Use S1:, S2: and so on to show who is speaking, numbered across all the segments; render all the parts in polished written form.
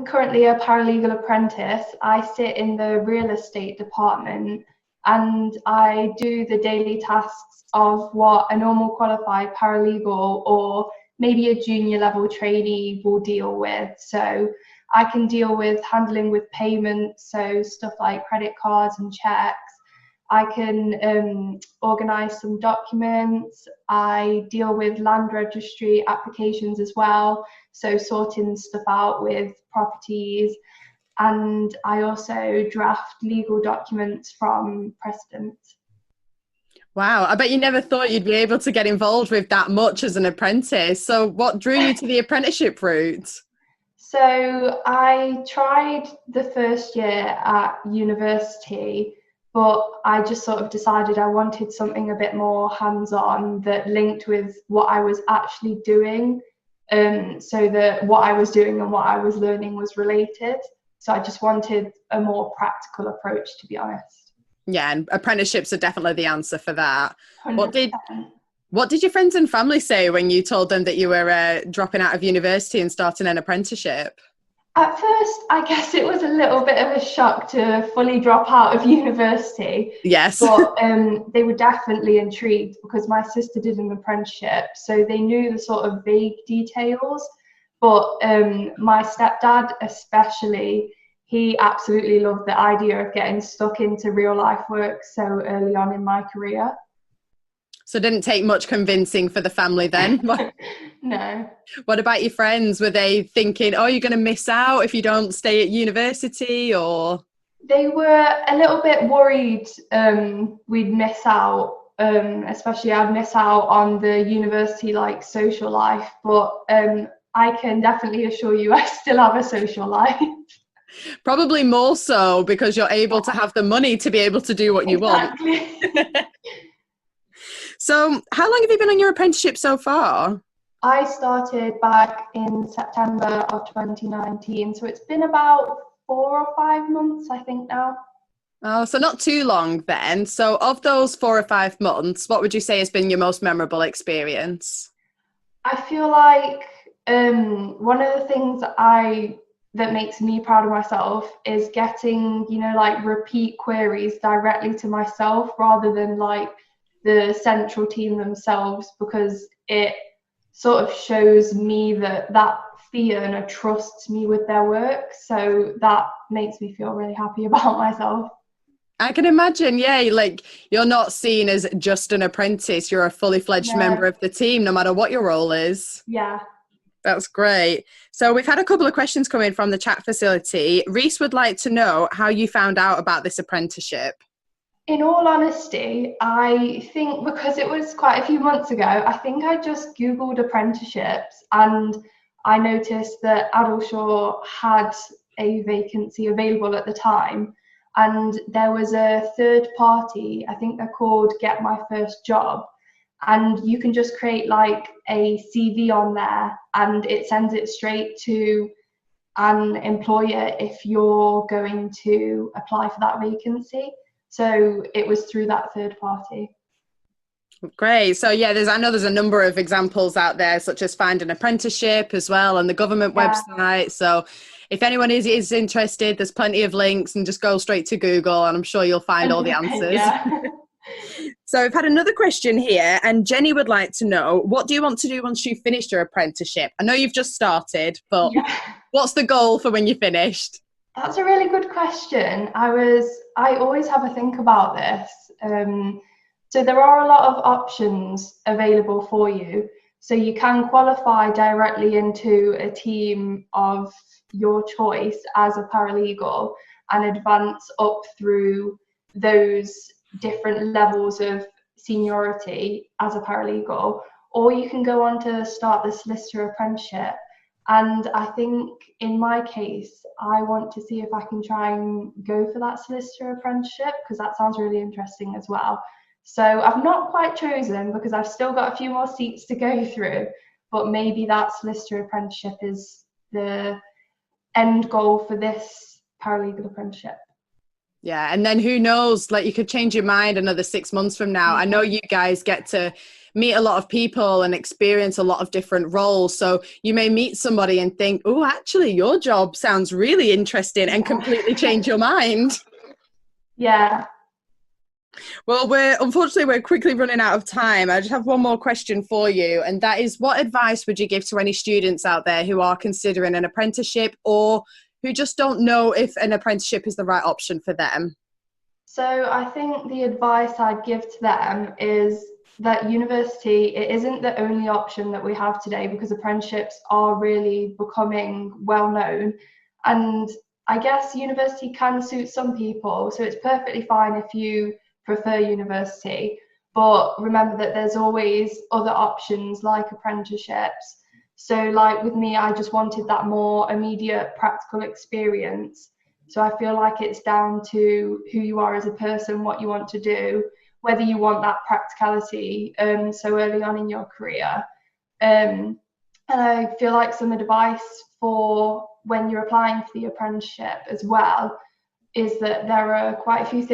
S1: currently a paralegal apprentice. I sit in the real estate department and I do the daily tasks of what a normal qualified paralegal or maybe a junior level trainee will deal with. So I can deal with handling with payments, so stuff like credit cards and checks. I can organise some documents. I deal with land registry applications as well, so sorting stuff out with properties. And I also draft legal documents from precedents.
S2: Wow, I bet you never thought you'd be able to get involved with that much as an apprentice. So what drew you to the apprenticeship route?
S1: So I tried the first year at university, but I just sort of decided I wanted something a bit more hands-on that linked with what I was actually doing, so that what I was doing and what I was learning was related. So I just wanted a more practical approach, to be honest.
S2: Yeah, and apprenticeships are definitely the answer for that.
S1: 100%.
S2: What did your friends and family say when you told them that you were dropping out of university and starting an apprenticeship?
S1: At first, I guess it was a little bit of a shock to fully drop out of university.
S2: Yes.
S1: But they were definitely intrigued because my sister did an apprenticeship, so they knew the sort of vague details. But my stepdad especially, he absolutely loved the idea of getting stuck into real life work so early on in my career.
S2: So it didn't take much convincing for the family then?
S1: No.
S2: What about your friends? Were they thinking, oh, you're going to miss out if you don't stay at university, or?
S1: They were a little bit worried we'd miss out, especially I'd miss out on the university like social life, but I can definitely assure you I still have a social life.
S2: Probably more so because you're able to have the money to be able to do what you want. So how long have you been on your apprenticeship so far?
S1: I started back in September of 2019, so it's been about 4 or 5 months, I think now.
S2: Oh, so not too long then. So of those 4 or 5 months, what would you say has been your most memorable experience?
S1: I feel like one of the things that makes me proud of myself is getting, like repeat queries directly to myself rather than like the central team themselves, because it sort of shows me that fear and trusts me with their work. So that makes me feel really happy about myself.
S2: I can imagine, yeah, like you're not seen as just an apprentice, you're a fully fledged member of the team, no matter what your role is.
S1: Yeah.
S2: That's great. So we've had a couple of questions come in from the chat facility. Reese would like to know how you found out about this apprenticeship.
S1: In all honesty, I think because it was quite a few months ago, I think I just Googled apprenticeships and I noticed that Adelshaw had a vacancy available at the time. And there was a third party, I think they're called Get My First Job. And you can just create like a CV on there and it sends it straight to an employer if you're going to apply for that vacancy. So it was through that third party.
S2: Great. So yeah, I know there's a number of examples out there, such as Find an Apprenticeship as well, and the government website. So if anyone is interested, there's plenty of links, and just go straight to Google and I'm sure you'll find all the answers.
S1: Yeah.
S2: So I've had another question here, and Jenny would like to know, what do you want to do once you've finished your apprenticeship? I know you've just started, but what's the goal for when you're finished?
S1: That's a really good question. I always have a think about this. So there are a lot of options available for you. So you can qualify directly into a team of your choice as a paralegal and advance up through those different levels of seniority as a paralegal, or you can go on to start the solicitor apprenticeship. And I think in my case, I want to see if I can try and go for that solicitor apprenticeship, because that sounds really interesting as well. So I've not quite chosen because I've still got a few more seats to go through, but maybe that solicitor apprenticeship is the end goal for this paralegal apprenticeship.
S2: Yeah, and then who knows, like you could change your mind another 6 months from now. I know you guys get to meet a lot of people and experience a lot of different roles. So you may meet somebody and think, oh, actually, your job sounds really interesting, and completely change your mind.
S1: Yeah.
S2: Well, we're quickly running out of time. I just have one more question for you, and that is, what advice would you give to any students out there who are considering an apprenticeship or who just don't know if an apprenticeship is the right option for them?
S1: So I think the advice I'd give to them is that university, it isn't the only option that we have today, because apprenticeships are really becoming well known. And I guess university can suit some people, so it's perfectly fine if you prefer university. But remember that there's always other options like apprenticeships. So like with me, I just wanted that more immediate practical experience. So I feel like it's down to who you are as a person, what you want to do, whether you want that practicality so early on in your career. And I feel like some advice for when you're applying for the apprenticeship as well is that there are quite a few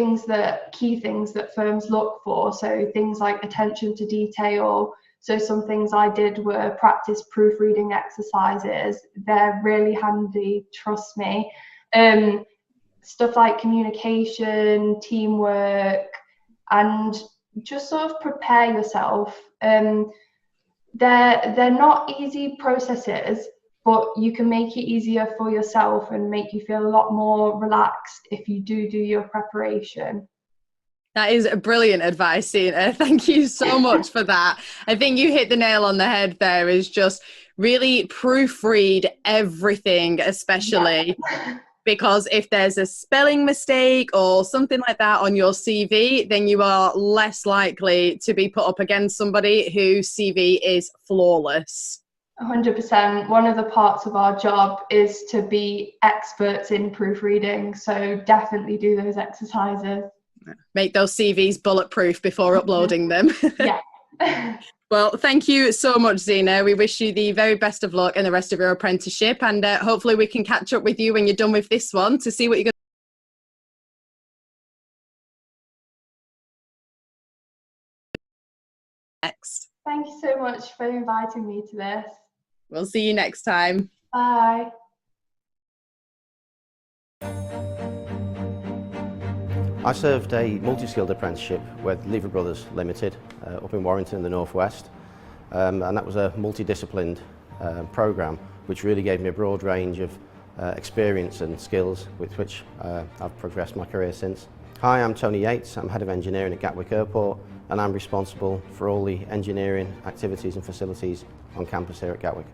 S1: key things that firms look for. So things like attention to detail. So some things I did were practice proofreading exercises. They're really handy, trust me. Stuff like communication, teamwork, and just sort of prepare yourself. They're not easy processes, but you can make it easier for yourself and make you feel a lot more relaxed if you do your preparation.
S2: That is a brilliant advice, Sina. Thank you so much for that. I think you hit the nail on the head there, is just really proofread everything, especially because if there's a spelling mistake or something like that on your CV, then you are less likely to be put up against somebody whose CV is flawless.
S1: 100%. One of the parts of our job is to be experts in proofreading, so definitely do those exercises.
S2: Make those CVs bulletproof before uploading them.
S1: Yeah.
S2: Well, thank you so much, Zena. We wish you the very best of luck in the rest of your apprenticeship, and hopefully we can catch up with you when you're done with this one to see what you're going to do next.
S1: Thank you so much for inviting me to this.
S2: We'll see you next time.
S1: Bye.
S3: I served a multi-skilled apprenticeship with Lever Brothers Limited up in Warrington in the northwest, and that was a multidisciplined programme which really gave me a broad range of experience and skills with which I've progressed my career since. Hi, I'm Tony Yates. I'm Head of Engineering at Gatwick Airport, and I'm responsible for all the engineering activities and facilities on campus here at Gatwick.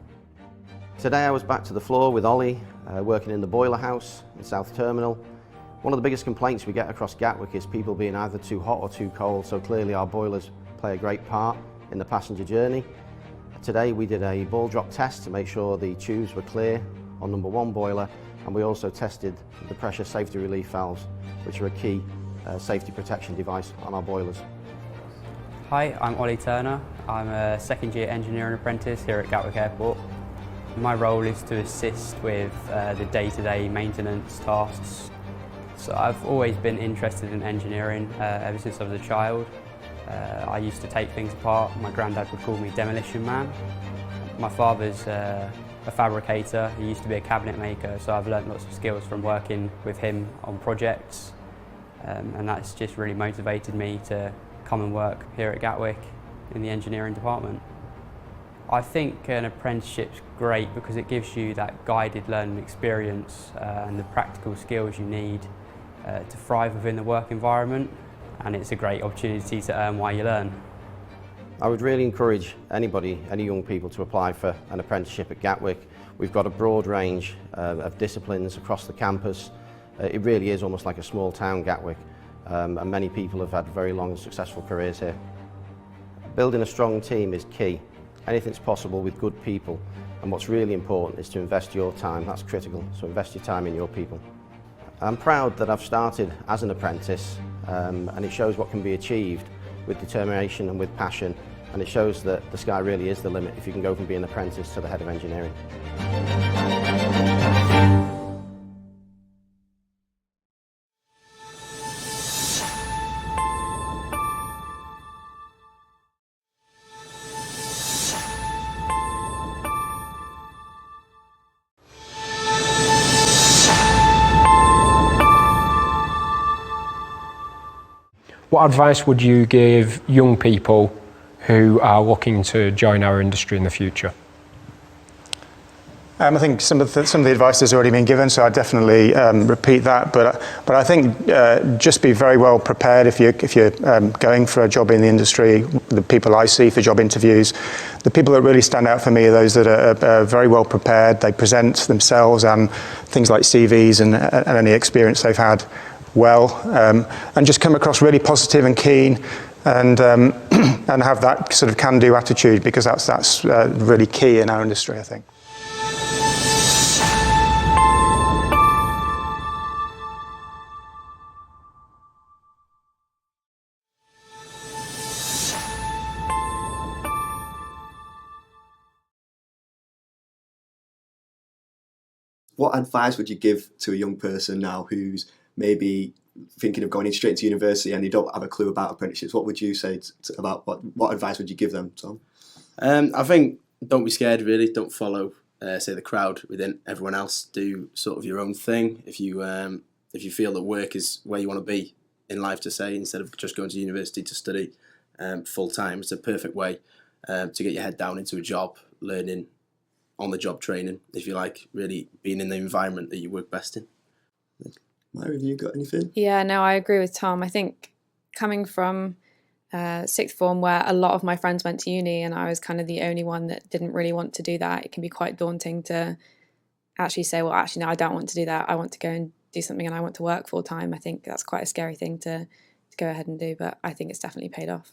S3: Today I was back to the floor with Ollie, working in the boiler house in South Terminal. One of the biggest complaints we get across Gatwick is people being either too hot or too cold, so clearly our boilers play a great part in the passenger journey. Today we did a ball drop test to make sure the tubes were clear on number 1 boiler, and we also tested the pressure safety relief valves, which are a key safety protection device on our boilers.
S4: Hi, I'm Ollie Turner. I'm a second-year engineering apprentice here at Gatwick Airport. My role is to assist with the day-to-day maintenance tasks. So I've always been interested in engineering ever since I was a child. I used to take things apart. My granddad would call me Demolition Man. My father's a fabricator. He used to be a cabinet maker, so I've learnt lots of skills from working with him on projects. And that's just really motivated me to come and work here at Gatwick in the engineering department. I think an apprenticeship's great because it gives you that guided learning experience and the practical skills you need to thrive within the work environment, and it's a great opportunity to earn while you learn.
S3: I would really encourage anybody, any young people, to apply for an apprenticeship at Gatwick. We've got a broad range of disciplines across the campus. It really is almost like a small town, Gatwick, and many people have had very long and successful careers here. Building a strong team is key. Anything's possible with good people, and what's really important is to invest your time. That's critical, so invest your time in your people. I'm proud that I've started as an apprentice, and it shows what can be achieved with determination and with passion, and it shows that the sky really is the limit if you can go from being an apprentice to the head of engineering.
S5: What advice would you give young people who are looking to join our industry in the future?
S6: I think some of the advice has already been given, so I'd definitely repeat that. But I think just be very well prepared if you're going for a job in the industry. The people I see for job interviews, the people that really stand out for me are those that are very well prepared. They present themselves and things like CVs and any experience they've had well, and just come across really positive and keen, and have that sort of can-do attitude, because that's really key in our industry, I think.
S7: What advice would you give to a young person now who's maybe thinking of going straight into university and they don't have a clue about apprenticeships? What would you say about what advice would you give them, Tom?
S3: I think don't be scared, really. Don't follow, say, the crowd within everyone else. Do sort of your own thing. If you feel that work is where you want to be in life, to say, instead of just going to university to study full time, it's a perfect way to get your head down into a job, learning on-the-job training, if you like, really being in the environment that you work best in.
S7: Mary, have you got anything?
S8: Yeah, no, I agree with Tom. I think coming from sixth form, where a lot of my friends went to uni and I was kind of the only one that didn't really want to do that, it can be quite daunting to actually say, well, actually, no, I don't want to do that. I want to go and do something and I want to work full time. I think that's quite a scary thing to go ahead and do, but I think it's definitely paid off.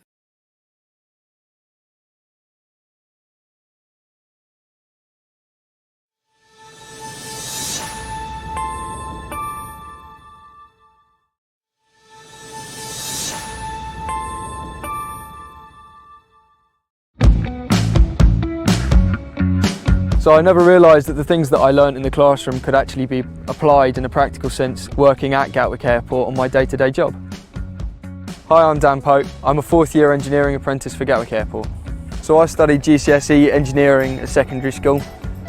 S9: So I never realised that the things that I learnt in the classroom could actually be applied in a practical sense working at Gatwick Airport on my day-to-day job. Hi, I'm Dan Pope. I'm a fourth-year engineering apprentice for Gatwick Airport. So I studied GCSE engineering at secondary school.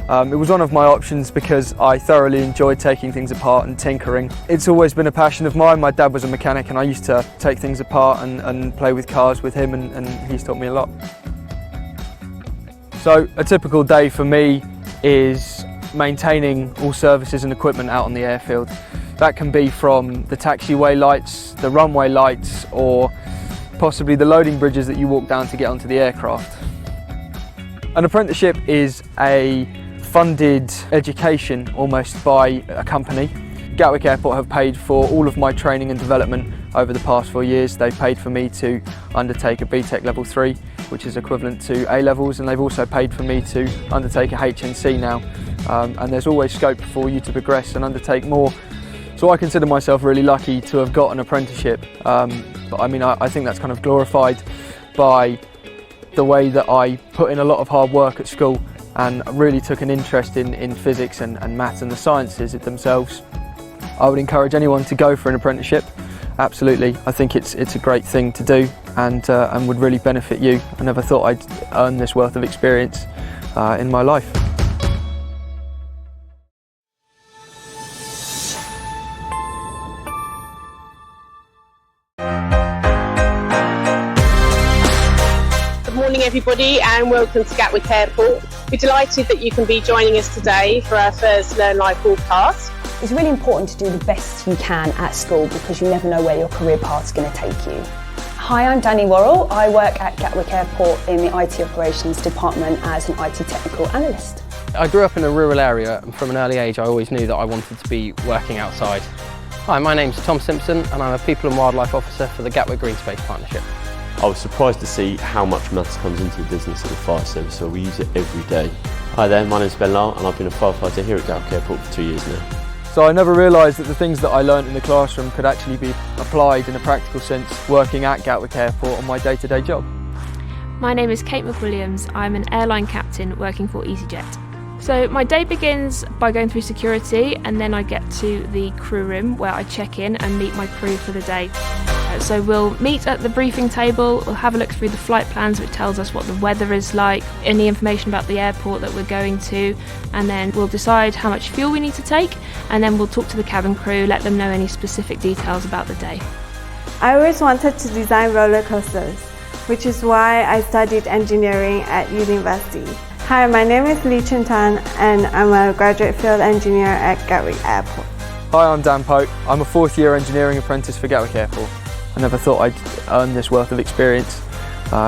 S9: It was one of my options because I thoroughly enjoyed taking things apart and tinkering. It's always been a passion of mine. My dad was a mechanic and I used to take things apart and play with cars with him, and he's taught me a lot. So a typical day for me is maintaining all services and equipment out on the airfield. That can be from the taxiway lights, the runway lights, or possibly the loading bridges that you walk down to get onto the aircraft. An apprenticeship is a funded education almost by a company. Gatwick Airport have paid for all of my training and development over the past 4 years. They've paid for me to undertake a BTEC level 3, which is equivalent to A-levels, and they've also paid for me to undertake a HNC now. And there's always scope for you to progress and undertake more. So I consider myself really lucky to have got an apprenticeship. But I mean, I think that's kind of glorified by the way that I put in a lot of hard work at school and really took an interest in physics and maths and the sciences themselves. I would encourage anyone to go for an apprenticeship. Absolutely, I think it's a great thing to do and would really benefit you. I never thought I'd earn this worth of experience in my life.
S10: Good morning everybody and welcome to Gatwick Airport. We're delighted that you can be joining us today for our first LearnLive broadcast.
S11: It's really important to do the best you can at school because you never know where your career path's going to take you. Hi, I'm Danny Worrell. I work at Gatwick Airport in the IT Operations Department as an IT Technical Analyst.
S12: I grew up in a rural area and from an early age I always knew that I wanted to be working outside. Hi, my name's Tom Simpson and I'm a People and Wildlife Officer for the Gatwick Green Space Partnership.
S13: I was surprised to see how much maths comes into the business of the fire service, so we use it every day. Hi there, my name's Ben Lau and I've been a firefighter here at Gatwick Airport for 2 years now.
S9: So I never realised that the things that I learnt in the classroom could actually be applied in a practical sense working at Gatwick Airport on my day-to-day job.
S14: My name is Kate McWilliams. I'm an airline captain working for EasyJet. So my day begins by going through security and then I get to the crew room where I check in and meet my crew for the day. So we'll meet at the briefing table, we'll have a look through the flight plans which tells us what the weather is like, any information about the airport that we're going to, and then we'll decide how much fuel we need to take, and then we'll talk to the cabin crew, let them know any specific details about the day.
S15: I always wanted to design roller coasters, which is why I studied engineering at university. Hi, my name is Lee Chun Tan and I'm a graduate field engineer at Gatwick Airport.
S9: Hi, I'm Dan Pope. I'm a fourth year engineering apprentice for Gatwick Airport. I never thought I'd earn this worth of experience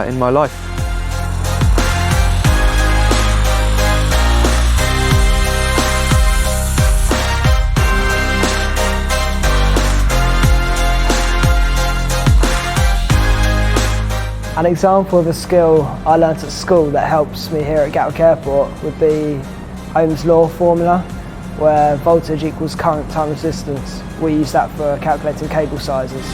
S9: in my life.
S16: An example of a skill I learnt at school that helps me here at Gatwick Airport would be Ohm's law formula, where voltage equals current times resistance. We use that for calculating cable sizes.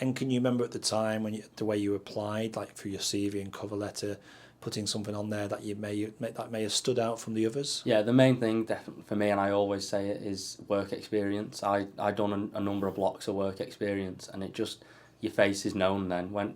S17: And can you remember at the time when the way you applied, like for your CV and cover letter, putting something on there that may have stood out from the others?
S12: Yeah, the main thing definitely for me, and I always say it, is work experience. I done a number of blocks of work experience, and it just, your face is known then. When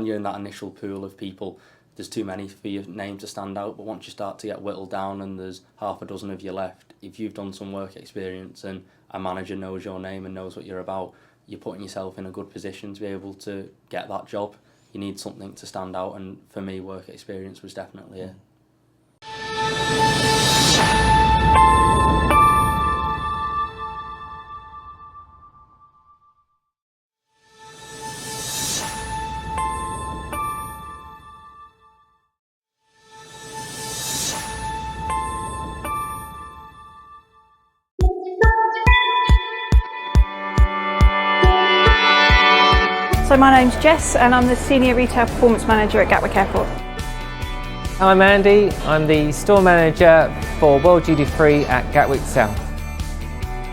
S12: you're in that initial pool of people, there's too many for your name to stand out, but once you start to get whittled down and there's half a dozen of you left, if you've done some work experience and a manager knows your name and knows what you're about, you're putting yourself in a good position to be able to get that job. You need something to stand out, and for me, work experience was definitely it.
S18: So my name's Jess and I'm the Senior Retail Performance Manager at Gatwick Airport.
S19: I'm Andy, I'm the Store Manager for World Duty Free at Gatwick South.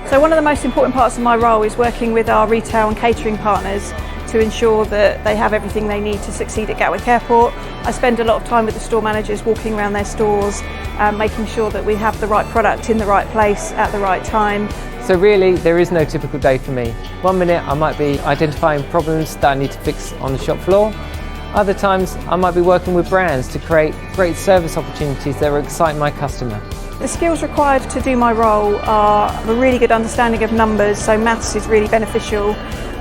S18: So one of the most important parts of my role is working with our retail and catering partners to ensure that they have everything they need to succeed at Gatwick Airport. I spend a lot of time with the store managers walking around their stores, making sure that we have the right product in the right place at the right time.
S19: So really, there is no typical day for me. One minute I might be identifying problems that I need to fix on the shop floor. Other times I might be working with brands to create great service opportunities that will excite my customer.
S18: The skills required to do my role are a really good understanding of numbers, so maths is really beneficial.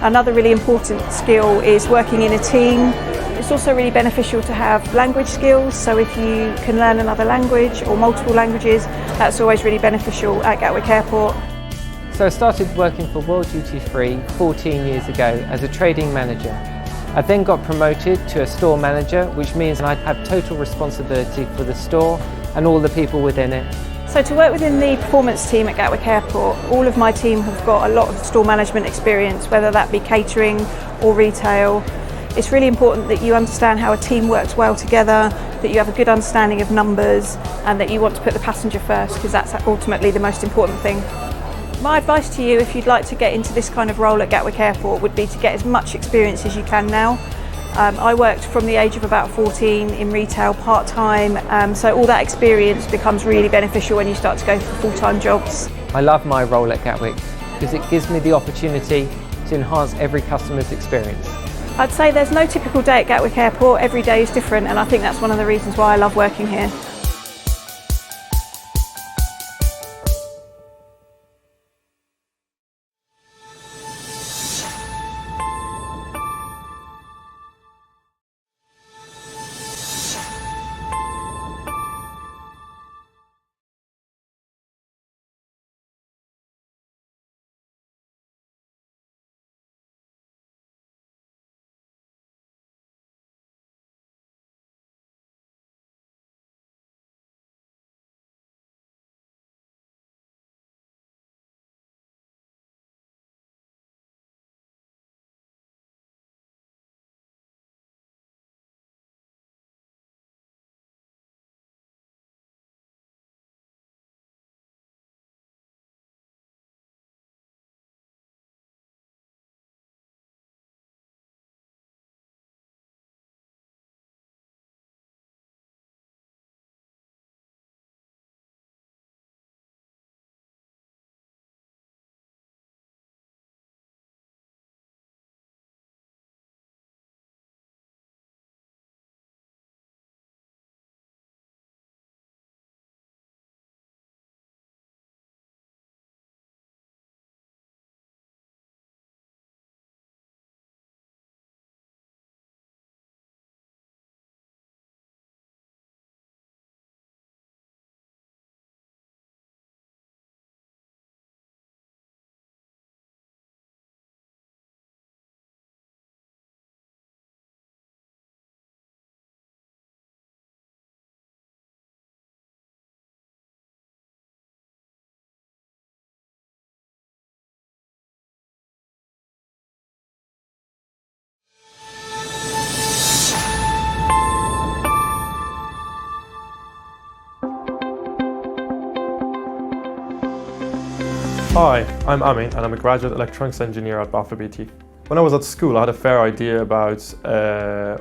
S18: Another really important skill is working in a team. It's also really beneficial to have language skills, so if you can learn another language or multiple languages, that's always really beneficial at Gatwick Airport.
S19: So I started working for World Duty Free 14 years ago as a trading manager. I then got promoted to a store manager, which means I'd have total responsibility for the store and all the people within it.
S18: So to work within the performance team at Gatwick Airport, all of my team have got a lot of store management experience, whether that be catering or retail. It's really important that you understand how a team works well together, that you have a good understanding of numbers, and that you want to put the passenger first, because that's ultimately the most important thing. My advice to you, if you'd like to get into this kind of role at Gatwick Airport, would be to get as much experience as you can now. I worked from the age of about 14 in retail part-time, so all that experience becomes really beneficial when you start to go for full-time jobs.
S19: I love my role at Gatwick because it gives me the opportunity to enhance every customer's experience.
S18: I'd say there's no typical day at Gatwick Airport, every day is different, and I think that's one of the reasons why I love working here.
S20: Hi, I'm Amin and I'm a graduate electronics engineer at Balfour Beatty. When I was at school, I had a fair idea about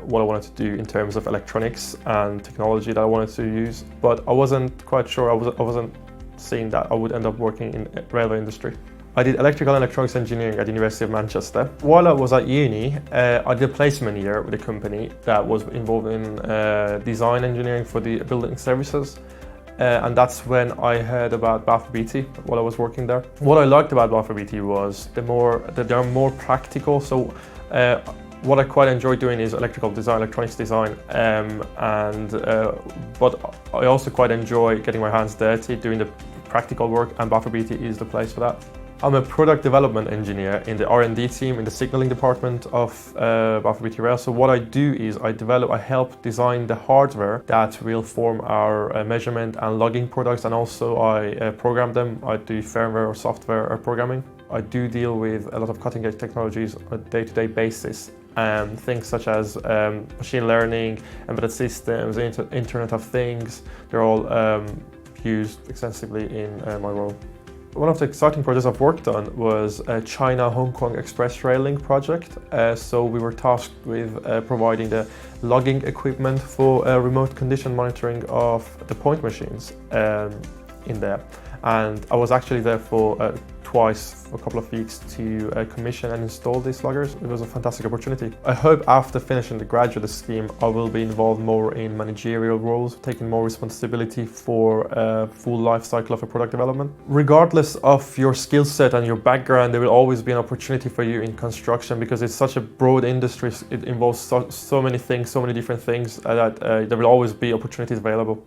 S20: what I wanted to do in terms of electronics and technology that I wanted to use, but I wasn't quite sure, I wasn't seeing that I would end up working in the railway industry. I did electrical and electronics engineering at the University of Manchester. While I was at uni, I did a placement year with a company that was involved in design engineering for the building services. And that's when I heard about Balfour Beatty while I was working there. What I liked about Balfour Beatty was that they're more practical. So what I quite enjoy doing is electrical design, electronics design, but I also quite enjoy getting my hands dirty, doing the practical work, and Balfour Beatty is the place for that. I'm a product development engineer in the R&D team in the signaling department of Balfour Beatty Rail. So what I do is I help design the hardware that will form our measurement and logging products, and also I program them. I do firmware or software programming. I do deal with a lot of cutting edge technologies on a day-to-day basis. Things such as machine learning, embedded systems, Internet of Things, they're all used extensively in my role. One of the exciting projects I've worked on was a China-Hong Kong Express Rail Link project. So we were tasked with providing the logging equipment for remote condition monitoring of the point machines in there. And I was actually there for twice for a couple of weeks to commission and install these loggers. It was a fantastic opportunity. I hope after finishing the graduate scheme, I will be involved more in managerial roles, taking more responsibility for a full life cycle of a product development. Regardless of your skill set and your background, there will always be an opportunity for you in construction because it's such a broad industry. It involves so many things, so many different things that there will always be opportunities available.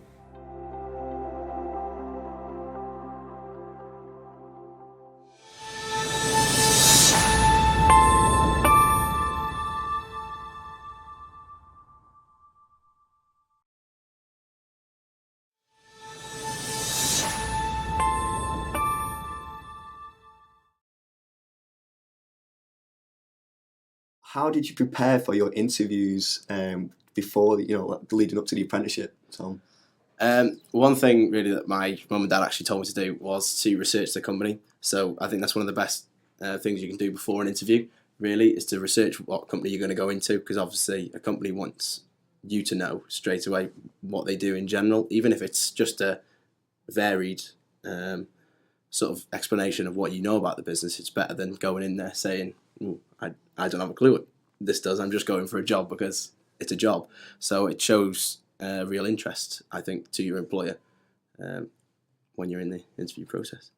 S7: How did you prepare for your interviews before, leading up to the apprenticeship, Tom?
S21: One thing really that my mum and dad actually told me to do was to research the company. So I think that's one of the best things you can do before an interview, really, is to research what company you're going to go into, because obviously a company wants you to know straight away what they do in general, even if it's just a varied sort of explanation of what you know about the business. It's better than going in there saying, I don't have a clue what this does, I'm just going for a job because it's a job. So it shows real interest, I think, to your employer when you're in the interview process.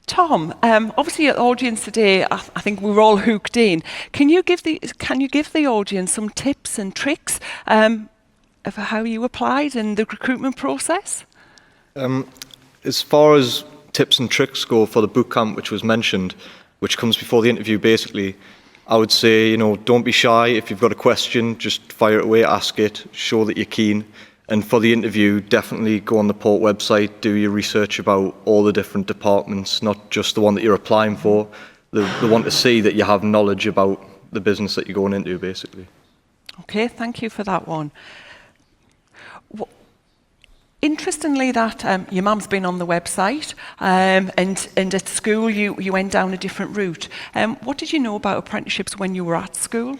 S22: Tom, obviously your audience today, I think we're all hooked in. Can you give the audience some tips and tricks of how you applied in the recruitment process?
S23: As far as tips and tricks go for the bootcamp, which was mentioned, which comes before the interview, basically, I would say, don't be shy. If you've got a question, just fire it away, ask it, show that you're keen. And for the interview, definitely go on the Port website, do your research about all the different departments, not just the one that you're applying for. They want to see that you have knowledge about the business that you're going into, basically.
S22: Okay, thank you for that one. Interestingly, that your mum's been on the website, and at school you went down a different route. What did you know about apprenticeships when you were at school?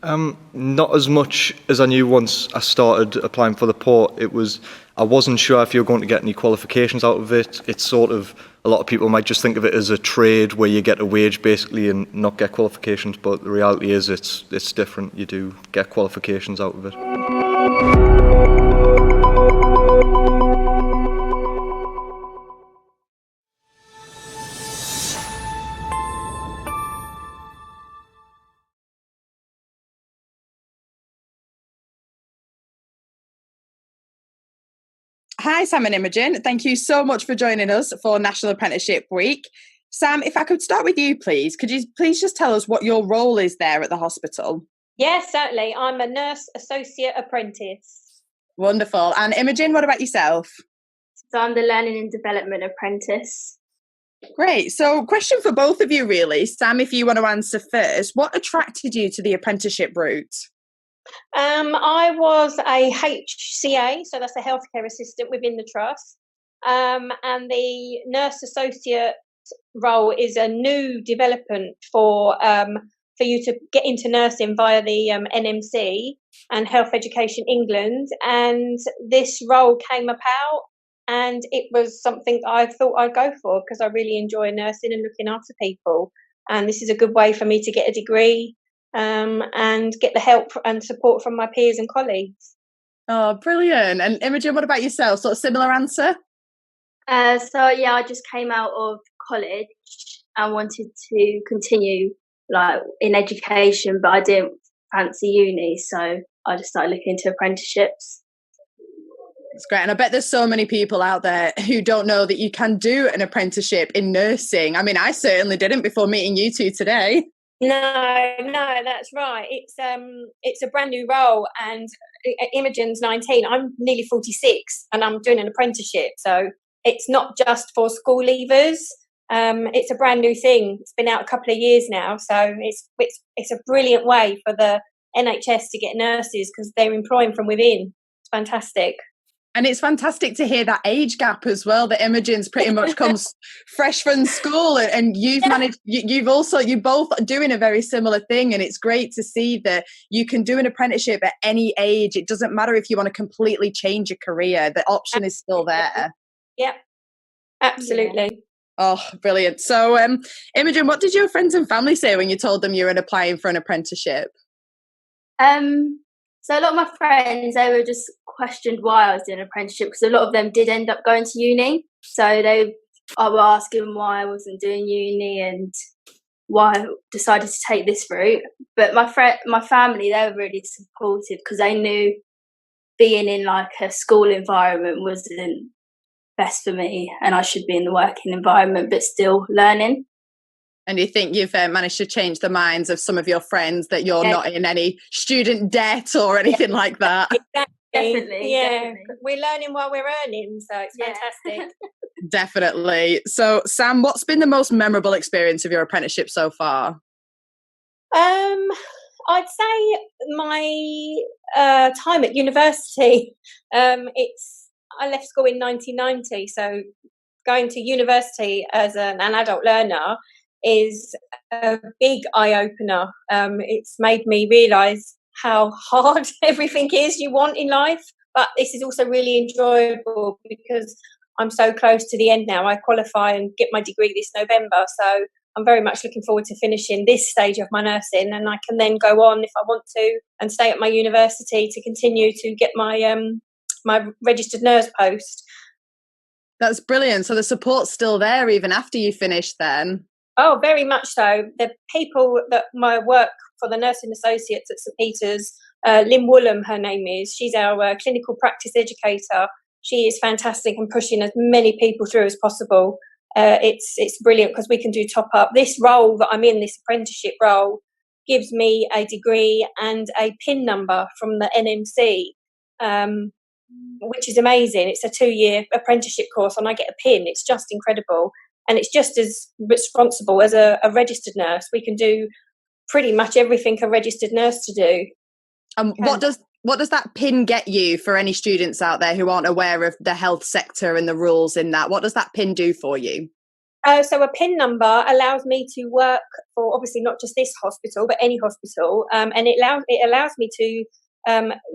S23: Not as much as I knew once I started applying for the Port. I wasn't sure if you were going to get any qualifications out of it. It's sort of, a lot of people might just think of it as a trade where you get a wage basically and not get qualifications, but the reality is it's different. You do get qualifications out of it.
S2: Hi, Sam and Imogen. Thank you so much for joining us for National Apprenticeship Week. Sam, if I could start with you, please. Could you please just tell us what your role is there at the hospital?
S24: Yes, certainly. I'm a nurse associate apprentice.
S2: Wonderful. And Imogen, what about yourself?
S1: So I'm the Learning and Development Apprentice.
S2: Great. So question for both of you really. Sam, if you want to answer first, what attracted you to the apprenticeship route?
S10: I was a HCA, so that's a healthcare assistant within the trust. And the nurse associate role is a new development for you to get into nursing via the NMC and Health Education England. And this role came about, and it was something I thought I'd go for because I really enjoy nursing and looking after people. And this is a good way for me to get a degree and get the help and support from my peers and colleagues.
S2: Oh, brilliant. And Imogen, what about yourself? Sort of similar answer?
S1: So yeah, I just came out of college and wanted to continue like in education, but I didn't fancy uni, so I just started looking into apprenticeships.
S2: It's great. And I bet there's so many people out there who don't know that you can do an apprenticeship in nursing. I mean, I certainly didn't before meeting you two today.
S10: No, that's right. It's a brand new role, and Imogen's 19. I'm nearly 46, and I'm doing an apprenticeship. So it's not just for school leavers. It's a brand new thing. It's been out a couple of years now, so it's a brilliant way for the NHS to get nurses because they're employing from within. It's fantastic.
S2: And it's fantastic to hear that age gap as well, that Imogen's pretty much comes fresh from school, and you've managed, you're both doing a very similar thing. And it's great to see that you can do an apprenticeship at any age. It doesn't matter if you want to completely change your career, the option is still there.
S10: Yeah, absolutely.
S2: Yeah. Oh, brilliant. So, Imogen, what did your friends and family say when you told them you were applying for an apprenticeship?
S1: So a lot of my friends, they were just questioned why I was doing an apprenticeship because a lot of them did end up going to uni. So I were asking why I wasn't doing uni and why I decided to take this route. But my family, they were really supportive because they knew being in like a school environment wasn't best for me, and I should be in the working environment but still learning.
S2: And you think you've managed to change the minds of some of your friends that you're not in any student debt or anything like that?
S10: Definitely. We're learning while we're earning, so it's fantastic.
S2: Definitely. So, Sam, what's been the most memorable experience of your apprenticeship so far?
S10: I'd say my time at university. I left school in 1990, so going to university as an adult learner is a big eye-opener. It's made me realise how hard everything is you want in life, but this is also really enjoyable because I'm so close to the end now. I qualify and get my degree this November, so I'm very much looking forward to finishing this stage of my nursing, and I can then go on if I want to and stay at my university to continue to get my my registered nurse post.
S2: That's brilliant. So the support's still there even after you finish then?
S10: Oh, very much so. The people that my work for the nursing associates at St Peter's, Lynn Woolham, her name is, she's our clinical practice educator. She is fantastic and pushing as many people through as possible. It's brilliant because we can do top up. This role that I'm in, this apprenticeship role, gives me a degree and a PIN number from the NMC, which is amazing. It's a 2-year apprenticeship course and I get a PIN. It's just incredible. And it's just as responsible as a registered nurse. We can do pretty much everything a registered nurse to do.
S2: What does that PIN get you for any students out there who aren't aware of the health sector and the rules in that? What does that PIN do for you?
S10: So a PIN number allows me to work for obviously not just this hospital, but any hospital. And it allows me to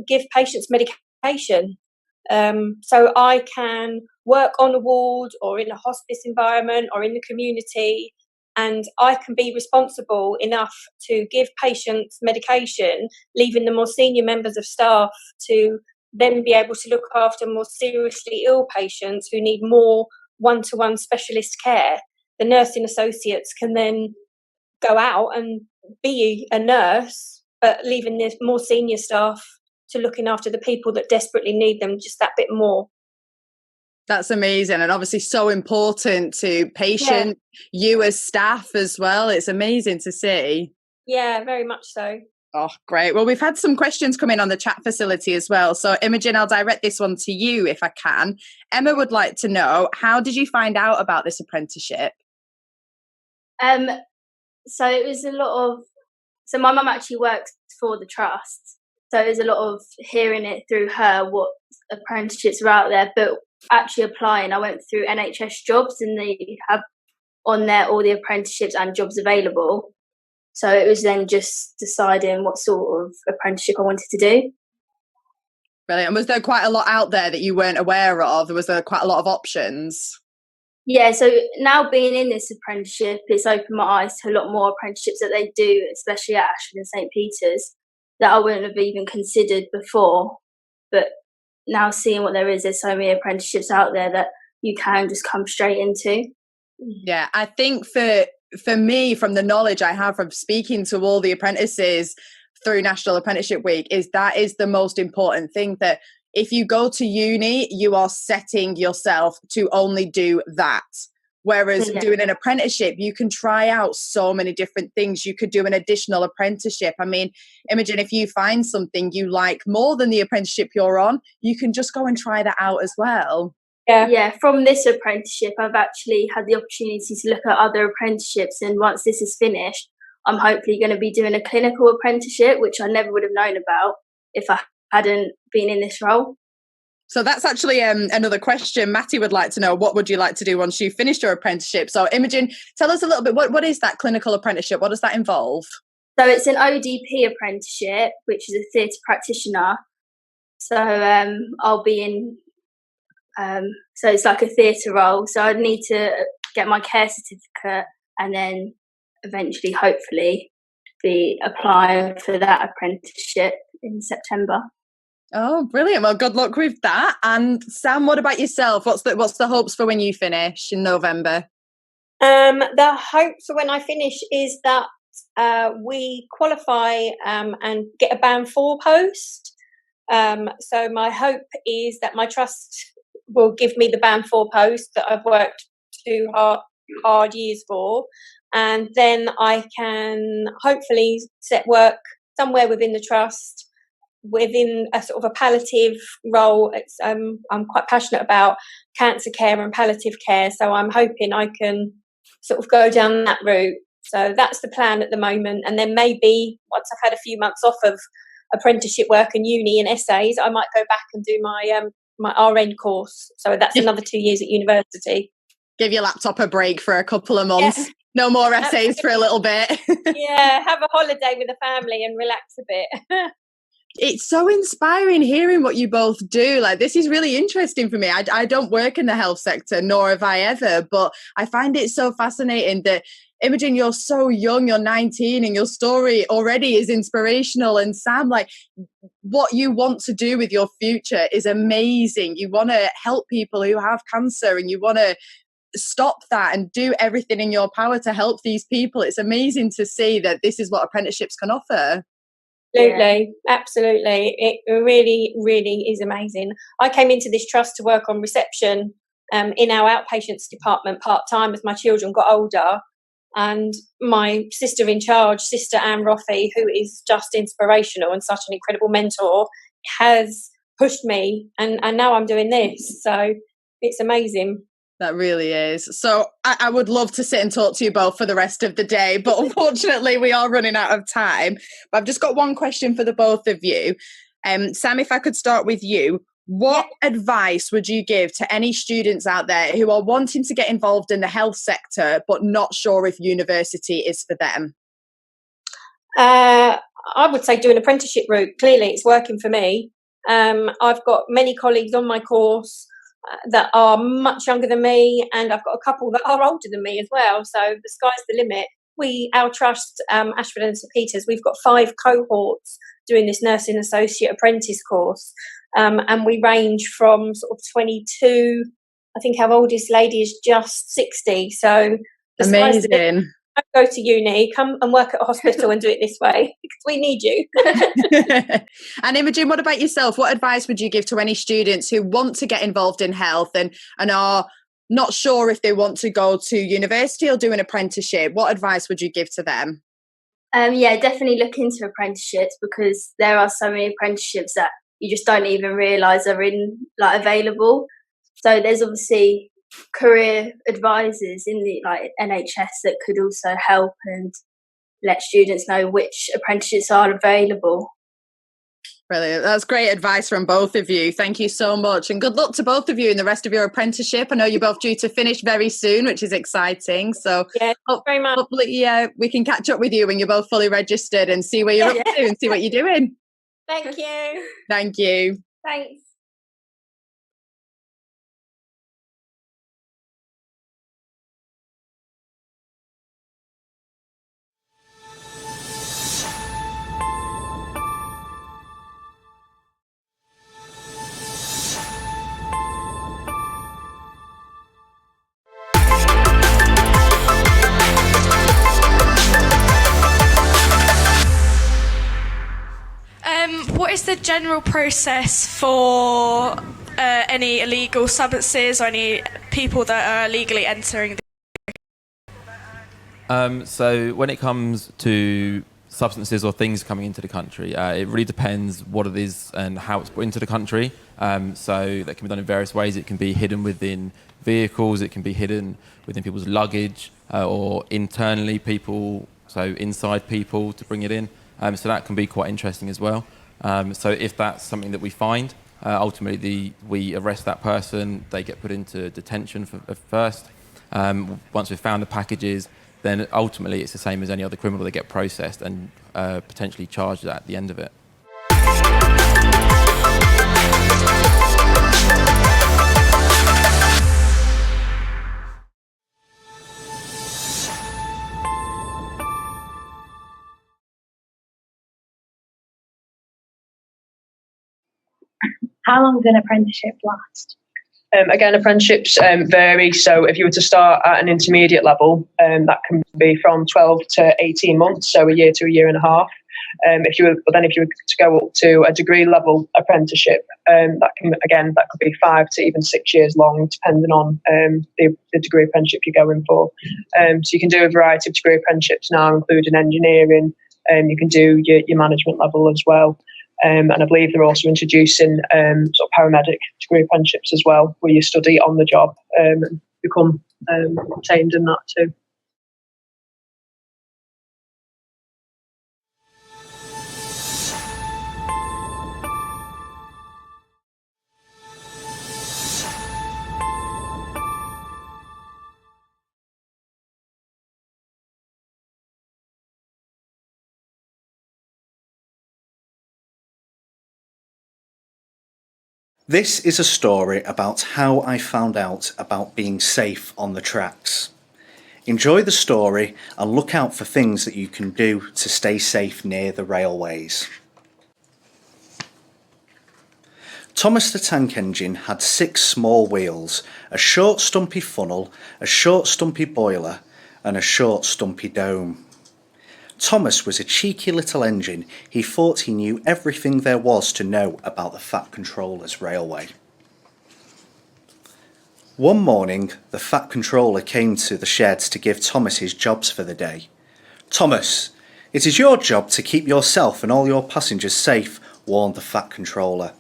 S10: give patients medication. So I can work on a ward or in a hospice environment or in the community, and I can be responsible enough to give patients medication, leaving the more senior members of staff to then be able to look after more seriously ill patients who need more one-to-one specialist care. The nursing associates can then go out and be a nurse, but leaving the more senior staff to looking after the people that desperately need them just that bit more.
S2: That's amazing, and obviously so important to patient, you as staff as well. It's amazing to see.
S10: Yeah, very much so.
S2: Oh, great. Well, we've had some questions come in on the chat facility as well. So, Imogen, I'll direct this one to you if I can. Emma would like to know, how did you find out about this apprenticeship?
S1: So it was a lot of, so my mum actually works for the trust. So it was a lot of hearing it through her, what apprenticeships are out there, but actually applying. I went through NHS jobs and they have on there all the apprenticeships and jobs available. So it was then just deciding what sort of apprenticeship I wanted to do.
S2: Brilliant. And was there quite a lot out there that you weren't aware of? Was there quite a lot of options?
S1: Yeah, so now being in this apprenticeship, it's opened my eyes to a lot more apprenticeships that they do, especially at Ashford and St Peter's, that I wouldn't have even considered before. But now seeing what there is, there's so many apprenticeships out there that you can just come straight into.
S2: Yeah, I think for me, from the knowledge I have from speaking to all the apprentices through National Apprenticeship Week, is the most important thing, that if you go to uni, you are setting yourself to only do that. Whereas doing an apprenticeship, you can try out so many different things. You could do an additional apprenticeship. I mean, Imogen, if you find something you like more than the apprenticeship you're on, you can just go and try that out as well.
S1: Yeah, from this apprenticeship, I've actually had the opportunity to look at other apprenticeships. And once this is finished, I'm hopefully going to be doing a clinical apprenticeship, which I never would have known about if I hadn't been in this role.
S2: So that's actually another question. Matty would like to know, what would you like to do once you finished your apprenticeship? So Imogen, tell us a little bit, what is that clinical apprenticeship? What does that involve?
S1: So it's an ODP apprenticeship, which is a theatre practitioner. So I'll be in, so it's like a theatre role. So I'd need to get my care certificate and then eventually, hopefully, be applying for that apprenticeship in September.
S2: Oh, brilliant. Well, good luck with that. And Sam, what about yourself? What's the hopes for when you finish in November?
S10: The hope for when I finish is that we qualify and get a Band 4 post. So my hope is that my trust will give me the Band 4 post that I've worked 2 hard years for, and then I can hopefully set work somewhere within the trust, within a sort of a palliative role. I'm quite passionate about cancer care and palliative care, so I'm hoping I can sort of go down that route. So that's the plan at the moment, and then maybe once I've had a few months off of apprenticeship work and uni and essays, I might go back and do my RN course. So that's another 2 years at university.
S2: Give your laptop a break for a couple of months. Yeah. No more essays for a little bit.
S10: Yeah, have a holiday with the family and relax a bit.
S2: It's so inspiring hearing what you both do. Like, this is really interesting for me. I don't work in the health sector, nor have I ever, but I find it so fascinating that, Imogen, you're so young, you're 19, and your story already is inspirational. And Sam, like, what you want to do with your future is amazing. You want to help people who have cancer, and you want to stop that and do everything in your power to help these people. It's amazing to see that this is what apprenticeships can offer.
S10: Absolutely. It really, really is amazing. I came into this trust to work on reception in our outpatients department part-time as my children got older. And my sister in charge, Sister Anne Roffey, who is just inspirational and such an incredible mentor, has pushed me. And now I'm doing this. So it's amazing.
S2: That really is. So I would love to sit and talk to you both for the rest of the day, but unfortunately we are running out of time. But I've just got one question for the both of you. Sam, if I could start with you, what advice would you give to any students out there who are wanting to get involved in the health sector but not sure if university is for them?
S10: I would say do an apprenticeship route. Clearly it's working for me. I've got many colleagues on my course that are much younger than me, and I've got a couple that are older than me as well. So the sky's the limit. Our trust, Ashford and St Peter's, we've got 5 cohorts doing this nursing associate apprentice course, and we range from sort of 22. I think our oldest lady is just 60. So the sky's the limit. Don't go to uni, come and work at a hospital and do it this way, because we need you.
S2: And Imogen, what about yourself? What advice would you give to any students who want to get involved in health and are not sure if they want to go to university or do an apprenticeship? What advice would you give to them?
S1: Yeah, definitely look into apprenticeships, because there are so many apprenticeships that you just don't even realise are available. So there's obviously career advisors in the NHS that could also help and let students know which apprenticeships are available.
S2: Brilliant. That's great advice from both of you. Thank you so much. And good luck to both of you in the rest of your apprenticeship. I know you're both due to finish very soon, which is exciting. So
S10: very much.
S2: Hopefully we can catch up with you when you're both fully registered and see where you're up to and see what you're doing.
S10: Thank you.
S2: Thank you.
S10: Thanks.
S4: What is the general process for any illegal substances or any people that are illegally entering?
S5: So when it comes to substances or things coming into the country, it really depends what it is and how it's put into the country. So that can be done in various ways. It can be hidden within vehicles, it can be hidden within people's luggage, or internally inside people to bring it in. So that can be quite interesting as well. So if that's something that we find, ultimately we arrest that person, they get put into detention first. Once we've found the packages, then ultimately it's the same as any other criminal. They get processed and potentially charged at the end of it.
S6: How long does an apprenticeship last?
S24: Again, apprenticeships vary. So if you were to start at an intermediate level, that can be from 12 to 18 months, so a year to a year and a half. If you were to go up to a degree level apprenticeship, that could be 5 to even 6 years long, depending on the degree apprenticeship you're going for. So you can do a variety of degree apprenticeships now, including engineering. You can do your management level as well. And I believe they're also introducing sort of paramedic degree apprenticeships as well, where you study on the job and become trained in that too.
S25: This is a story about how I found out about being safe on the tracks. Enjoy the story and look out for things that you can do to stay safe near the railways. Thomas the Tank Engine had 6 small wheels, a short stumpy funnel, a short stumpy boiler and a short stumpy dome. Thomas was a cheeky little engine. He thought he knew everything there was to know about the Fat Controller's railway. One morning, the Fat Controller came to the sheds to give Thomas his jobs for the day. "Thomas, it is your job to keep yourself and all your passengers safe," warned the Fat Controller.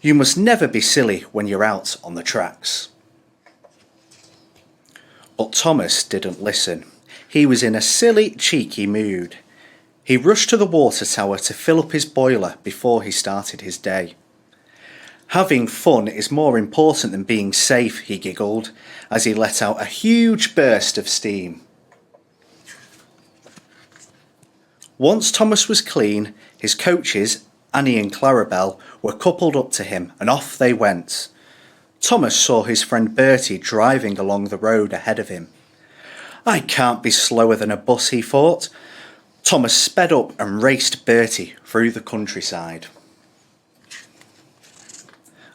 S25: "You must never be silly when you're out on the tracks." But Thomas didn't listen. He was in a silly, cheeky mood. He rushed to the water tower to fill up his boiler before he started his day. "Having fun is more important than being safe," he giggled, as he let out a huge burst of steam. Once Thomas was clean, his coaches, Annie and Clarabelle, were coupled up to him, and off they went. Thomas saw his friend Bertie driving along the road ahead of him. "I can't be slower than a bus," he thought. Thomas sped up and raced Bertie through the countryside.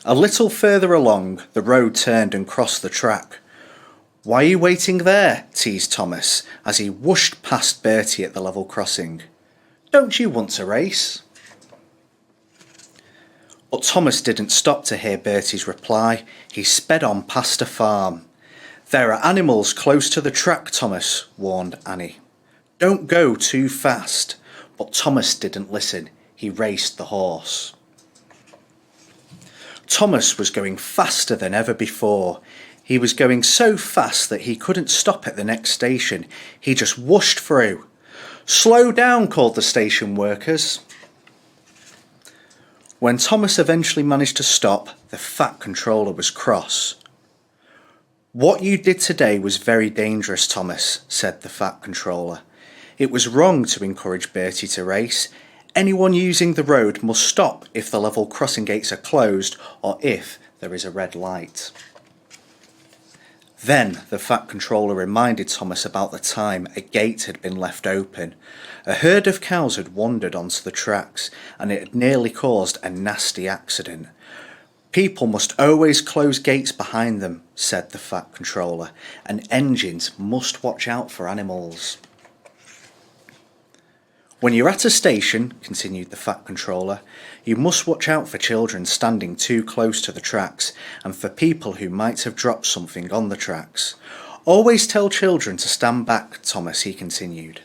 S25: A little further along, the road turned and crossed the track. "Why are you waiting there?" teased Thomas as he whooshed past Bertie at the level crossing. "Don't you want to race?" But Thomas didn't stop to hear Bertie's reply. He sped on past a farm. "There are animals close to the track, Thomas," warned Annie. "Don't go too fast." But Thomas didn't listen. He raced the horse. Thomas was going faster than ever before. He was going so fast that he couldn't stop at the next station. He just whooshed through. "Slow down," called the station workers. When Thomas eventually managed to stop, the Fat Controller was cross. "What you did today was very dangerous, Thomas," said the Fat Controller. "It was wrong to encourage Bertie to race. Anyone using the road must stop if the level crossing gates are closed or if there is a red light." Then the Fat Controller reminded Thomas about the time a gate had been left open. A herd of cows had wandered onto the tracks and it had nearly caused a nasty accident. "People must always close gates behind them," said the Fat Controller, "and engines must watch out for animals." "When you're at a station," continued the Fat Controller, "you must watch out for children standing too close to the tracks and for people who might have dropped something on the tracks. Always tell children to stand back," Thomas, he continued.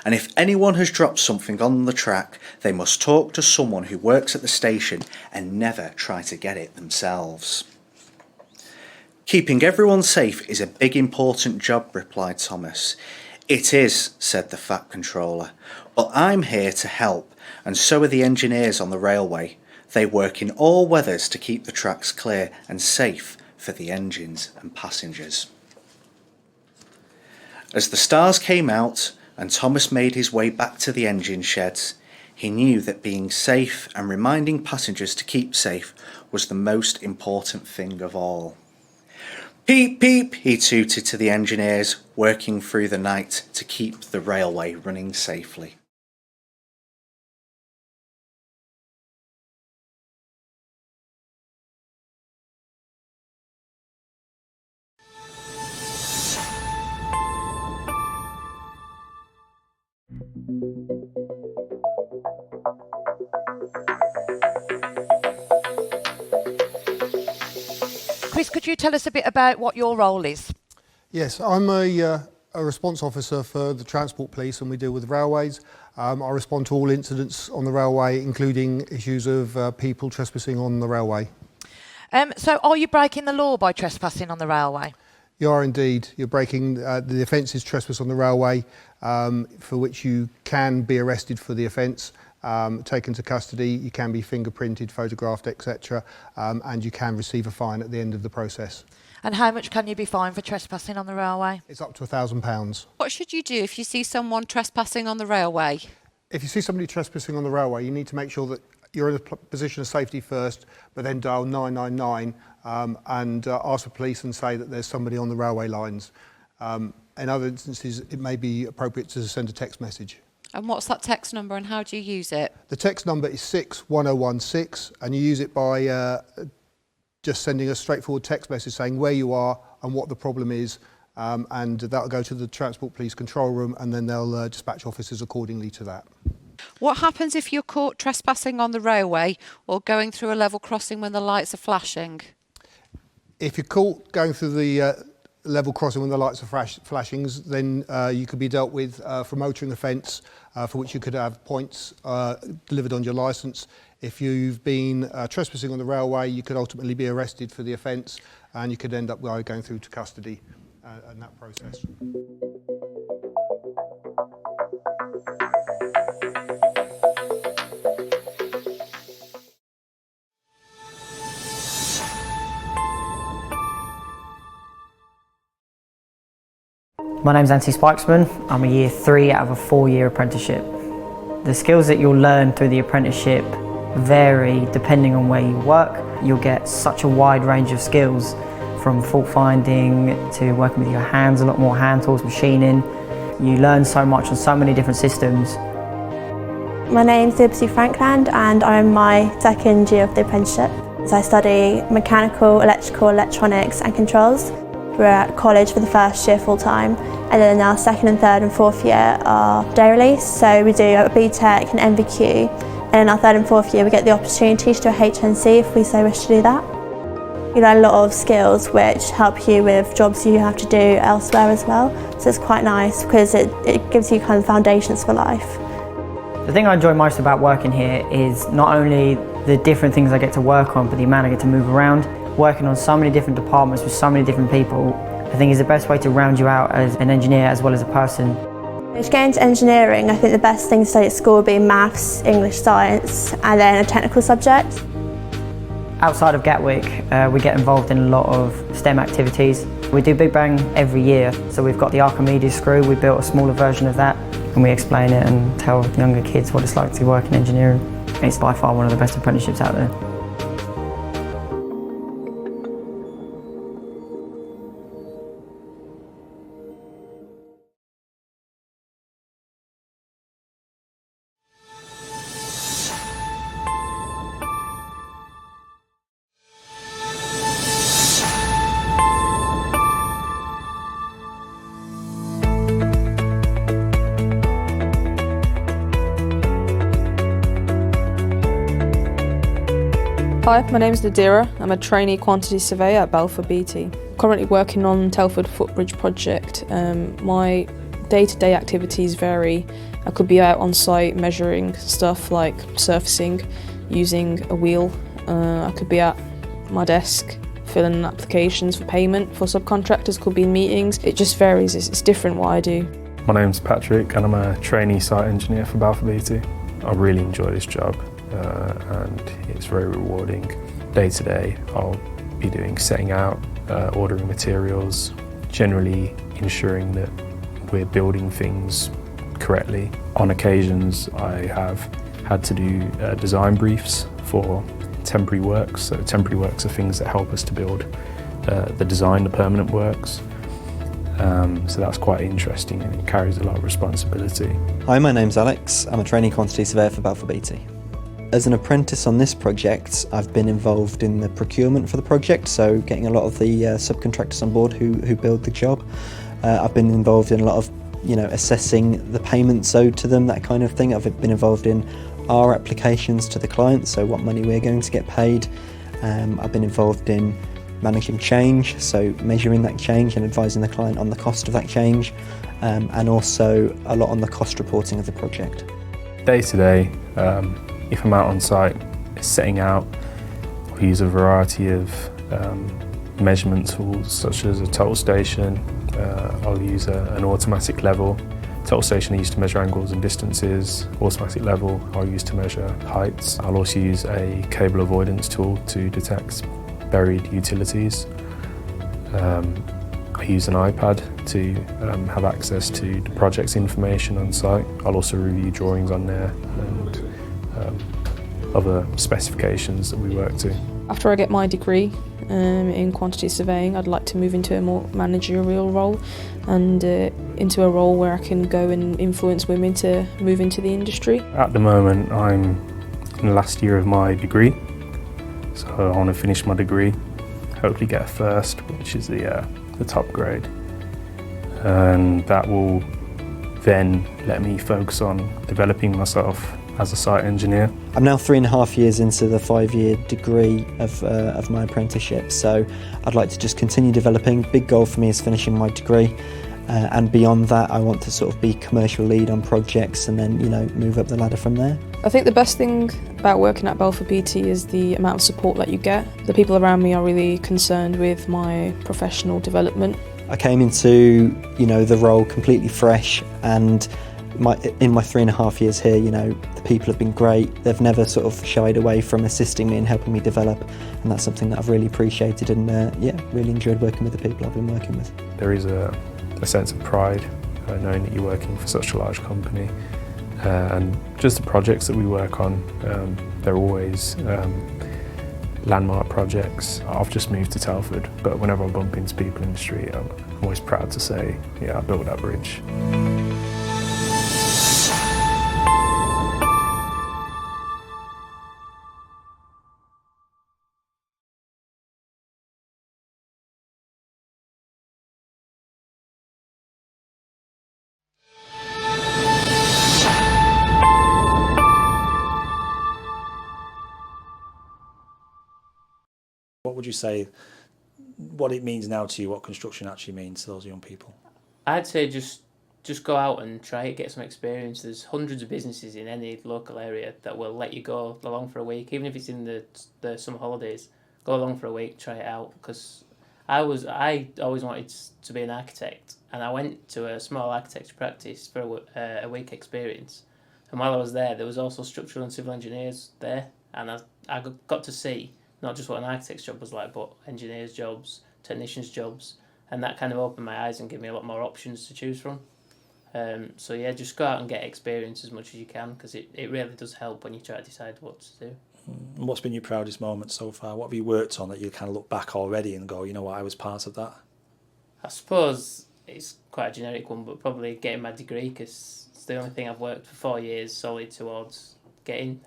S25: "And if anyone has dropped something on the track, they must talk to someone who works at the station and never try to get it themselves." "Keeping everyone safe is a big important job," replied Thomas. "It is," said the Fat Controller, "but I'm here to help, and so are the engineers on the railway. They work in all weathers to keep the tracks clear and safe for the engines and passengers." As the stars came out and Thomas made his way back to the engine sheds, he knew that being safe and reminding passengers to keep safe was the most important thing of all. "Peep, peep," he tooted to the engineers working through the night to keep the railway running safely.
S3: Chris, could you tell us a bit about what your role is?
S8: Yes, I'm a response officer for the Transport Police and we deal with railways. I respond to all incidents on the railway, including issues of people trespassing on the railway.
S3: So are you breaking the law by trespassing on the railway?
S8: You are indeed. You're breaking the offence is trespass on the railway, for which you can be arrested for the offence, taken to custody, you can be fingerprinted, photographed, etc. And you can receive a fine at the end of the process.
S3: And how much can you be fined for trespassing on the railway?
S8: It's up to £1,000.
S11: What should you do if you see someone trespassing on the railway?
S8: If you see somebody trespassing on the railway, you need to make sure that you're in a position of safety first, but then dial 999 and ask the police and say that there's somebody on the railway lines. In other instances, it may be appropriate to send a text message.
S11: And what's that text number and how do you use it?
S8: The text number is 61016 and you use it by just sending a straightforward text message saying where you are and what the problem is, and that'll go to the Transport Police control room and then they'll dispatch officers accordingly to that.
S11: What happens if you're caught trespassing on the railway or going through a level crossing when the lights are flashing?
S8: If you're caught going through the level crossing when the lights are flashings, then you could be dealt with for motoring offence, for which you could have points delivered on your licence. If you've been trespassing on the railway, you could ultimately be arrested for the offence and you could end up going through to custody in that process.
S13: My name's Anthony Spikesman. I'm a year 3 out of a 4-year apprenticeship. The skills that you'll learn through the apprenticeship vary depending on where you work. You'll get such a wide range of skills, from fault finding to working with your hands, a lot more hand tools, machining. You learn so much on so many different systems.
S14: My name's Dibsy Frankland and I'm my 2nd year of the apprenticeship. So I study mechanical, electrical, electronics and controls. We're at college for the 1st year full time, and then our 2nd and 3rd and 4th year are day release. So we do a BTEC and NVQ, and in our 3rd and 4th year we get the opportunity to do a HNC if we so wish to do that. You learn a lot of skills which help you with jobs you have to do elsewhere as well. So it's quite nice because it gives you kind of foundations for life.
S13: The thing I enjoy most about working here is not only the different things I get to work on, but the amount I get to move around. Working on so many different departments with so many different people, I think is the best way to round you out as an engineer as well as a person.
S14: To get into engineering, I think the best thing to study at school would be maths, English, science, and then a technical subject.
S13: Outside of Gatwick, we get involved in a lot of STEM activities. We do Big Bang every year, so we've got the Archimedes screw. We built a smaller version of that, and we explain it and tell younger kids what it's like to work in engineering. It's by far one of the best apprenticeships out there.
S9: Hi, my name is Nadira. I'm a trainee quantity surveyor at Balfour Beatty. Currently working on Telford Footbridge project. My day-to-day activities vary. I could be out on site measuring stuff like surfacing, using a wheel. I could be at my desk filling in applications for payment for subcontractors, could be in meetings. It just varies, it's different what I do.
S12: My name's Patrick and I'm a trainee site engineer for Balfour Beatty. I really enjoy this job. And it's very rewarding. Day to day I'll be doing setting out, ordering materials, generally ensuring that we're building things correctly. On occasions I have had to do design briefs for temporary works. So temporary works are things that help us to build the design, the permanent works. So that's quite interesting and it carries a lot of responsibility.
S15: Hi, my name's Alex. I'm a trainee quantity surveyor for Balfour Beatty. As an apprentice on this project, I've been involved in the procurement for the project, so getting a lot of the subcontractors on board who build the job. I've been involved in a lot of, assessing the payments owed to them, that kind of thing. I've been involved in our applications to the client, so what money we're going to get paid. I've been involved in managing change, so measuring that change and advising the client on the cost of that change, and also a lot on the cost reporting of the project.
S12: Day to day, if I'm out on site, setting out, I'll use a variety of measurement tools such as a total station. I'll use an automatic level. Total station I use to measure angles and distances. Automatic level I'll use to measure heights. I'll also use a cable avoidance tool to detect buried utilities. I use an iPad to have access to the project's information on site. I'll also review drawings on there and other specifications that we work to.
S9: After I get my degree in quantity surveying, I'd like to move into a more managerial role and into a role where I can go and influence women to move into the industry.
S12: At the moment I'm in the last year of my degree, so I want to finish my degree, hopefully get a first, which is the top grade, and that will then let me focus on developing myself as a site engineer.
S15: I'm now 3.5 years into the 5-year degree of my apprenticeship, so I'd like to just continue developing. Big goal for me is finishing my degree, and beyond that I want to sort of be commercial lead on projects and then move up the ladder from there.
S9: I think the best thing about working at Balfour Beatty is the amount of support that you get. The people around me are really concerned with my professional development.
S15: I came into the role completely fresh, and in my 3.5 years here, the people have been great. They've never sort of shied away from assisting me and helping me develop, and that's something that I've really appreciated and really enjoyed working with the people I've been working with.
S12: There is a sense of pride knowing that you're working for such a large company, and just the projects that we work on, they're always landmark projects. I've just moved to Telford, but whenever I bump into people in the street, I'm always proud to say, yeah, I built that bridge.
S16: What would you say what it means now to you, what construction actually means to those young people?
S17: I'd say just go out and try it, get some experience. There's hundreds of businesses in any local area that will let you go along for a week, even if it's in the summer holidays. Go along for a week, try it out. Because I always wanted to be an architect, and I went to a small architecture practice for a week experience. And while I was there was also structural and civil engineers there, and I got to see not just what an architect's job was like, but engineers' jobs, technicians' jobs, and that kind of opened my eyes and gave me a lot more options to choose from. So yeah, just go out and get experience as much as you can, because it really does help when you try to decide what to do.
S16: And what's been your proudest moment so far? What have you worked on that you kind of look back already and go, you know what, I was part of that?
S17: I suppose it's quite a generic one, but probably getting my degree, because it's the only thing I've worked for 4 years solid towards getting.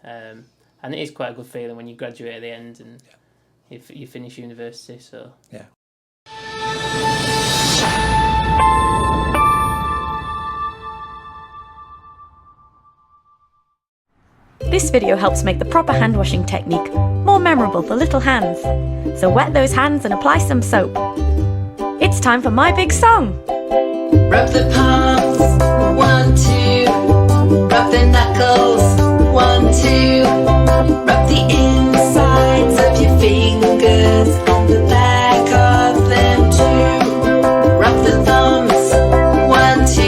S17: And it is quite a good feeling when you graduate at the end and you finish university. So
S16: yeah.
S18: This video helps make the proper hand washing technique more memorable for little hands. So wet those hands and apply some soap. It's time for my big song.
S19: Rub the palms, 1, 2. Rub the knuckles, 1, 2. Rub the insides of your fingers and the back of them too. Rub the thumbs, 1, 2.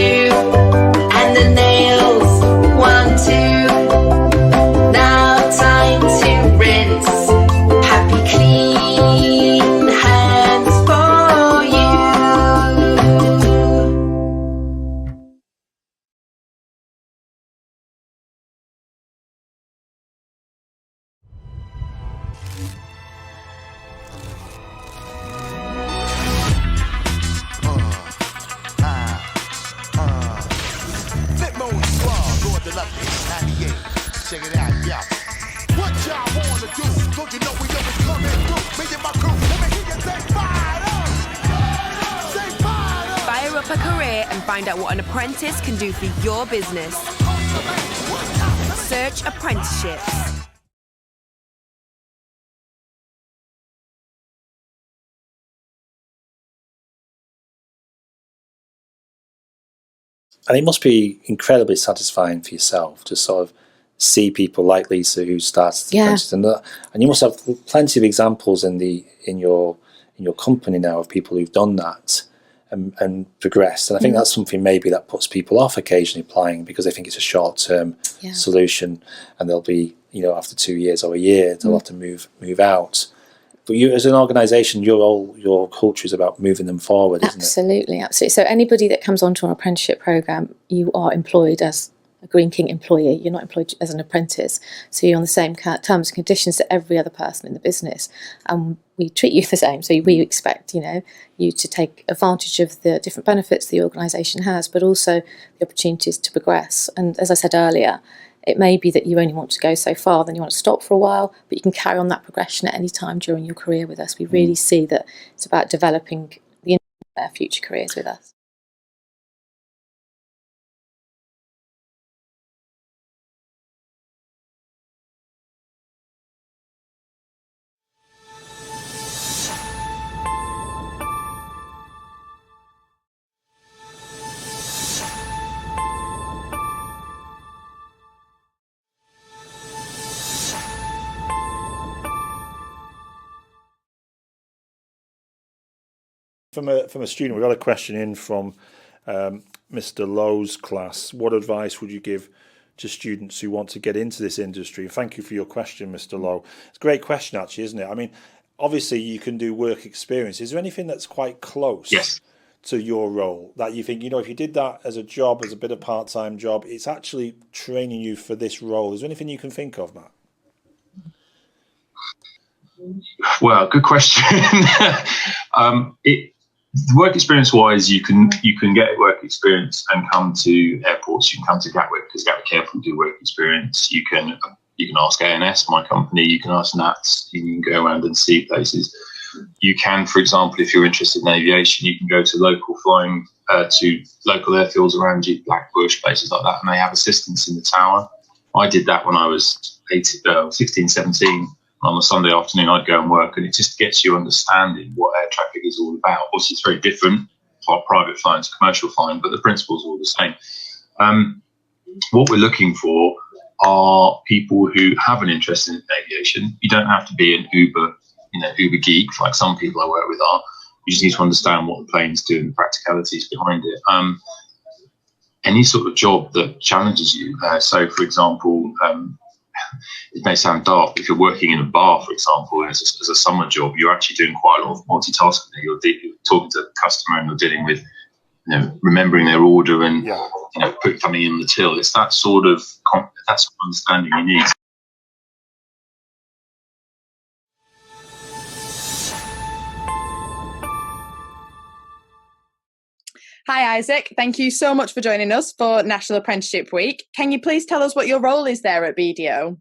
S19: And the nails, 1, 2. Now time to rinse. Happy clean hands for you.
S20: Check it out, yeah. What y'all wanna do? Don't you know we always coming through? Me and my crew, let me hear you say fire up! Say fire up!
S26: Fire up a career and find out what an apprentice can do for your business. Search apprenticeships.
S16: And it must be incredibly satisfying for yourself to sort of see people like Lisa who started as an apprentice, and you must have plenty of examples in your company now of people who've done that and progressed. And I think that's something maybe that puts people off occasionally applying, because they think it's a short-term solution, and they'll be, after 2 years or a year they'll have to move out. But you, as an organisation, your culture is about moving them forward, isn't it?
S27: Absolutely. So anybody that comes onto our apprenticeship programme, you are employed as a Green King employee. You're not employed as an apprentice. So you're on the same terms and conditions to every other person in the business. And we treat you the same. So we expect, you to take advantage of the different benefits the organisation has, but also the opportunities to progress. And as I said earlier, it may be that you only want to go so far, then you want to stop for a while, but you can carry on that progression at any time during your career with us. We really see that it's about developing their future careers with us.
S16: From a student, we got a question in from Mr. Lowe's class. What advice would you give to students who want to get into this industry? And thank you for your question, Mr. Lowe. It's a great question, actually, isn't it? I mean, obviously you can do work experience. Is there anything that's quite close to your role that you think, if you did that as a job, as a bit of part-time job, it's actually training you for this role? Is there anything you can think of, Matt?
S28: Well, good question. Work experience wise, you can get work experience and come to airports. You can come to Gatwick, because Gatwick Airport do work experience. You can ask A&S, my company. You can ask NATS. You can go around and see places. You can, for example, if you're interested in aviation, you can go to local flying to local airfields around you, Blackbush, places like that, and they have assistants in the tower. I did that when I was 16, 17. On a Sunday afternoon, I'd go and work, and it just gets you understanding what air traffic is all about. Obviously, it's very different for private flying to commercial flying, but the principles are all the same. What we're looking for are people who have an interest in aviation. You don't have to be an Uber geek like some people I work with are. You just need to understand what the planes do and the practicalities behind it. Any sort of job that challenges you. So, for example, it may sound dark. If you're working in a bar, for example, as a summer job, you're actually doing quite a lot of multitasking. You're talking to the customer and you're dealing with, remembering their order and put something in the till. It's that sort of understanding you need.
S1: Hi Isaac, thank you so much for joining us for National Apprenticeship Week. Can you please tell us what your role is there at BDO?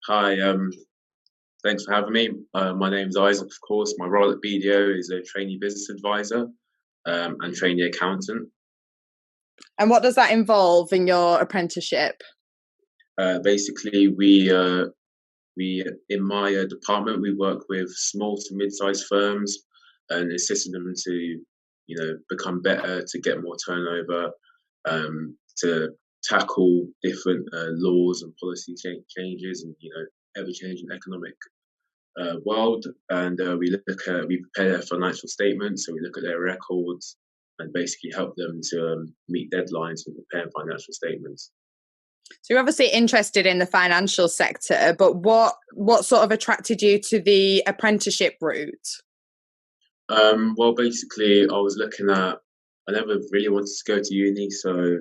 S2: Hi, thanks for having me. My name's Isaac, of course. My role at BDO is a trainee business advisor and trainee accountant.
S1: And what does that involve in your apprenticeship?
S2: Basically, we in my department, we work with small to mid-sized firms and assisting them to, become better, to get more turnover, to tackle different laws and policy changes, and ever-changing economic world. And we prepare their financial statements, so we look at their records and basically help them to meet deadlines and prepare financial statements.
S1: So you're obviously interested in the financial sector, but what sort of attracted you to the apprenticeship route?
S2: Well, basically, I never really wanted to go to uni, so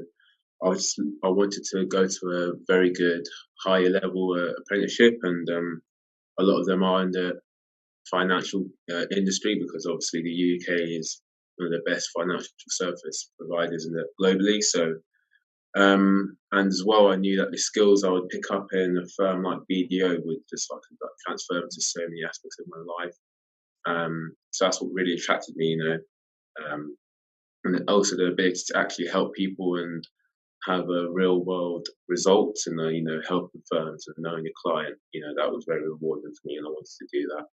S2: I wanted to go to a very good higher level apprenticeship, and a lot of them are in the financial industry, because obviously the UK is one of the best financial service providers globally. So, and as well, I knew that the skills I would pick up in a firm like BDO would just transfer into so many aspects of my life. So that's what really attracted me, and also the ability to actually help people and have a real world results, and helping firms and knowing your client. That was very rewarding for me, and I wanted to do that.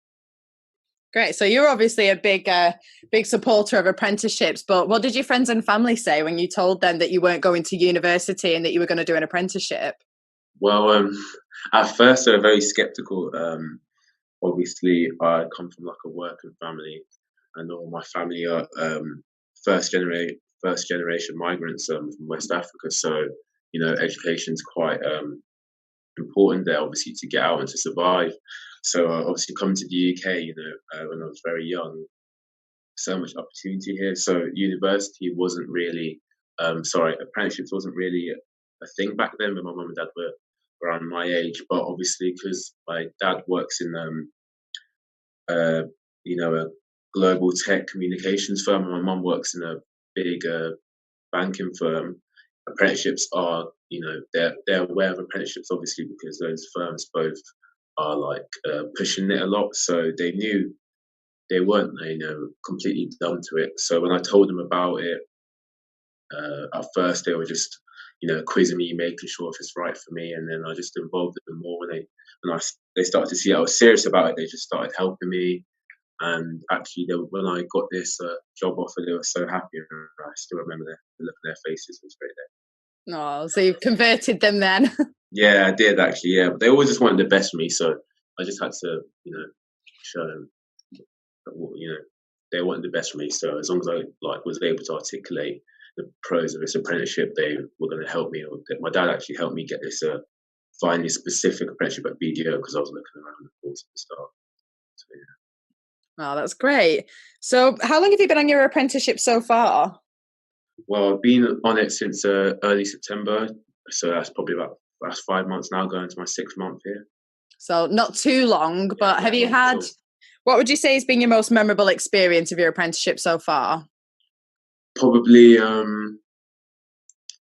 S1: Great. So you're obviously a big supporter of apprenticeships, but what did your friends and family say when you told them that you weren't going to university and that you were going to do an apprenticeship?
S2: Well, at first they were very skeptical. Obviously, I come from a working family, and all my family are first generation migrants from West Africa. So education's quite important there, obviously, to get out and to survive. So obviously coming to the UK, when I was very young, so much opportunity here. So university wasn't really, apprenticeships wasn't really a thing back then when my mum and dad were around my age. But obviously, because my dad works in a global tech communications firm, and my mum works in a big banking firm, apprenticeships are, they're aware of apprenticeships, obviously, because those firms both are pushing it a lot. So they knew they weren't, completely dumb to it. So when I told them about it, at first they were just, quizzing me, making sure if it's right for me, and then I just involved them more. When they started to see I was serious about it, they just started helping me. And actually, when I got this job offer, they were so happy. I still remember the look on their faces. It was great there.
S1: Oh, so you've converted them then?
S2: Yeah, I did actually. Yeah, but they always just wanted the best for me, so I just had to, show them, they wanted the best for me. So as long as I was able to articulate the pros of this apprenticeship, they were going to help me. My dad actually helped me get this find this specific apprenticeship at BDO, because I was looking around, of course, at the start. So, yeah.
S1: Oh, that's great. So how long have you been on your apprenticeship so far?
S2: Well, I've been on it since early September. So that's probably that's 5 months now, going to my 6th month here.
S1: So not too long, but have you had, what would you say has been your most memorable experience of your apprenticeship so far?
S2: Probably,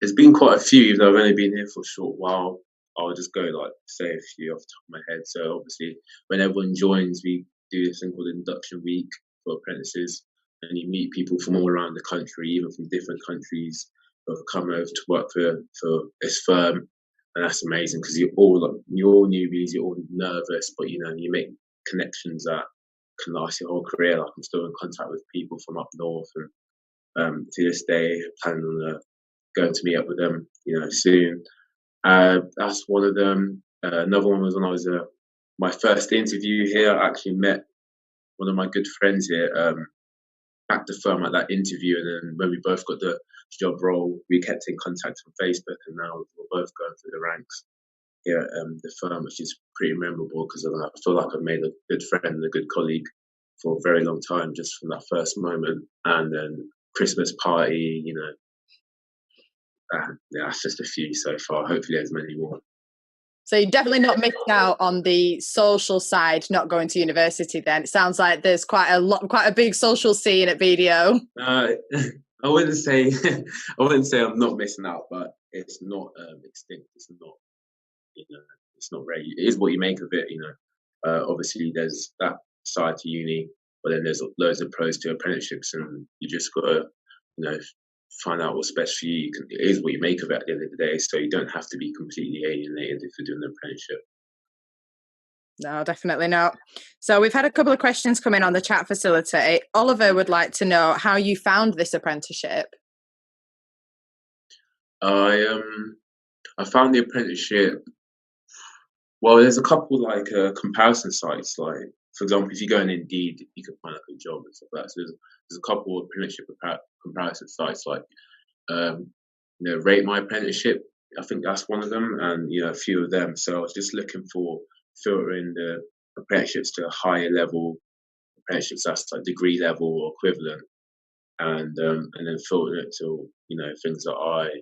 S2: there's been quite a few, even though I've only been here for a short while. I'll just go say a few off the top of my head. So obviously, when everyone joins, we do this thing called induction week for apprentices, and you meet people from all around the country, even from different countries, who have come over to work for this firm. and that's amazing because you're all newbies, you're all nervous, but you make connections that can last your whole career. Like I'm still in contact with people from up north, and to this day, planning on going to meet up with them, soon. That's one of them. Another one was when I was my first interview here. I actually met one of my good friends here at the firm at that interview, and then when we both got the job role, we kept in contact on Facebook, and now we're both going through the ranks here at the firm, which is pretty memorable because I feel like I've made a good friend and a good colleague for a very long time just from that first moment. And then Christmas party, that's just a few so far. Hopefully there's many more.
S1: So you definitely not missed out on the social side, not going to university then. It sounds like there's quite a big social scene at BDO.
S2: I wouldn't say I'm not missing out, but it's not extinct. It's not, it's not very, it is what you make of it, obviously there's that side to uni, but then there's loads of pros to apprenticeships, and you just gotta, find out what's best for you. It is what you make of it at the end of the day, so you don't have to be completely alienated if you're doing an apprenticeship.
S1: No, definitely not. So we've had a couple of questions come in on the chat facility. Oliver would like to know how you found this apprenticeship.
S2: I found the apprenticeship. Well, there's a couple comparison sites. Like, for example, if you go on Indeed, you can find a job and stuff like that. So there's a couple of apprenticeship comparison sites like Rate My Apprenticeship. I think that's one of them, and a few of them. So I was just looking for filtering the apprenticeships to a higher level apprenticeships, that's like degree level or equivalent, and then filtering it to things that I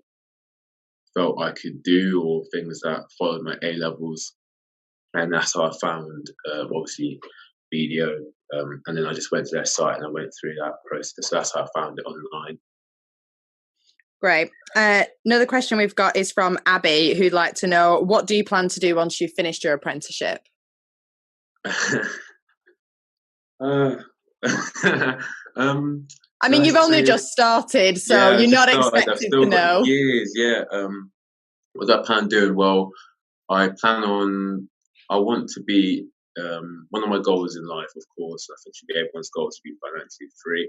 S2: felt I could do or things that followed my A levels, and that's how I found obviously BDO, and then I just went to their site and I went through that process. So that's how I found it online.
S1: Great. Another question we've got is from Abby, who'd like to know, what do you plan to do once you've finished your apprenticeship?
S2: I
S1: mean, you've only just started, so you're not expected to know.
S2: Years, yeah. What do I plan on doing? Well, I want to be, one of my goals in life, of course, I think should be everyone's goal, to be financially free.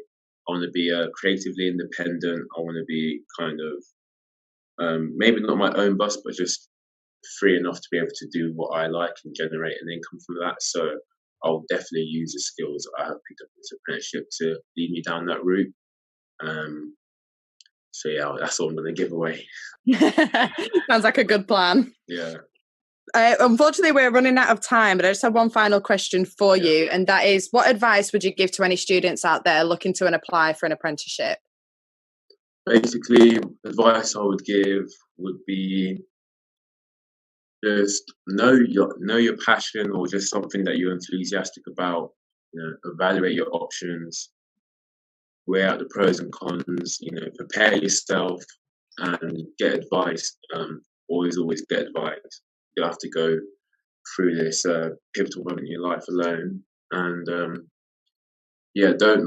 S2: I want to be creatively independent. I want to be kind of, maybe not my own boss, but just free enough to be able to do what I like and generate an income from that. So I'll definitely use the skills that I have picked up in this apprenticeship to lead me down that route. So yeah, that's all I'm going to give away.
S1: Sounds like a good plan.
S2: Yeah.
S1: Unfortunately, we're running out of time, but I just have one final question for you, and that is, what advice would you give to any students out there looking to apply for an apprenticeship?
S2: Basically, advice I would give would be just know your passion or just something that you're enthusiastic about. Evaluate your options, weigh out the pros and cons. Prepare yourself and get advice. Always get advice. You have to go through this pivotal moment in your life alone, and don't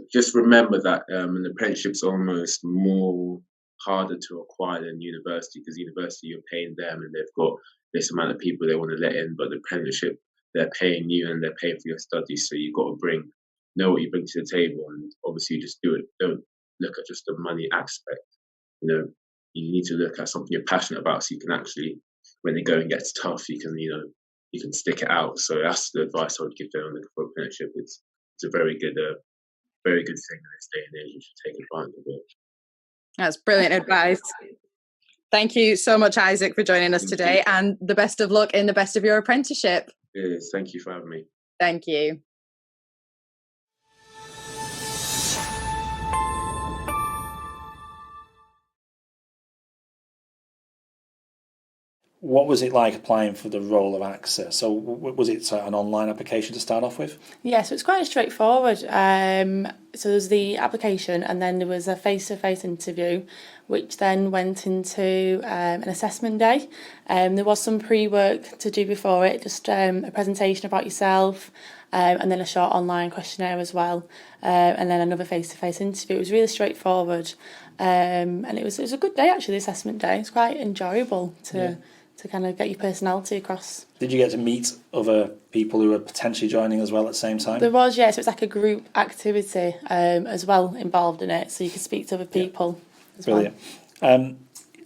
S2: just remember that an apprenticeship's almost more harder to acquire than university, because university you're paying them and they've got this amount of people they want to let in, but the apprenticeship they're paying you and they're paying for your studies, so you've got to know what you bring to the table, and obviously just do it. Don't look at just the money aspect. You need to look at something you're passionate about, so you can actually, when the going gets tough, you can stick it out. So that's the advice I would give them on the apprenticeship. It's a very good thing in this day and age. You should take advantage of it.
S1: That's brilliant advice. Thank you so much, Isaac, for joining us today, and the best of luck in the best of your apprenticeship.
S2: Yes, thank you for having me.
S1: Thank you.
S16: What was it like applying for the role of AXA? So was it an online application to start off with?
S9: Yeah, so it's quite straightforward. So there's the application, and then there was a face-to-face interview, which then went into an assessment day. There was some pre-work to do before it, just a presentation about yourself, and then a short online questionnaire as well, and then another face-to-face interview. It was really straightforward, and it was a good day actually. The assessment day. It's quite enjoyable to kind of get your personality across.
S16: Did you get to meet other people who were potentially joining as well at the same time?
S9: There was, yes. So it's like a group activity as well involved in it, so you could speak to other people as
S16: Brilliant.
S9: well.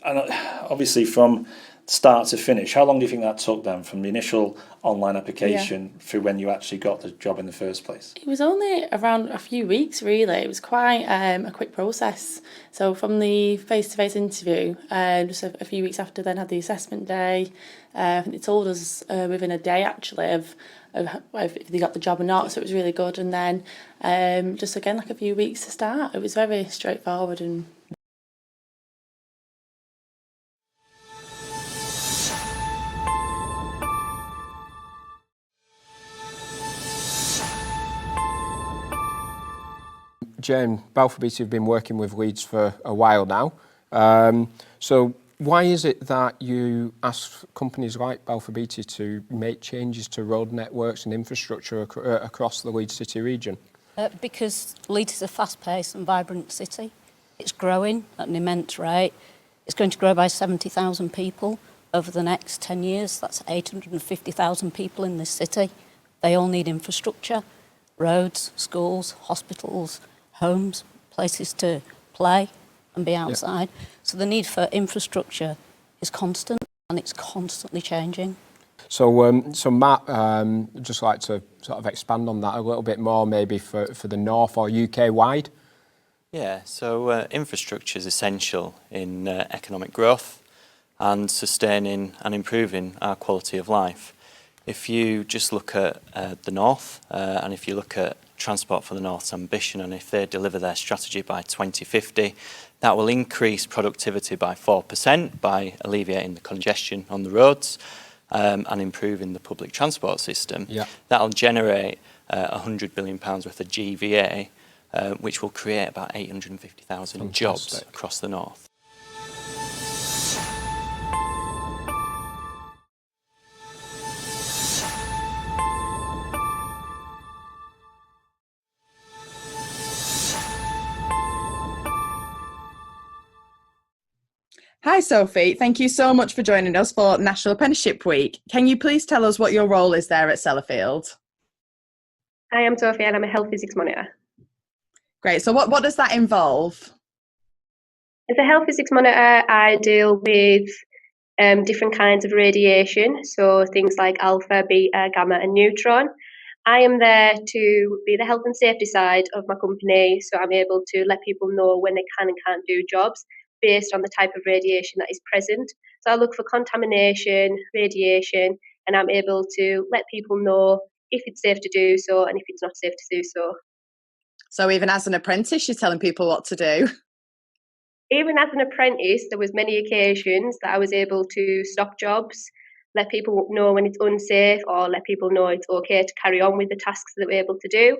S16: And obviously from start to finish, how long do you think that took then, from the initial online application through when you actually got the job in the first place?
S9: It was only around a few weeks, really. It was quite a quick process. So from the face-to-face interview, just a few weeks after, then had the assessment day. I think they told us within a day, actually, of if they got the job or not. So it was really good. And then just again, like a few weeks to start. It was very straightforward and.
S4: Jane, Balfour Beatty have been working with Leeds for a while now. So why is it that you ask companies like Balfour Beatty to make changes to road networks and infrastructure across the Leeds City region?
S5: Because Leeds is a fast-paced and vibrant city. It's growing at an immense rate. It's going to grow by 70,000 people over the next 10 years. That's 850,000 people in this city. They all need infrastructure, roads, schools, hospitals, homes, places to play and be outside. Yeah. So the need for infrastructure is constant and it's constantly changing.
S4: So, Matt, I'd just like to sort of expand on that a little bit more, maybe for the North or UK-wide.
S6: Yeah, so infrastructure is essential in economic growth and sustaining and improving our quality of life. If you just look at the North, and if you look at Transport for the North's ambition, and if they deliver their strategy by 2050, that will increase productivity by 4% by alleviating the congestion on the roads and improving the public transport system. Yeah. That'll generate £100 billion worth of GVA, which will create about 850,000 jobs across the North.
S1: Hi Sophie, thank you so much for joining us for National Apprenticeship Week. Can you please tell us what your role is there at Sellafield?
S7: Hi, I'm Sophie and I'm a health physics monitor.
S1: Great, so what does that involve?
S7: As a health physics monitor, I deal with different kinds of radiation, so things like alpha, beta, gamma and neutron. I am there to be the health and safety side of my company, so I'm able to let people know when they can and can't do jobs based on the type of radiation that is present. So I look for contamination, radiation, and I'm able to let people know if it's safe to do so and if it's not safe to do so.
S1: So even as an apprentice, you're telling people what to do?
S7: Even as an apprentice, there was many occasions that I was able to stop jobs, let people know when it's unsafe, or let people know it's okay to carry on with the tasks that we're able to do.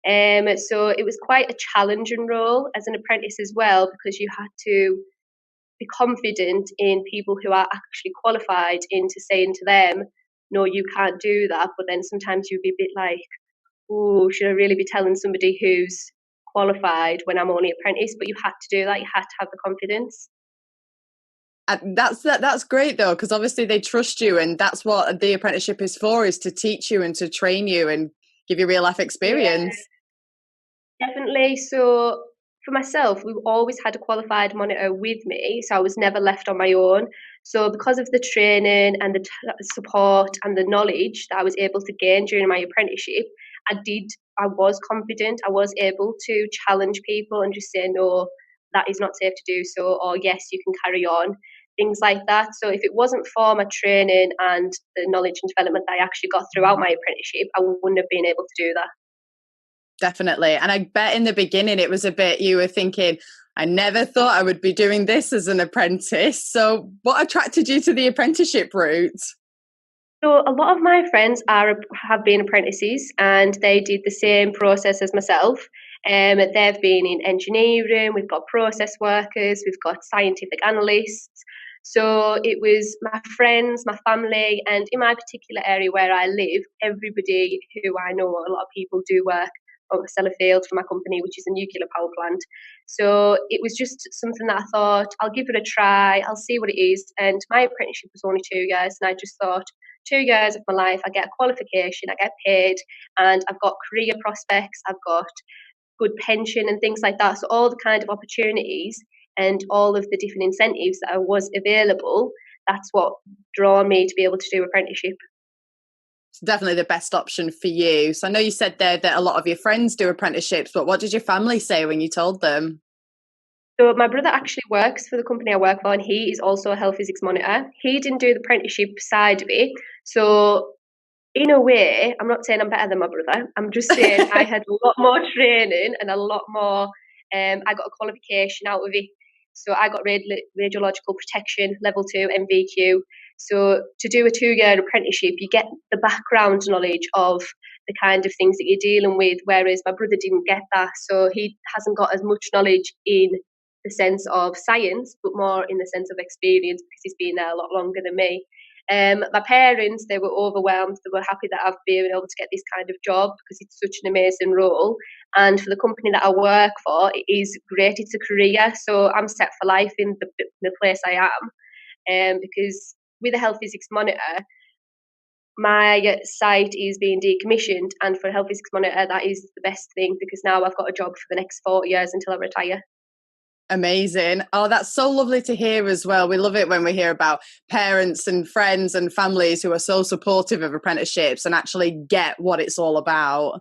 S7: So it was quite a challenging role as an apprentice as well, because you had to be confident in people who are actually qualified into saying to them, no, you can't do that. But then sometimes you'd be a bit like, oh, should I really be telling somebody who's qualified when I'm only apprentice? But you had to do that. You had to have the confidence.
S1: That's great though, because obviously they trust you, and that's what the apprenticeship is for, is to teach you and to train you and give you real life experience.
S7: Yeah, definitely. So for myself, we've always had a qualified monitor with me, so I was never left on my own. So because of the training and the support and the knowledge that I was able to gain during my apprenticeship, I was confident. I was able to challenge people and just say, no, that is not safe to do so, or yes, you can carry on, things like that. So if it wasn't for my training and the knowledge and development that I actually got throughout my apprenticeship, I wouldn't have been able to do that.
S1: Definitely. And I bet in the beginning it was a bit, you were thinking, I never thought I would be doing this as an apprentice. So what attracted you to the apprenticeship route?
S7: So a lot of my friends have been apprentices, and they did the same process as myself. They've been in engineering, we've got process workers, we've got scientific analysts. So it was my friends, my family, and in my particular area where I live, everybody who I know, a lot of people do work on Sellafield for my company, which is a nuclear power plant. So it was just something that I thought, I'll give it a try, I'll see what it is. And my apprenticeship was only 2 years, and I just thought, 2 years of my life, I get a qualification, I get paid, and I've got career prospects, I've got good pension and things like that. So all the kind of opportunities and all of the different incentives that was available, that's what drawn me to be able to do apprenticeship.
S1: It's definitely the best option for you. So I know you said there that a lot of your friends do apprenticeships, but what did your family say when you told them?
S7: So my brother actually works for the company I work for, and he is also a health physics monitor. He didn't do the apprenticeship side of it. So in a way, I'm not saying I'm better than my brother. I'm just saying I had a lot more training and a lot more. I got a qualification out of it. So I got radiological protection level 2 MVQ. So to do a 2-year apprenticeship, you get the background knowledge of the kind of things that you're dealing with, whereas my brother didn't get that. So he hasn't got as much knowledge in the sense of science, but more in the sense of experience because he's been there a lot longer than me. My parents, they were overwhelmed. They were happy that I've been able to get this kind of job because it's such an amazing role. And for the company that I work for, it is great. It's a career. So I'm set for life in the place I am. Because with a health physics monitor, my site is being decommissioned. And for a health physics monitor, that is the best thing because now I've got a job for the next 40 years until I retire.
S1: Amazing. Oh, that's so lovely to hear as well. We love it when we hear about parents and friends and families who are so supportive of apprenticeships and actually get what it's all about.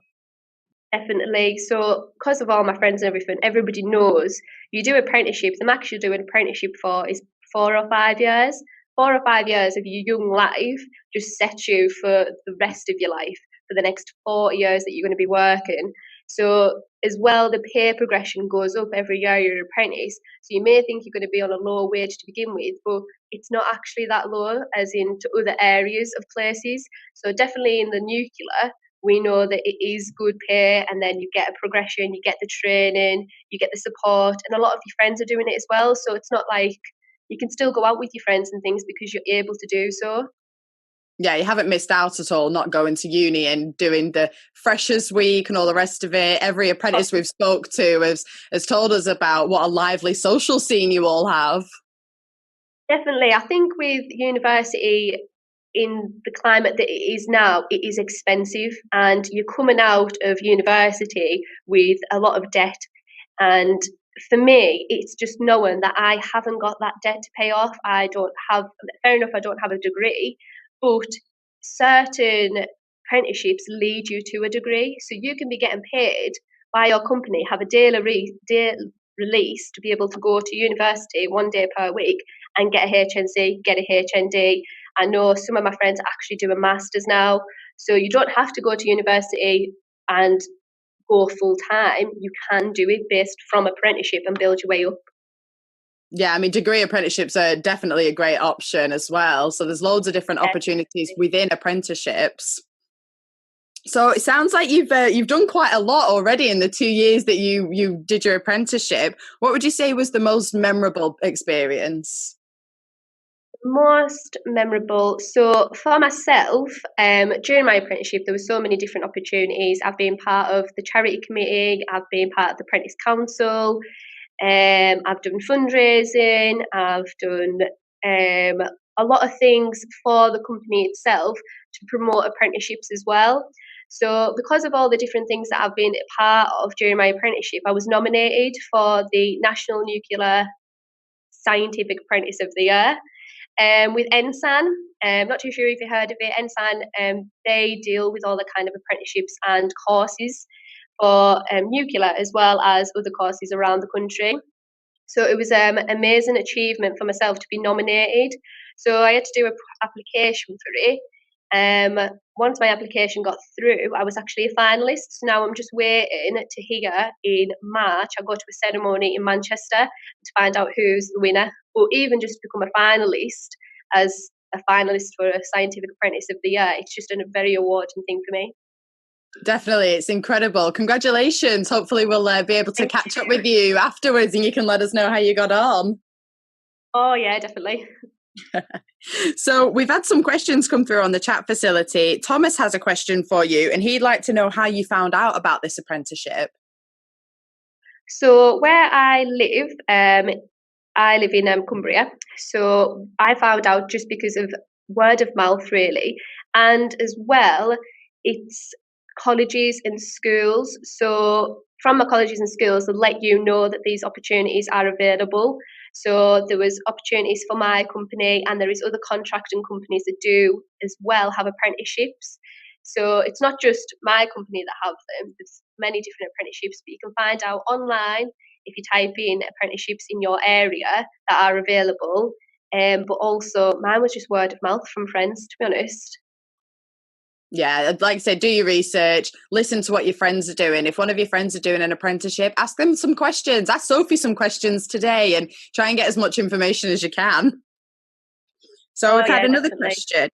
S7: Definitely. So because of all my friends and everything, everybody knows you do apprenticeships. The max you do an apprenticeship for is 4 or 5 years. 4 or 5 years of your young life just sets you for the rest of your life, for the next 40 years that you're going to be working. So as well, the pay progression goes up every year you're an apprentice. So you may think you're going to be on a lower wage to begin with, but it's not actually that low as in to other areas of places. So definitely in the nuclear, we know that it is good pay, and then you get a progression, you get the training, you get the support, and a lot of your friends are doing it as well. So it's not like you can still go out with your friends and things because you're able to do so.
S1: Yeah, you haven't missed out at all, not going to uni and doing the freshers week and all the rest of it. Every apprentice we've spoke to has told us about what a lively social scene you all have.
S7: Definitely. I think with university in the climate that it is now, it is expensive, and you're coming out of university with a lot of debt. And for me, it's just knowing that I haven't got that debt to pay off. I don't have, fair enough, I don't have a degree, but certain apprenticeships lead you to a degree. So you can be getting paid by your company, have a daily release to be able to go to university 1 day per week and get a HNC, get a HND. I know some of my friends are actually doing masters now. So you don't have to go to university and go full time. You can do it based from apprenticeship and build your way up.
S1: Yeah, I mean, degree apprenticeships are definitely a great option as well. So there's loads of different opportunities within apprenticeships. So it sounds like you've done quite a lot already in the 2 years that you did your apprenticeship. What would you say was the most memorable experience?
S7: Most memorable. So for myself, during my apprenticeship, there were so many different opportunities. I've been part of the charity committee. I've been part of the apprentice council. I've done fundraising. I've done a lot of things for the company itself to promote apprenticeships as well. So because of all the different things that I've been a part of during my apprenticeship, I was nominated for the National Nuclear Scientific Apprentice of the Year. With Ensan, not too sure if you heard of it. Ensan, they deal with all the kind of apprenticeships and courses for nuclear as well as other courses around the country. So it was an amazing achievement for myself to be nominated. So I had to do an application for it. Once my application got through, I was actually a finalist. So now I'm just waiting to hear in March. I go to a ceremony in Manchester to find out who's the winner. But even just to become a finalist as a finalist for a Scientific Apprentice of the Year, it's just a very awarding thing for me.
S1: Definitely, it's incredible. Congratulations. Hopefully we'll be able to catch up with you afterwards and you can let us know how you got on.
S7: Oh yeah, definitely.
S1: So we've had some questions come through on the chat facility. Thomas has a question for you, and he'd like to know how you found out about this apprenticeship.
S7: So where I live in Cumbria. So I found out just because of word of mouth, really, and as well, it's colleges and schools. So from the colleges and schools, they let you know that these opportunities are available. So there was opportunities for my company, and there is other contracting companies that do as well have apprenticeships. So it's not just my company that have them. There's many different apprenticeships, but you can find out online if you type in apprenticeships in your area that are available. But also, mine was just word of mouth from friends, to be honest.
S1: Yeah, like I said, do your research, listen to what your friends are doing. If one of your friends are doing an apprenticeship, ask them some questions. Ask Sophie some questions today and try and get as much information as you can. So we've had another question.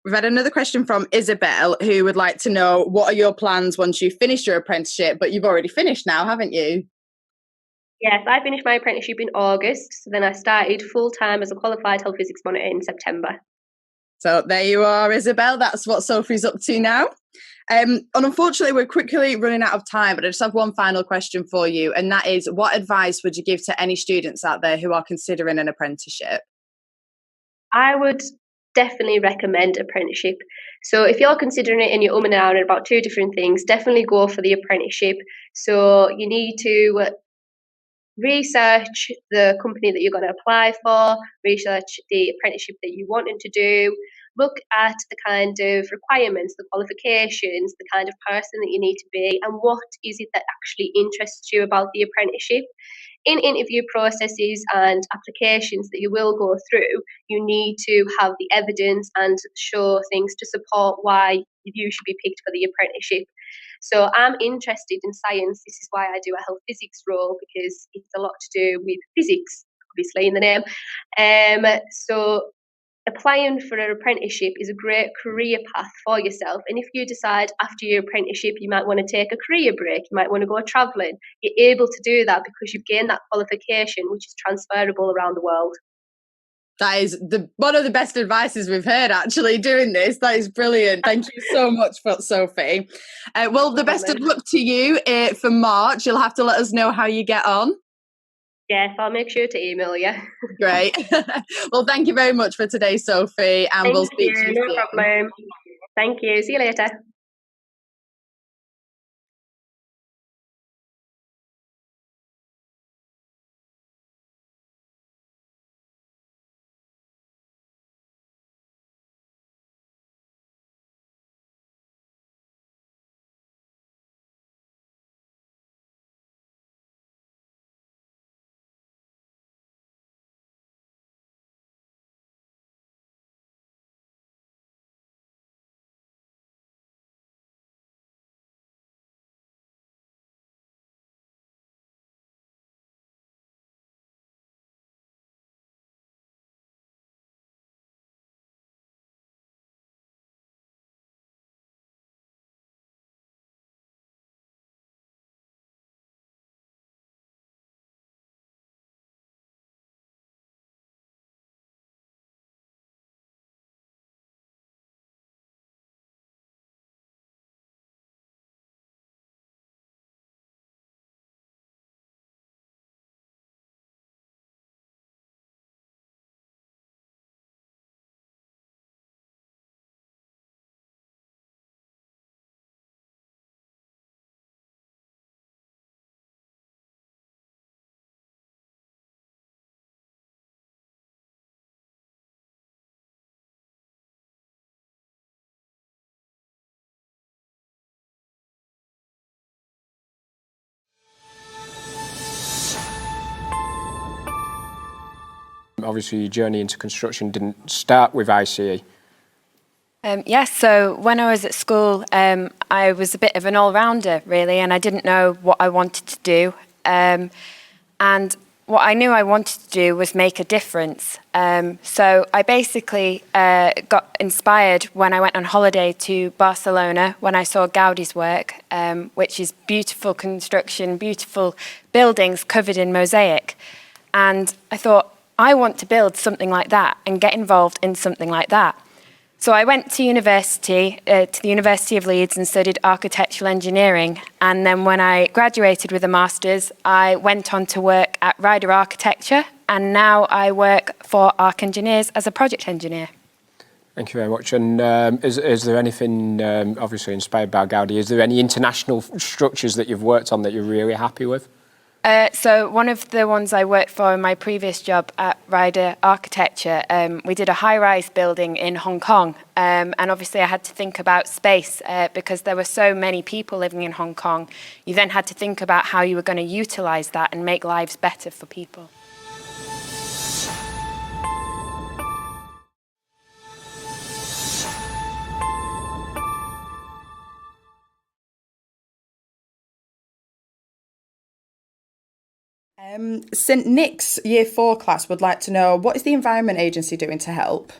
S1: We've had another question from Isabel, who would like to know, what are your plans once you finish your apprenticeship? But you've already finished now, haven't you?
S7: Yes, I finished my apprenticeship in August. So then I started full-time as a qualified health physics monitor in September.
S1: So there you are, Isabel. That's what Sophie's up to now. And unfortunately, we're quickly running out of time, but I just have one final question for you, and that is, what advice would you give to any students out there who are considering an apprenticeship?
S7: I would definitely recommend apprenticeship. So if you're considering it and you're umming and ahhing about two different things, definitely go for the apprenticeship. So you need to research the company that you're going to apply for, research the apprenticeship that you're wanting to do, look at the kind of requirements, the qualifications, the kind of person that you need to be, and what is it that actually interests you about the apprenticeship. In interview processes and applications that you will go through, you need to have the evidence and show things to support why you should be picked for the apprenticeship. So I'm interested in science. This is why I do a health physics role, because it's a lot to do with physics, obviously in the name. So applying for an apprenticeship is a great career path for yourself. And if you decide after your apprenticeship you might want to take a career break, you might want to go travelling, you're able to do that because you've gained that qualification, which is transferable around the world.
S1: That is one of the best advices we've heard, actually, doing this. That is brilliant. Thank you so much, for Sophie. Well, the best of luck to you for March. You'll have to let us know how you get on.
S7: Yes, I'll make sure to email you.
S1: Great. Well, thank you very much for today, Sophie, and we'll speak to you soon.
S7: No problem. Thank you. See you later.
S4: Obviously, your journey into construction didn't start with ICE.
S3: Yes, so when I was at school, I was a bit of an all-rounder, really, and I didn't know what I wanted to do. And what I knew I wanted to do was make a difference. So I basically got inspired when I went on holiday to Barcelona, when I saw Gaudi's work, which is beautiful construction, beautiful buildings covered in mosaic. And I thought, I want to build something like that and get involved in something like that. So I went to university, to the University of Leeds, and studied architectural engineering. And then when I graduated with a master's, I went on to work at Ryder Architecture, and now I work for Arc Engineers as a project engineer.
S4: Thank you very much. And is there anything, obviously inspired by Gaudi, is there any international structures that you've worked on that you're really happy with?
S3: So one of the ones I worked for in my previous job at Ryder Architecture, we did a high-rise building in Hong Kong. And obviously I had to think about space because there were so many people living in Hong Kong. You then had to think about how you were going to utilise that and make lives better for people.
S1: St Nick's Year 4 class would like to know, what is the Environment Agency doing to help?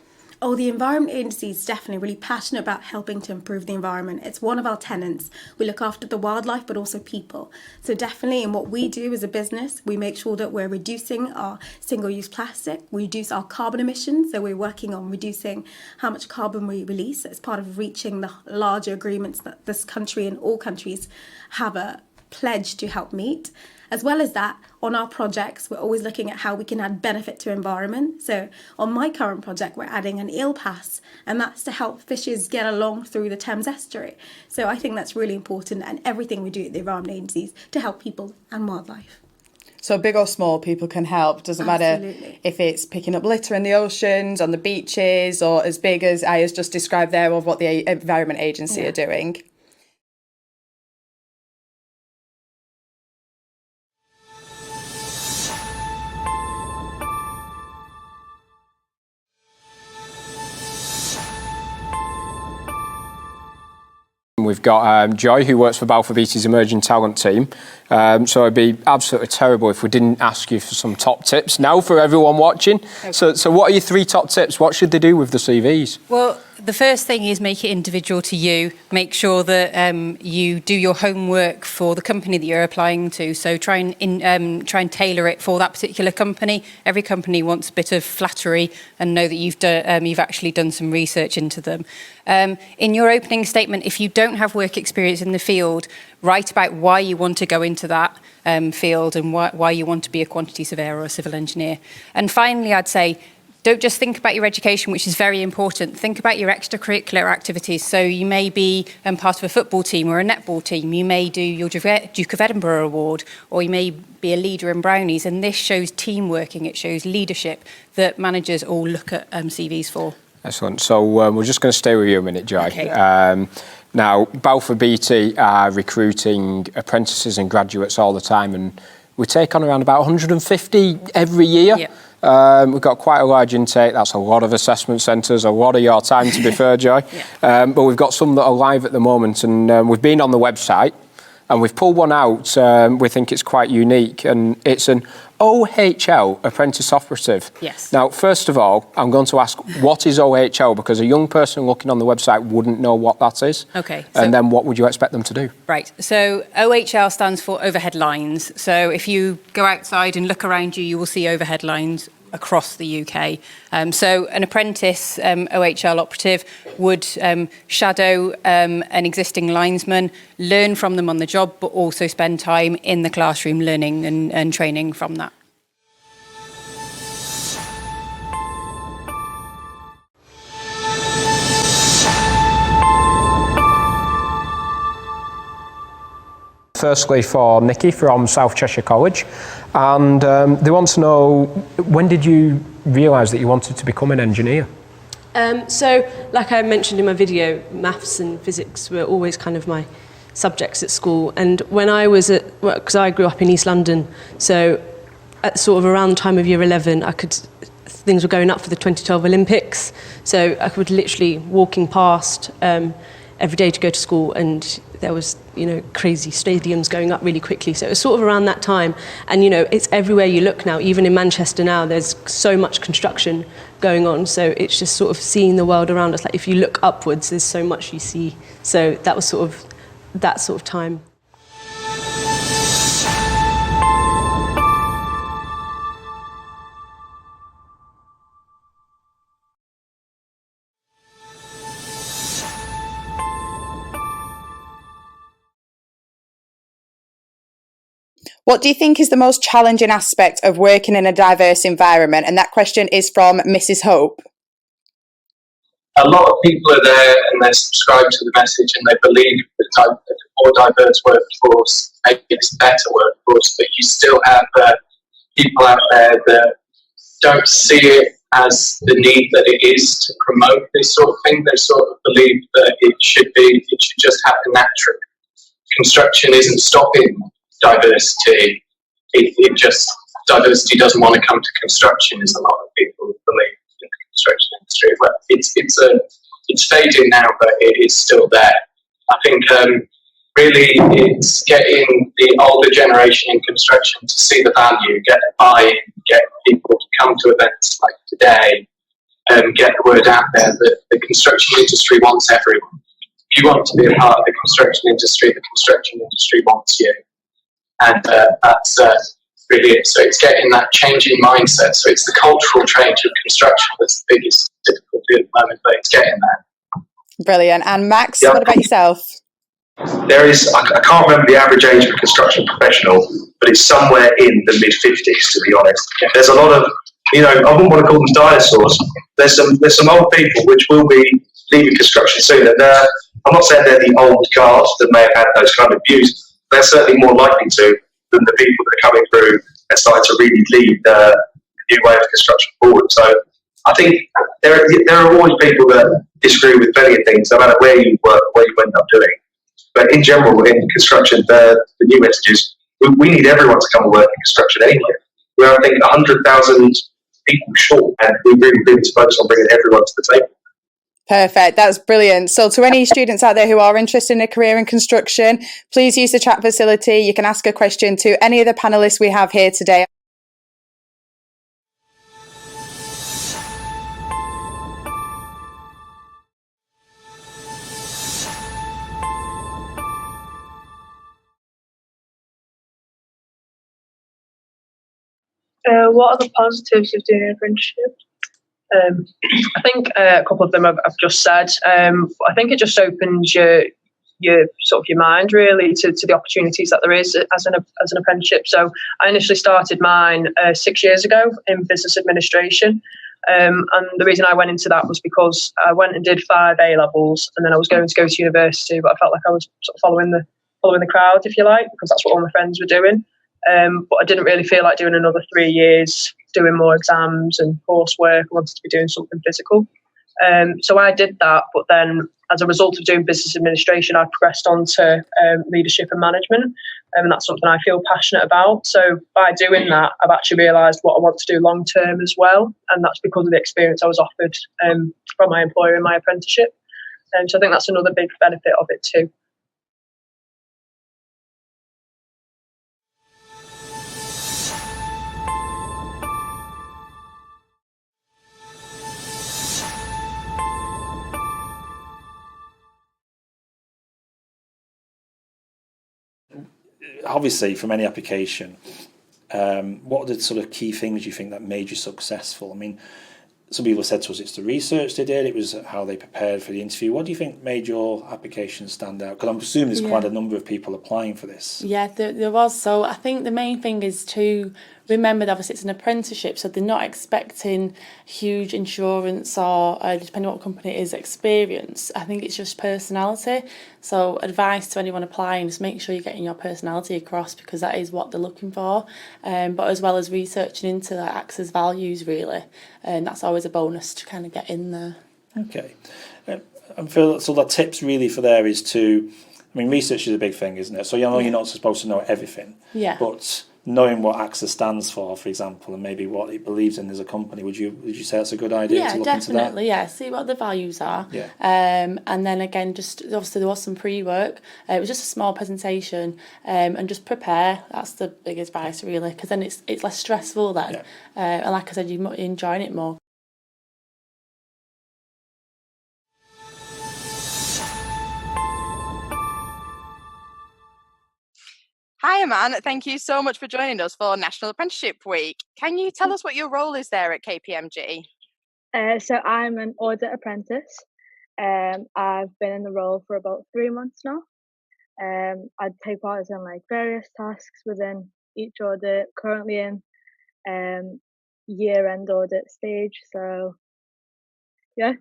S8: Oh, the Environment Agency is definitely really passionate about helping to improve the environment. It's one of our tenants. We look after the wildlife, but also people. So definitely in what we do as a business, we make sure that we're reducing our single-use plastic, we reduce our carbon emissions. So we're working on reducing how much carbon we release as part of reaching the larger agreements that this country and all countries have a pledge to help meet. As well as that, on our projects, we're always looking at how we can add benefit to environment. So on my current project, we're adding an eel pass, and that's to help fishes get along through the Thames estuary. So I think that's really important, and everything we do at the Environment Agencies to help people and wildlife.
S1: So big or small, people can help. Doesn't matter if it's picking up litter in the oceans, on the beaches, or as big as Aya's just described there of what the Environment Agency are doing.
S4: We've got Joy, who works for Balfour Beatty's Emerging Talent team. So it'd be absolutely terrible if we didn't ask you for some top tips now for everyone watching. Okay. So what are your 3 top tips? What should they do with the CVs?
S10: Well, the first thing is make it individual to you. Make sure that you do your homework for the company that you're applying to. So try and tailor it for that particular company. Every company wants a bit of flattery and know that you've actually done some research into them. In your opening statement, if you don't have work experience in the field, write about why you want to go into that field and why you want to be a quantity surveyor or a civil engineer. And finally, I'd say, don't just think about your education, which is very important. Think about your extracurricular activities. So you may be part of a football team or a netball team. You may do your Duke of Edinburgh Award, or you may be a leader in Brownies. And this shows team working. It shows leadership that managers all look at CVs for. Excellent. So we're just going to stay with you a minute, Joy. Okay. Now, Balfour Beatty are recruiting apprentices and graduates all the time, and we take on around about 150 every year. Yeah. We've got quite a large intake. That's a lot of assessment centres, a lot of your time, to be fair, Joy. Yeah. But we've got some that are live at the moment, and we've been on the website, and we've pulled one out. We think it's quite unique, and it's an OHL, Apprentice Operative. Yes. Now, first of all, I'm going to ask, what is OHL? Because a young person looking on the website wouldn't know what that is. Okay. And then what would you expect them to do? Right. So OHL stands for overhead lines. So if you go outside and look around you, you will see overhead lines across the UK. So an apprentice OHL operative would shadow an existing linesman, learn from them on the job, but also spend time in the classroom learning and training from that. Firstly, for Nikki from South Cheshire College, and they want to know, when did you realise that you wanted to become an engineer?
S11: So, like I mentioned in my video, maths and physics were always kind of my subjects at school. And when I was because I grew up in East London, so at sort of around the time of year 11, things were going up for the 2012 Olympics. So I would literally walking past every day to go to school, and there was, crazy stadiums going up really quickly. So it was sort of around that time. And, it's everywhere you look now. Even in Manchester now, there's so much construction going on. So it's just sort of seeing the world around us. Like if you look upwards, there's so much you see. So that was sort of that sort of time.
S1: What do you think is the most challenging aspect of working in a diverse environment? And that question is from Mrs. Hope.
S13: A lot of people are there and they're subscribed to the message and they believe that a more diverse workforce makes a better workforce, but you still have people out there that don't see it as the need that it is to promote this sort of thing. They sort of believe that it should just happen naturally. Construction isn't stopping diversity. Diversity doesn't want to come to construction, as a lot of people believe in the construction industry. But it's fading now, but it is still there. I think really it's getting the older generation in construction to see the value, get a buy-in, get people to come to events like today, get the word out there that the construction industry wants everyone. If you want to be a part of the construction industry wants you. And that's really it. So it's getting that changing mindset. So it's the cultural change of construction that's the biggest difficulty at the moment, but it's getting there.
S1: Brilliant. And Max, what about yourself?
S14: There is, I can't remember the average age of a construction professional, but it's somewhere in the mid-50s, to be honest. There's a lot of, I wouldn't want to call them dinosaurs. There's some old people which will be leaving construction soon. And I'm not saying they're the old guard that may have had those kind of views. They're certainly more likely to than the people that are coming through and starting to really lead the new way of construction forward. So I think there are always people that disagree with plenty of things, no matter where you work, what you end up doing. But in general, in construction, the new messages, we need everyone to come and work in construction anyway. We're, I think, 100,000 people short, and we really need to focus on bringing everyone to the table.
S1: Perfect. That's brilliant. So to any students out there who are interested in a career in construction, please use the chat facility. You can ask a question to any of the panelists we have here today.
S15: What are the positives of doing an apprenticeship? I think a couple of them I've just said. I think it just opens your mind really to the opportunities that there is as an apprenticeship. So I initially started mine 6 years ago in business administration. And the reason I went into that was because I went and did 5 A levels, and then I was going to go to university, but I felt like I was sort of following the crowd, if you like, because that's what all my friends were doing. But I didn't really feel like doing another 3 years, doing more exams and coursework. I wanted to be doing something physical. So I did that, but then as a result of doing business administration, I progressed on to leadership and management, and that's something I feel passionate about. So by doing that, I've actually realised what I want to do long term as well, and that's because of the experience I was offered from my employer in my apprenticeship. So I think that's another big benefit of it too.
S16: Obviously, from any application, what are the sort of key things you think that made you successful? I mean, some people said to us it's the research they did, it was how they prepared for the interview. What do you think made your application stand out? Because I'm assuming there's quite a number of people applying for this.
S9: Yeah, there was. So I think the main thing is to remember that obviously it's an apprenticeship, so they're not expecting huge insurance or, depending on what company it is, experience. I think it's just personality. So advice to anyone applying, just make sure you're getting your personality across, because that is what they're looking for. But as well as researching into like AXA's values, really. And that's always a bonus to kind of get in there.
S16: Okay. I feel so the tips really for there is to, I mean, research is a big thing, isn't it? So you know you're not supposed to know everything.
S9: Yeah.
S16: But knowing what AXA stands for example, and maybe what it believes in as a company, would you say that's a good idea to look into that? Yeah,
S9: definitely, yeah. See what the values are.
S16: Yeah.
S9: And then again, just obviously there was some pre-work. It was just a small presentation, and just prepare. That's the big advice, really, because then it's less stressful then. Yeah. And like I said, you're enjoying it more.
S1: Hi, Aman. Thank you so much for joining us for National Apprenticeship Week. Can you tell us what your role is there at KPMG?
S21: So I'm an audit apprentice. I've been in the role for about 3 months now. I take part in like various tasks within each audit, currently in year-end audit stage. So, yeah.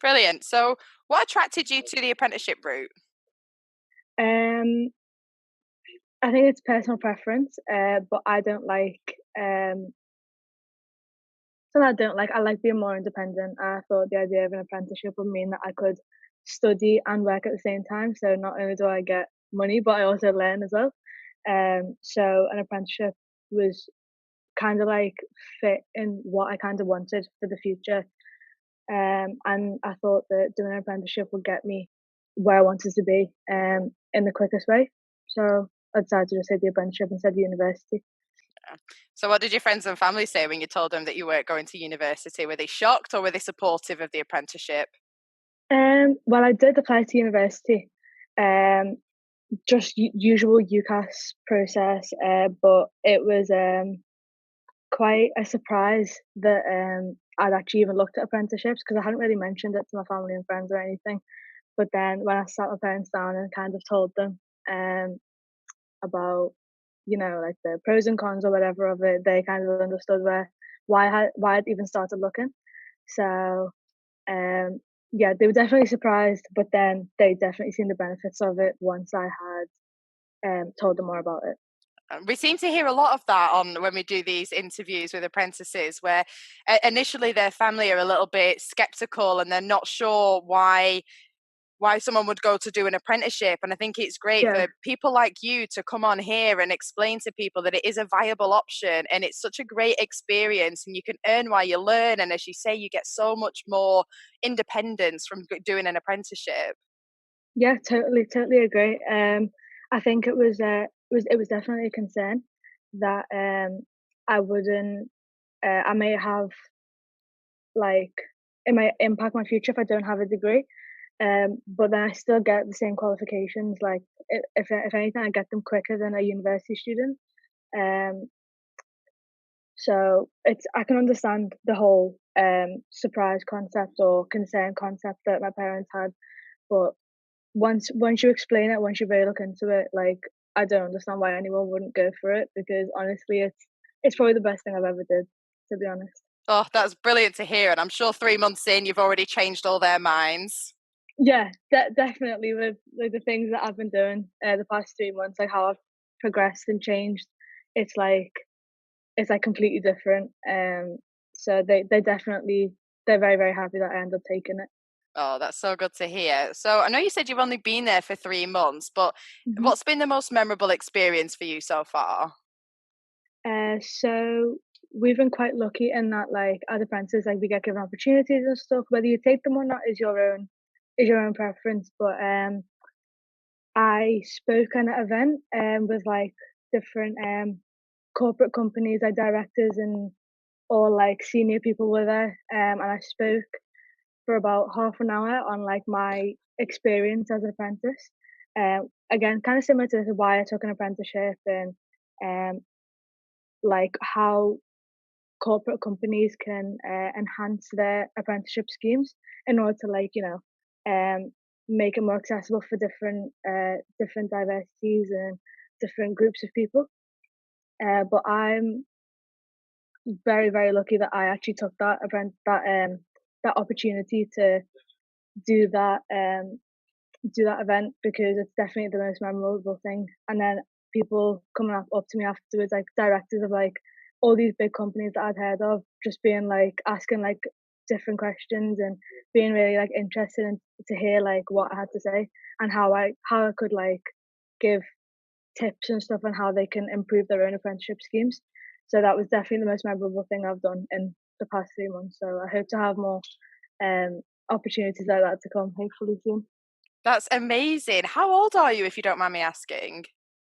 S12: Brilliant. So, what attracted you to the apprenticeship route?
S21: I think it's personal preference, but I don't like something I don't like. I like being more independent. I thought the idea of an apprenticeship would mean that I could study and work at the same time. So not only do I get money, but I also learn as well. So an apprenticeship was kind of like fit in what I kind of wanted for the future. And I thought that doing an apprenticeship would get me where I wanted to be in the quickest way. So I decided to just take the apprenticeship instead of university.
S12: So what did your friends and family say when you told them that you weren't going to university? Were they shocked or were they supportive of the apprenticeship?
S21: Well, I did apply to university, just usual UCAS process, but it was quite a surprise that I'd actually even looked at apprenticeships, because I hadn't really mentioned it to my family and friends or anything. But then when I sat my parents down and kind of told them about, like the pros and cons or whatever of it, they kind of understood why I'd even started looking. So yeah, they were definitely surprised, but then they definitely seen the benefits of it once I had told them more about it.
S12: We seem to hear a lot of that on when we do these interviews with apprentices, where initially their family are a little bit skeptical and they're not sure why someone would go to do an apprenticeship. And I think it's great for people like you to come on here and explain to people that it is a viable option and it's such a great experience and you can earn while you learn. And as you say, you get so much more independence from doing an apprenticeship.
S21: Yeah, totally agree. I think it was definitely a concern that I wouldn't, I may have, like, it might impact my future if I don't have a degree. But then I still get the same qualifications. Like, if anything, I get them quicker than a university student. So I can understand the whole surprise concept or concern concept that my parents had, but once you explain it, once you really look into it, like, I don't understand why anyone wouldn't go for it, because honestly, it's probably the best thing I've ever did, to be honest.
S12: Oh, that's brilliant to hear, and I'm sure 3 months in, you've already changed all their minds.
S21: Yeah, definitely with the things that I've been doing the past 3 months, like how I've progressed and changed. It's like completely different. So they're very, very happy that I ended up taking it.
S12: Oh, that's so good to hear. So I know you said you've only been there for 3 months, but what's been the most memorable experience for you so far?
S21: So we've been quite lucky in that, like, as apprentices, like, we get given opportunities and stuff. Whether you take them or not is your own preference. But I spoke at an event with like different corporate companies, like directors and all like senior people were there, and I spoke for about half an hour on like my experience as an apprentice. Again, kind of similar to why I took an apprenticeship and like how corporate companies can enhance their apprenticeship schemes in order to, like, make it more accessible for different diversities and different groups of people. But I'm very, very lucky that I actually took that opportunity to do that event, because it's definitely the most memorable thing. And then people coming up to me afterwards, like directors of like all these big companies that I'd heard of, just being like asking like different questions and being really like interested in to hear like what I had to say and how I could like give tips and stuff on how they can improve their own apprenticeship schemes. So that was definitely the most memorable thing I've done in the past 3 months. So I hope to have more opportunities like that to come, hopefully soon.
S12: That's amazing. How old are you, if you don't mind me asking?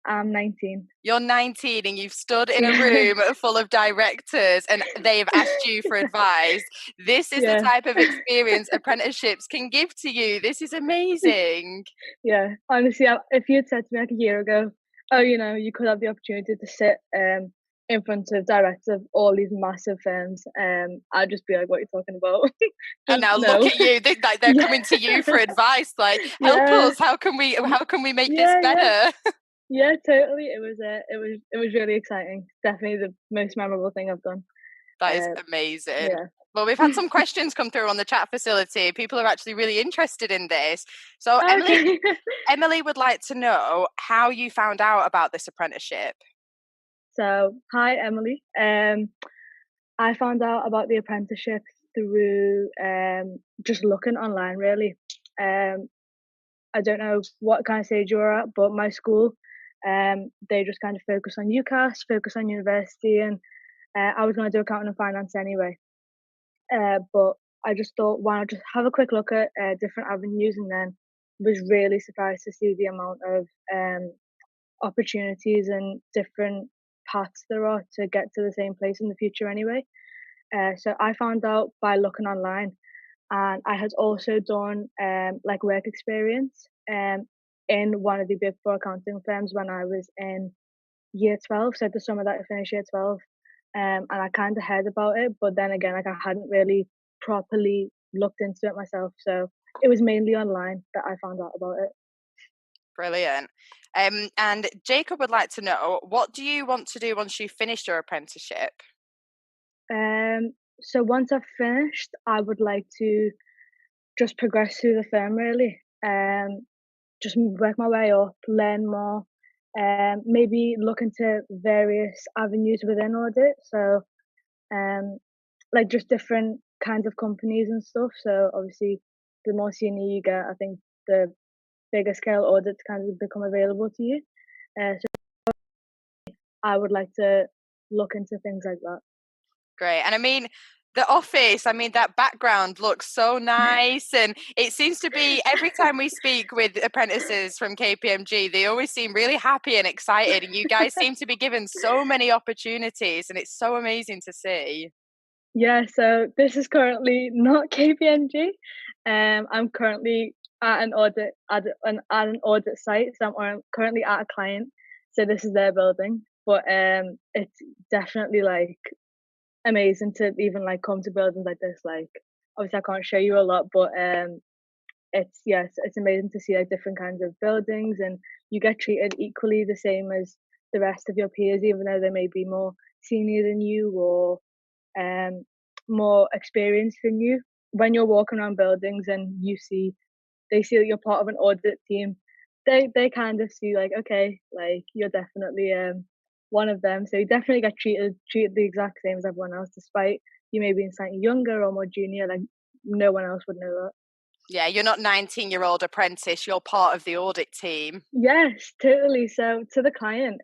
S21: I'm 19.
S12: You're 19 and you've stood in a room full of directors and they've asked you for advice. This is the type of experience apprenticeships can give to you. This is amazing.
S21: Yeah, honestly, if you had said to me like a year ago, oh, you could have the opportunity to sit in front of directors of all these massive firms, I'd just be like, what are you talking about?
S12: And now look at you. They're coming to you for advice. Like, help us. How can we make this better?
S21: Yeah, totally. It was really exciting. Definitely the most memorable thing I've done.
S12: That is amazing.
S21: Yeah.
S12: Well, we've had some questions come through on the chat facility. People are actually really interested in this. So
S21: Okay.
S12: Emily would like to know how you found out about this apprenticeship.
S21: So, hi Emily. I found out about the apprenticeship through just looking online, really. I don't know what kind of stage you're at, but my school, they just kind of focus on UCAS, focus on university, and I was going to do accounting and finance anyway. But I just thought, why not just have a quick look at different avenues, and then was really surprised to see the amount of opportunities and different paths there are to get to the same place in the future anyway. So I found out by looking online, and I had also done like work experience in one of the big four accounting firms when I was in year 12, so the summer that I finished year 12. And I kind of heard about it, but then again, like I hadn't really properly looked into it myself. So it was mainly online that I found out about it.
S12: Brilliant. And Jacob would like to know, what do you want to do once you finish your apprenticeship?
S21: So once I've finished, I would like to just progress through the firm really. Just work my way up, learn more, maybe look into various avenues within audit. So like just different kinds of companies and stuff. So obviously, the more senior you get, I think the bigger scale audits kind of become available to you. So I would like to look into things like that.
S12: Great. And I mean, the office, I mean, that background looks so nice. And it seems to be every time we speak with apprentices from KPMG, they always seem really happy and excited. And you guys seem to be given so many opportunities, and it's so amazing to see.
S21: Yeah, so this is currently not KPMG. I'm currently at an audit at an audit site, so I'm currently at a client. So this is their building, but it's definitely like amazing to even like come to buildings like this. Like obviously I can't show you a lot, but it's amazing to see like different kinds of buildings, and you get treated equally the same as the rest of your peers, even though they may be more senior than you or more experienced than you. When you're walking around buildings and they see that you're part of an audit team, they kind of see like, okay, like you're definitely one of them. So you definitely get treated the exact same as everyone else, despite you may be slightly younger or more junior. Like no one else would know that.
S12: Yeah, you're not 19-year-old apprentice, you're part of the audit team.
S21: Yes, totally. So to the client,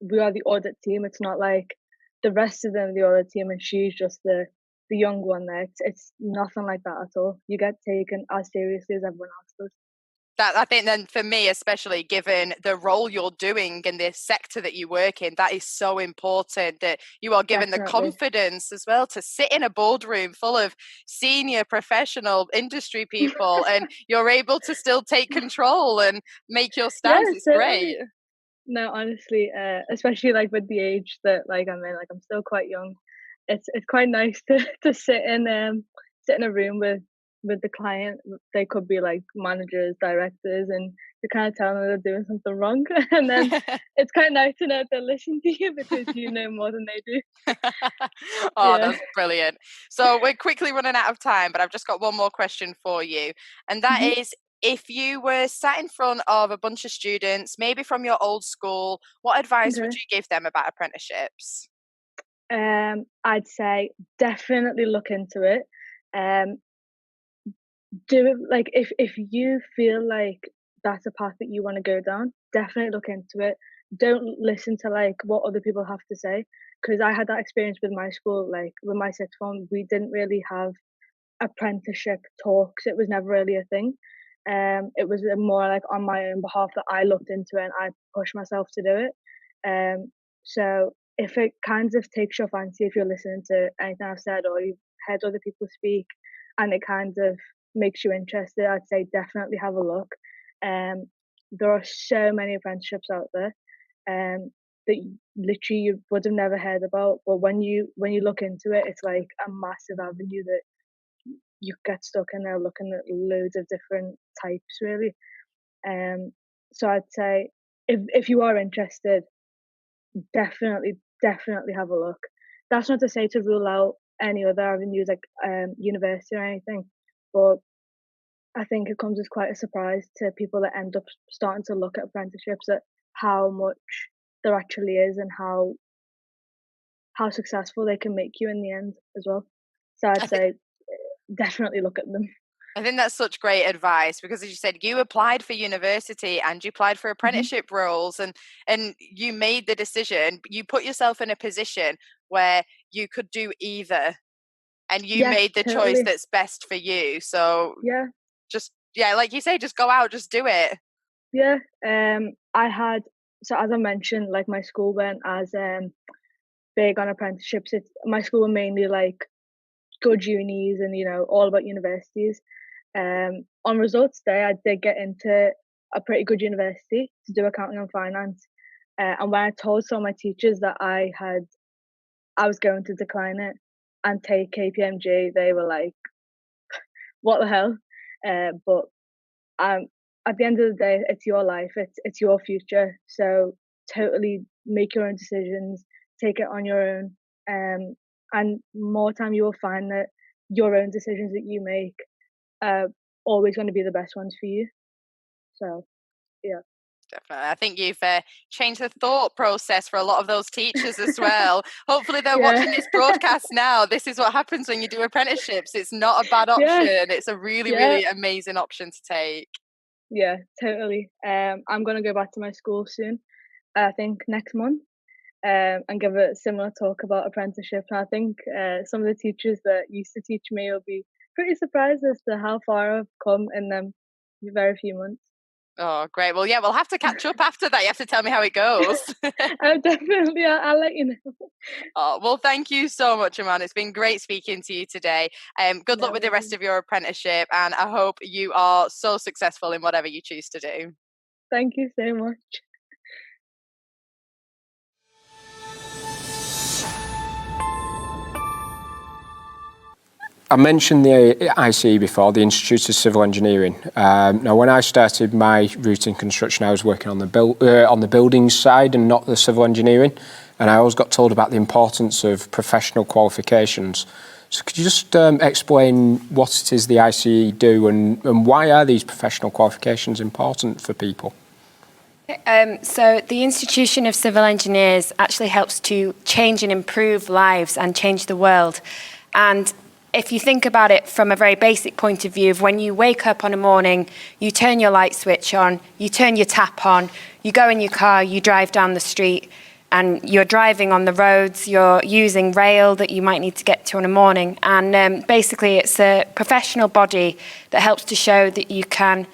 S21: we are the audit team. It's not like the rest of them, the audit team, and she's just the young one there. It's nothing like that at all. You get taken as seriously as everyone else does.
S12: That, I think then for me, especially given the role you're doing and the sector that you work in, that is so important that you are given
S21: Definitely.
S12: the confidence as well to sit in a boardroom full of senior professional industry people and you're able to still take control and make your stance.
S21: Yes,
S12: It's
S21: totally.
S12: great.
S21: No, honestly, especially like with the age that like I'm in, like I'm still quite young. It's quite nice to sit in a room with the client. They could be like managers, directors, and you kind of tell them they're doing something wrong, and then it's quite nice to know they listen to you because you know more than they do.
S12: Oh,
S21: Yeah.
S12: that's brilliant. So we're quickly running out of time, but I've just got one more question for you. And that
S21: Mhm.
S12: is, if you were sat in front of a bunch of students, maybe from your old school, what advice would
S21: Okay.
S12: you give them about apprenticeships?
S21: I'd say definitely look into it. Um, do it like if you feel like that's a path that you want to go down, definitely look into it. Don't listen to like what other people have to say, because I had that experience with my school. Like with my sixth form, we didn't really have apprenticeship talks. It was never really a thing. It was more like on my own behalf that I looked into it and I pushed myself to do it. So if it kind of takes your fancy, if you're listening to anything I've said or you've heard other people speak, and it kind of makes you interested, I'd say definitely have a look. There are so many apprenticeships out there that literally you would have never heard about, but when you look into it, it's like a massive avenue that you get stuck in there looking at loads of different types really. So I'd say if you are interested, definitely have a look. That's not to say to rule out any other avenues like university or anything, but I think it comes as quite a surprise to people that end up starting to look at apprenticeships at how much there actually is and how successful they can make you in the end as well. So I'd say definitely look at them.
S12: I think that's such great advice because, as you said, you applied for university and you applied for apprenticeship roles, and you made the decision. You put yourself in a position where you could do either, and you made the choice that's best for you. So like you say, just go out, just do it.
S21: Yeah. I had, so as I mentioned, like my school weren't as big on apprenticeships. My school were mainly like good unis and all about universities. On results day, I did get into a pretty good university to do accounting and finance. And when I told some of my teachers that I was going to decline it and take KPMG, they were like, "What the hell?" But at the end of the day, it's your life, it's your future. So totally make your own decisions, take it on your own, and more time you will find that your own decisions that you make always going to be the best ones for you. So yeah,
S12: definitely. I think you've changed the thought process for a lot of those teachers as well. Hopefully they're watching this broadcast now. This is what happens when you do apprenticeships. It's not a bad option. It's a really really amazing option to take.
S21: Yeah, totally. I'm going to go back to my school soon, I think next month, and give a similar talk about apprenticeship. And I think some of the teachers that used to teach me will be pretty surprised as to how far I've come in them very few months.
S12: Oh, great. Well, yeah, we'll have to catch up after that. You have to tell me how it goes.
S21: Oh, definitely. I'll let you know.
S12: Oh, well, thank you so much, Amanda. It's been great speaking to you today. Good luck with the rest of your apprenticeship, and I hope you are so successful in whatever you choose to do.
S21: Thank you so much.
S4: I mentioned the ICE before, the Institute of Civil Engineering. Now, when I started my route in construction, I was working on the buildings side and not the civil engineering, and I always got told about the importance of professional qualifications. So could you just explain what it is the ICE do and why are these professional qualifications important for people?
S3: So the Institution of Civil Engineers actually helps to change and improve lives and change the world. And if you think about it from a very basic point of view of when you wake up on a morning, you turn your light switch on, you turn your tap on, you go in your car, you drive down the street, and you're driving on the roads, you're using rail that you might need to get to in the morning. And basically it's a professional body that helps to show that you can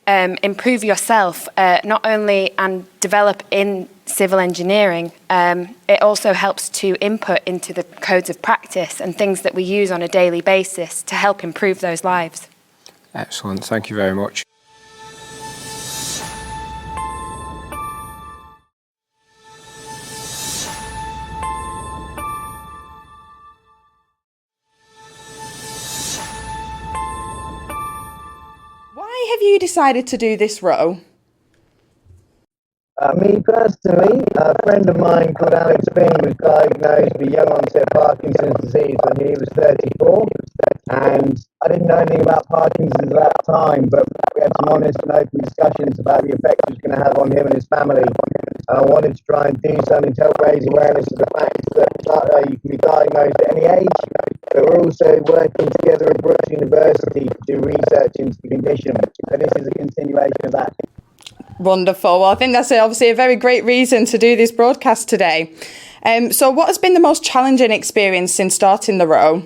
S3: improve yourself, not only and develop in civil engineering, it also helps to input into the codes of practice and things that we use on a daily basis to help improve those lives.
S4: Excellent, thank you very much.
S17: Why have you decided to do this role?
S18: Me personally, a friend of mine called Alex Finn was diagnosed with young onset Parkinson's disease when he was 34, and I didn't know anything about Parkinson's at that time, but we had some honest and open discussions about the effect it was going to have on him and his family, and I wanted to try and do something to help raise awareness of the fact that you can be diagnosed at any age, but we're also working together at Brooks University to do research into the condition, so this is a continuation of that.
S17: Wonderful. Well, I think that's obviously a very great reason to do this broadcast today. So what has been the most challenging experience since starting the role?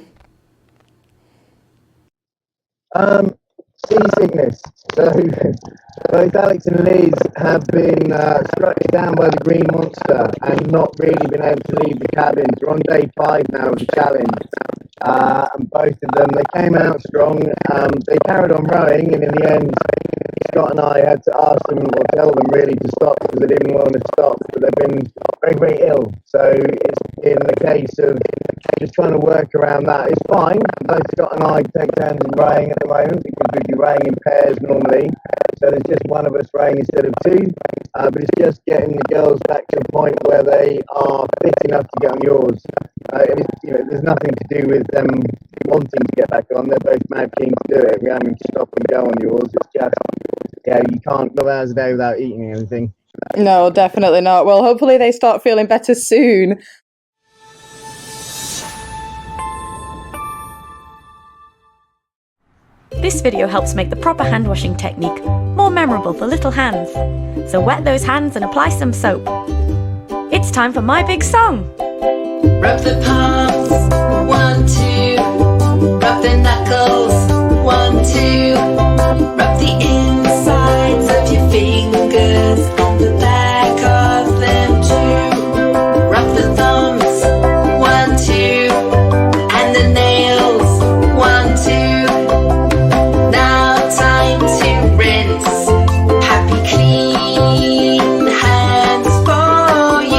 S18: Seasickness. So both Alex and Liz have been struck down by the green monster and not really been able to leave the cabin. They're on day 5 now of the challenge. And both of them, they came out strong. They carried on rowing, and in the end, Scott and I had to ask them or tell them really to stop because they didn't want to stop, but they've been very, very ill. So it's in the case of just trying to work around that. It's fine. Both Scott and I take turns in rowing at the moment because we'd be rowing in pairs normally. So there's just one of us rowing instead of two. But it's just getting the girls back to a point where they are fit enough to get on yours. There's nothing to do with them wanting to get back on. They're both mad keen to do it. We're having to stop and go on yours. It's just, you can't go hours a day without eating anything.
S17: No, definitely not. Well, hopefully they start feeling better soon.
S19: This video helps make the proper hand washing technique more memorable for little hands. So wet those hands and apply some soap. It's time for my big song.
S20: Rub the palms, 1, 2. Rub the knuckles, 1, 2. Rub the insides of your fingers and the back of them too. Rub the thumbs, 1, 2. And the nails, 1, 2. Now time to rinse. Happy clean hands for you.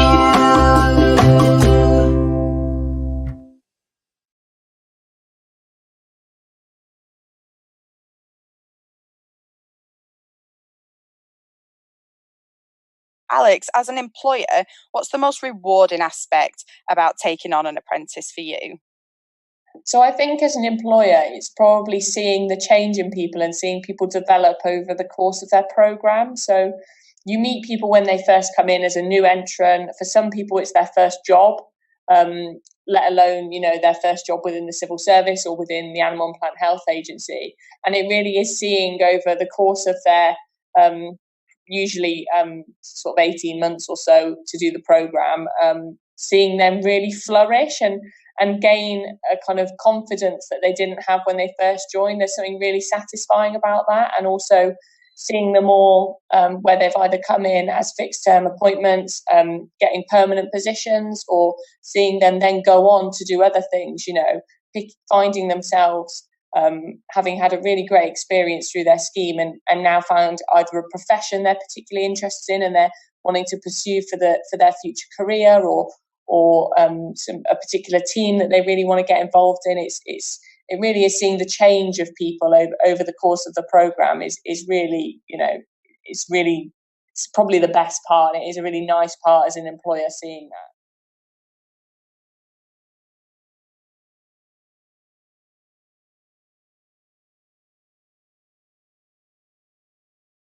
S12: Alex, as an employer, what's the most rewarding aspect about taking on an apprentice for you?
S22: So I think as an employer, it's probably seeing the change in people and seeing people develop over the course of their program. So you meet people when they first come in as a new entrant. For some people, it's their first job, let alone, their first job within the civil service or within the Animal and Plant Health Agency. And it really is seeing over the course of their usually sort of 18 months or so to do the program, seeing them really flourish and gain a kind of confidence that they didn't have when they first joined. There's something really satisfying about that. And also seeing them all where they've either come in as fixed term appointments, getting permanent positions, or seeing them then go on to do other things, finding themselves having had a really great experience through their scheme and now found either a profession they're particularly interested in and they're wanting to pursue for their future career, or a particular team that they really want to get involved in. It really is seeing the change of people over the course of the program is really, it's probably the best part. It is a really nice part as an employer seeing that.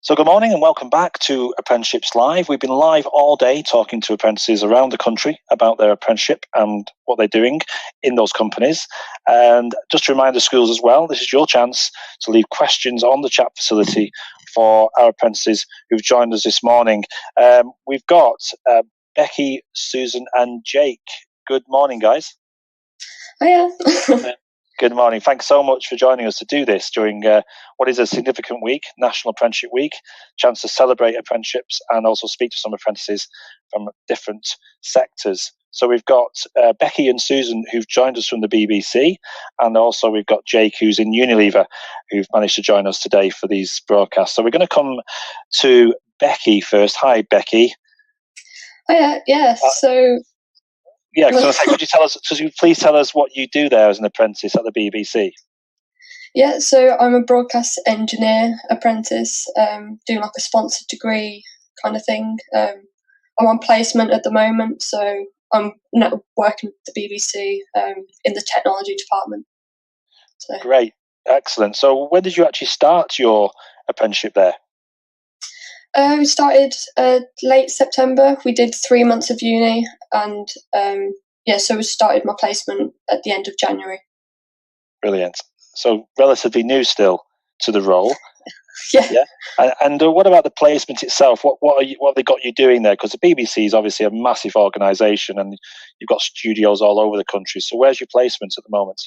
S16: So good morning and welcome back to Apprenticeships Live. We've been live all day talking to apprentices around the country about their apprenticeship and what they're doing in those companies. And just to remind the schools as well, this is your chance to leave questions on the chat facility for our apprentices who've joined us this morning. We've got Becky, Susan and Jake. Good morning, guys.
S23: Hiya.
S16: Good morning. Thanks so much for joining us to do this during what is a significant week, National Apprenticeship Week, chance to celebrate apprenticeships and also speak to some apprentices from different sectors. So we've got Becky and Susan who've joined us from the BBC, and also we've got Jake who's in Unilever who've managed to join us today for these broadcasts. So we're going to come to Becky first. Hi, Becky.
S23: Hiya. Yeah.
S16: Yeah, so could you please tell us what you do there as an apprentice at the BBC?
S23: Yeah, so I'm a broadcast engineer apprentice, doing like a sponsored degree kind of thing. I'm on placement at the moment, so I'm working at the BBC in the technology department. So.
S16: Great, excellent. So when did you actually start your apprenticeship there?
S23: We started late September. We did 3 months of uni, and so we started my placement at the end of January.
S16: Brilliant. So relatively new still to the role.
S23: Yeah.
S16: And what about the placement itself? What have they got you doing there? Because the BBC is obviously a massive organisation, and you've got studios all over the country. So where's your placement at the moment?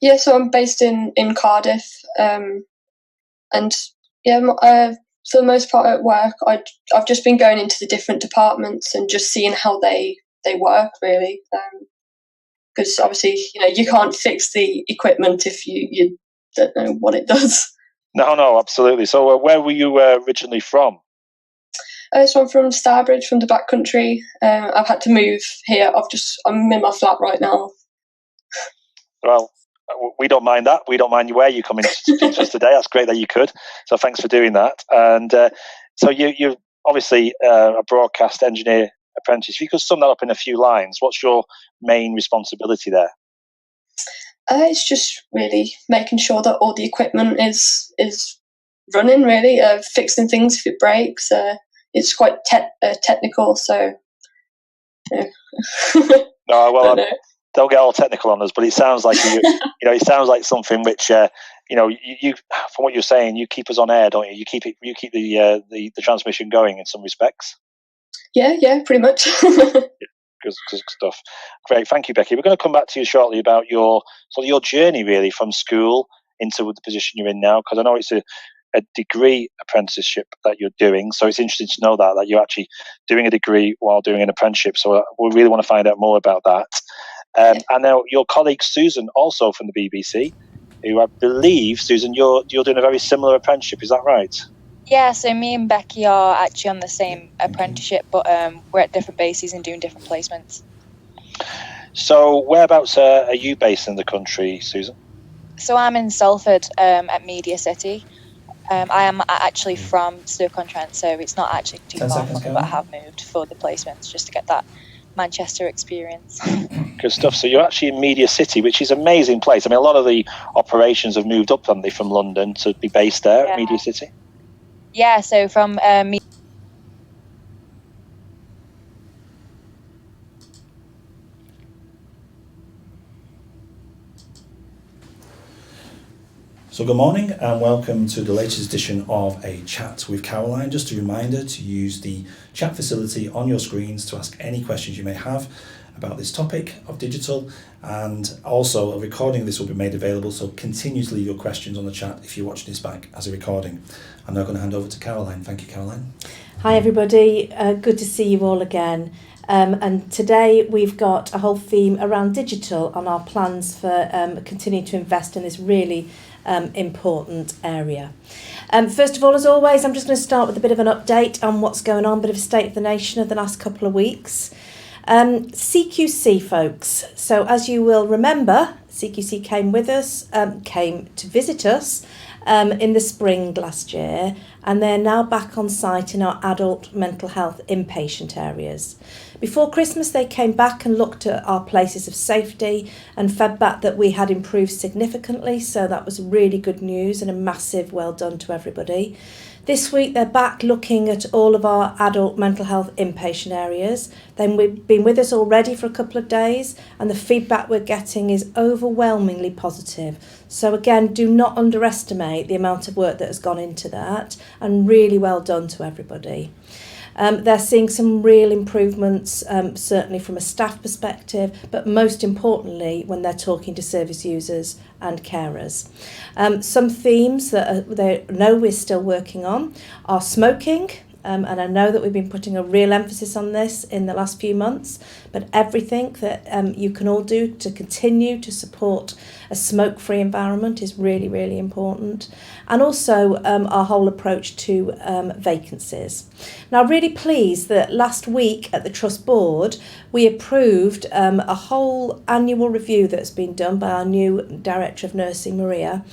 S23: Yeah, so I'm based in Cardiff, for the most part at work, I've just been going into the different departments and just seeing how they work, really. Because obviously, you can't fix the equipment if you don't know what it does.
S16: No, absolutely. So where were you originally from?
S23: So I'm from Starbridge, from the back country. I've had to move here. I'm in my flat right now.
S16: Well, we don't mind that. We don't mind where you come in to speak to us today. That's great that you could. So thanks for doing that. And so you're obviously a broadcast engineer apprentice. If you could sum that up in a few lines, what's your main responsibility there?
S23: It's just really making sure that all the equipment is running, really, fixing things if it breaks. It's quite technical, so... Yeah.
S16: No, well, don't get all technical on us, but it sounds like it sounds like something which you from what you're saying, you keep us on air, don't you? You keep the transmission going in some respects.
S23: Yeah, pretty much.
S16: Good stuff. Great, thank you, Becky. We're going to come back to you shortly about your journey really from school into the position you're in now, because I know it's a degree apprenticeship that you're doing. So it's interesting to know that you're actually doing a degree while doing an apprenticeship. So we really want to find out more about that. And now your colleague Susan, also from the BBC, who I believe, Susan, you're doing a very similar apprenticeship. Is that right?
S2: Yeah, so me and Becky are actually on the same apprenticeship, but we're at different bases and doing different placements.
S16: So whereabouts are you based in the country, Susan?
S2: So I'm in Salford at Media City. I am actually from Stoke-on-Trent, so it's not actually too far from me, but I have moved for the placements just to get that Manchester experience.
S16: Good stuff. So you're actually in Media City, which is an amazing place. I mean, a lot of the operations have moved up, haven't they, from London to be based there at Media City?
S2: Yeah, so from
S5: So good morning and welcome to the latest edition of A Chat with Caroline. Just a reminder to use the chat facility on your screens to ask any questions you may have about this topic of digital, and also a recording of this will be made available, so continue to leave your questions on the chat if you're watching this back as a recording. I'm now going to hand over to Caroline. Thank you, Caroline.
S6: Hi everybody, good to see you all again. And today we've got a whole theme around digital on our plans for continuing to invest in this really important area. First of all, as always, I'm just going to start with a bit of an update on what's going on, a bit of a state of the nation of the last couple of weeks. CQC, folks. So as you will remember, CQC came to visit us in the spring last year, and they're now back on site in our adult mental health inpatient areas. Before Christmas, they came back and looked at our places of safety and fed back that we had improved significantly, so that was really good news and a massive well done to everybody. This week they're back looking at all of our adult mental health inpatient areas. They've been with us already for a couple of days, and the feedback we're getting is overwhelmingly positive. So again, do not underestimate the amount of work that has gone into that, and really well done to everybody. They're seeing some real improvements, certainly from a staff perspective, but most importantly when they're talking to service users and carers. Some themes that they know we're still working on are smoking, and I know that we've been putting a real emphasis on this in the last few months, but everything that you can all do to continue to support a smoke-free environment is really, really important. And also our whole approach to vacancies. Now, I'm really pleased that last week at the Trust Board, we approved a whole annual review that's been done by our new Director of Nursing, Maria,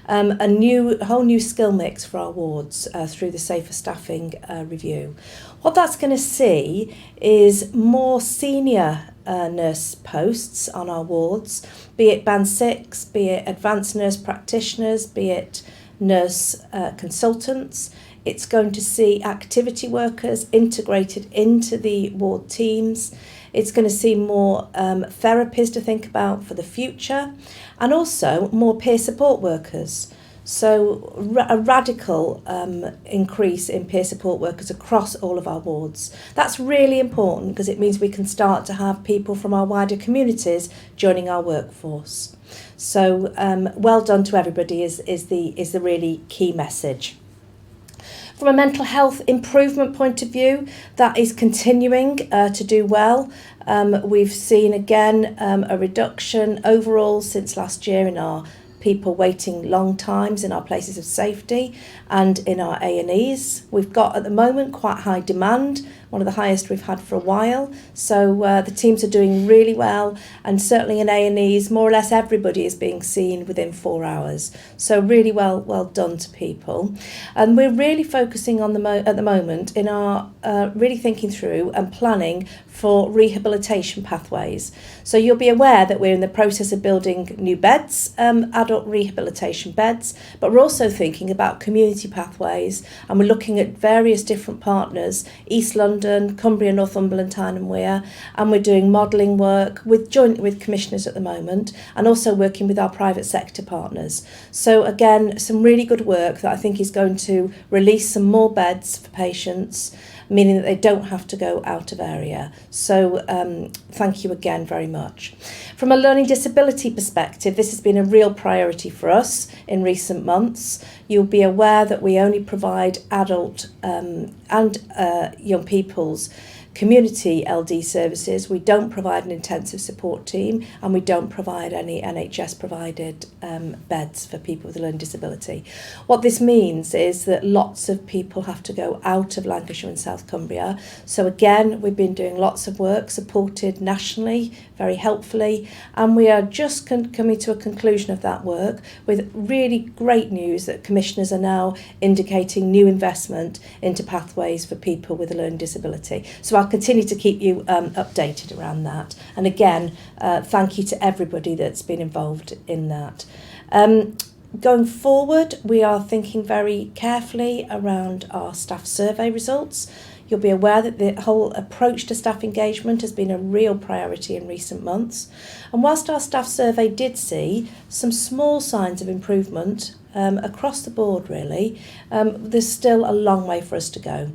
S6: a whole new skill mix for our wards through the Safer Staffing review. What that's going to see is more senior nurse posts on our wards, be it Band 6, be it advanced nurse practitioners, be it nurse consultants. It's going to see activity workers integrated into the ward teams. It's going to see more therapies to think about for the future, and also more peer support workers. So a radical increase in peer support workers across all of our wards. That's really important because it means we can start to have people from our wider communities joining our workforce. So well done to everybody is the really key message. From a mental health improvement point of view, that is continuing to do well. We've seen again a reduction overall since last year in our people waiting long times in our places of safety and in our A&Es. We've got at the moment quite high demand, one of the highest we've had for a while. So the teams are doing really well, and certainly in A&Es, more or less everybody is being seen within 4 hours. So really well done to people. And we're really focusing on at the moment in our really thinking through and planning for rehabilitation pathways. So you'll be aware that we're in the process of building new beds, adult rehabilitation beds, but we're also thinking about community pathways, and we're looking at various different partners, East London, Cumbria, Northumberland, Tyne and Wear, and we're doing modelling work jointly with commissioners at the moment, and also working with our private sector partners. So again, some really good work that I think is going to release some more beds for patients, meaning that they don't have to go out of area. So thank you again very much. From a learning disability perspective, this has been a real priority for us in recent months. You'll be aware that we only provide adult and young people's community LD services. We don't provide an intensive support team, and we don't provide any NHS provided beds for people with a learning disability. What this means is that lots of people have to go out of Lancashire and South Cumbria. So again, we've been doing lots of work supported nationally, very helpfully, and we are just coming to a conclusion of that work with really great news that commissioners are now indicating new investment into pathways for people with a learning disability. So I'll continue to keep you updated around that. And again, thank you to everybody that's been involved in that. Going forward, we are thinking very carefully around our staff survey results. You'll be aware that the whole approach to staff engagement has been a real priority in recent months. And whilst our staff survey did see some small signs of improvement across the board really, there's still a long way for us to go.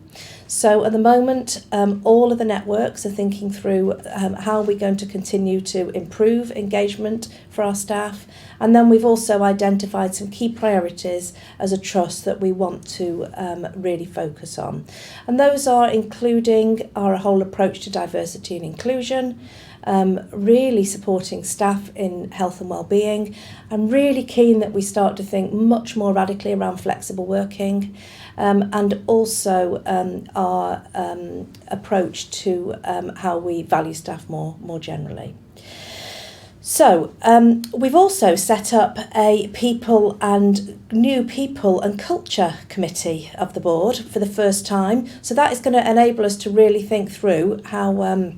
S6: So at the moment, all of the networks are thinking through how we're going to continue to improve engagement for our staff. And then we've also identified some key priorities as a trust that we want to really focus on. And those are including our whole approach to diversity and inclusion, really supporting staff in health and well-being. I'm really keen that we start to think much more radically around flexible working, and also our approach to how we value staff more generally. So we've also set up a new people and culture committee of the board for the first time. So that is going to enable us to really think through how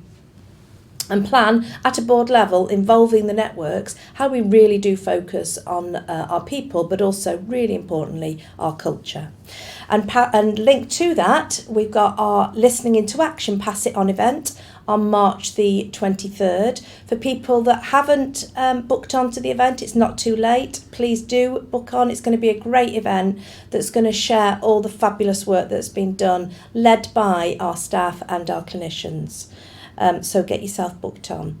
S6: and plan at a board level involving the networks, how we really do focus on our people, but also really importantly our culture. And linked to that, we've got our Listening into Action Pass It On event on March the 23rd. For people that haven't booked onto the event, it's not too late. Please do book on. It's going to be a great event that's going to share all the fabulous work that's been done, led by our staff and our clinicians. So get yourself booked on.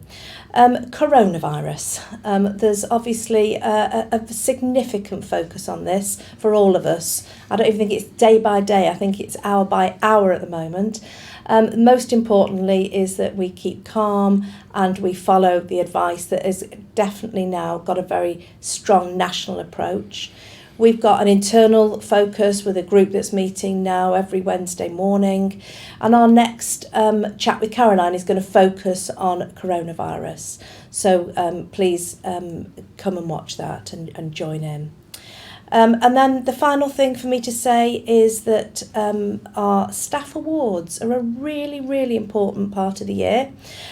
S6: Coronavirus. There's obviously a significant focus on this for all of us. I don't even think it's day by day. I think it's hour by hour at the moment. Most importantly is that we keep calm and we follow the advice that has definitely now got a very strong national approach. We've got an internal focus with a group that's meeting now every Wednesday morning. And our next chat with Caroline is going to focus on coronavirus. So please come and watch that and join in. And then the final thing for me to say is that our staff awards are a really, really important part of the year.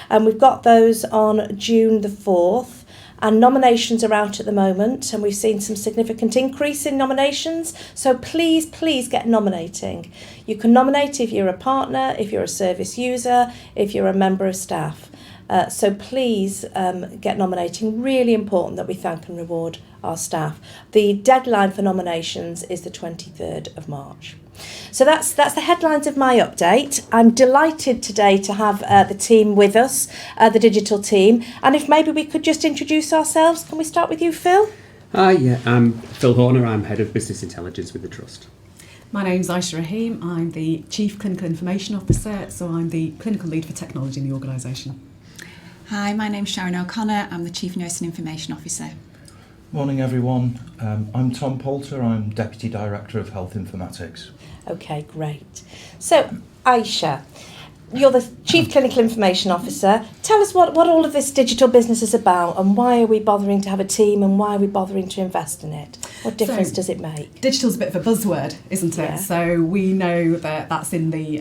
S6: And we've got those on June the 4th. And nominations are out at the moment, and we've seen some significant increase in nominations. So please get nominating. You can nominate if you're a partner, if you're a service user, if you're a member of staff. So please get nominating. Really important that we thank and reward our staff. The deadline for nominations is the 23rd of March. So that's the headlines of my update. I'm delighted today to have the team with us, the digital team. And if maybe we could just introduce ourselves. Can we start with you, Phil?
S7: Yeah, I'm Phil Horner. I'm Head of Business Intelligence with the Trust.
S8: My name's Aisha Rahim. I'm the Chief Clinical Information Officer, so I'm the Clinical Lead for Technology in the organisation.
S10: Hi, my name's Sharon O'Connor. I'm the Chief Nursing Information Officer.
S5: Morning everyone, I'm Tom Poulter, I'm Deputy Director of Health Informatics.
S6: Okay, great. So, Aisha, you're the Chief Clinical Information Officer. Tell us what all of this digital business is about and why are we bothering to have a team and why are we bothering to invest in it? What difference does it make?
S8: Digital's a bit of a buzzword, isn't it?
S6: Yeah.
S8: So we know that that's in the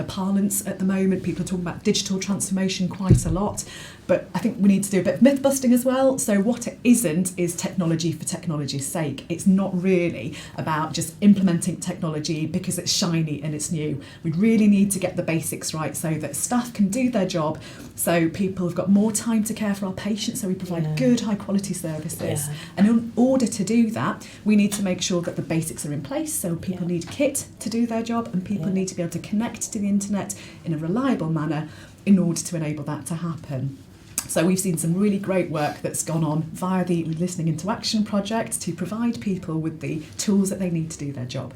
S8: parlance at the moment. People are talking about digital transformation quite a lot. But I think we need to do a bit of myth busting as well. So what it isn't is technology for technology's sake. It's not really about just implementing technology because it's shiny and it's new. We really need to get the basics right so that staff can do their job, so people have got more time to care for our patients, so we provide good high quality services. And in order to do that, we need to make sure that the basics are in place. So people need kit to do their job and people need to be able to connect to the internet in a reliable manner in order to enable that to happen. So we've seen some really great work that's gone on via the Listening into Action project to provide people with the tools that they need to do their job.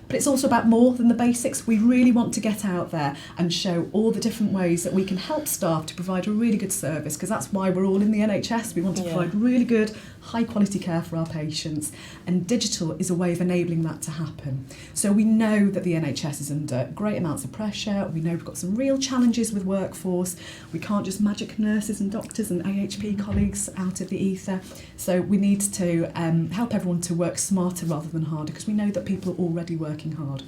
S8: But it's also about more than the basics. We really want to get out there and show all the different ways that we can help staff to provide a really good service, because that's why we're all in the NHS. We want to provide really good, high quality care for our patients, and digital is a way of enabling that to happen. So we know that the NHS is under great amounts of pressure. We know we've got some real challenges with workforce. We can't just magic nurses and doctors and AHP colleagues out of the ether. So we need to help everyone to work smarter rather than harder, because we know that people are already working hard.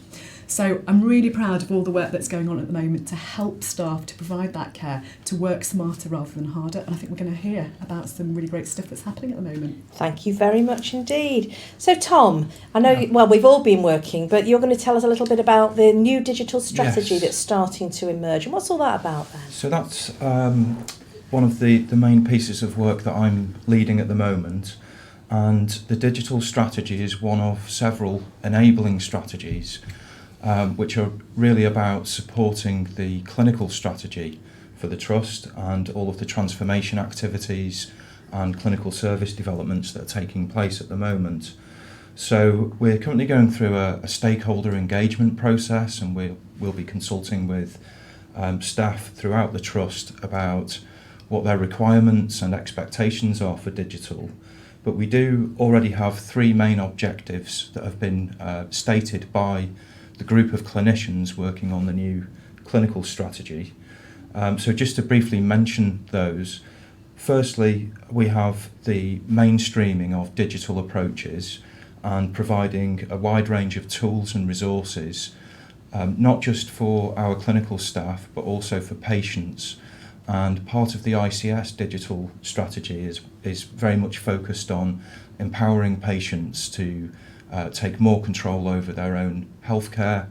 S8: So I'm really proud of all the work that's going on at the moment to help staff to provide that care, to work smarter rather than harder. And I think we're going to hear about some really great stuff that's happening at the moment.
S6: Thank you very much indeed. So Tom, I know, well, we've all been working, but you're going to tell us a little bit about the new digital strategy that's starting to emerge. And what's all that about then?
S5: So that's one of the main pieces of work that I'm leading at the moment. And the digital strategy is one of several enabling strategies which are really about supporting the clinical strategy for the Trust and all of the transformation activities and clinical service developments that are taking place at the moment. So we're currently going through a stakeholder engagement process, and we'll be consulting with staff throughout the Trust about what their requirements and expectations are for digital. But we do already have three main objectives that have been stated by the group of clinicians working on the new clinical strategy. So just to briefly mention those, firstly, we have the mainstreaming of digital approaches and providing a wide range of tools and resources, not just for our clinical staff, but also for patients. And part of the ICS digital strategy is very much focused on empowering patients to take more control over their own healthcare,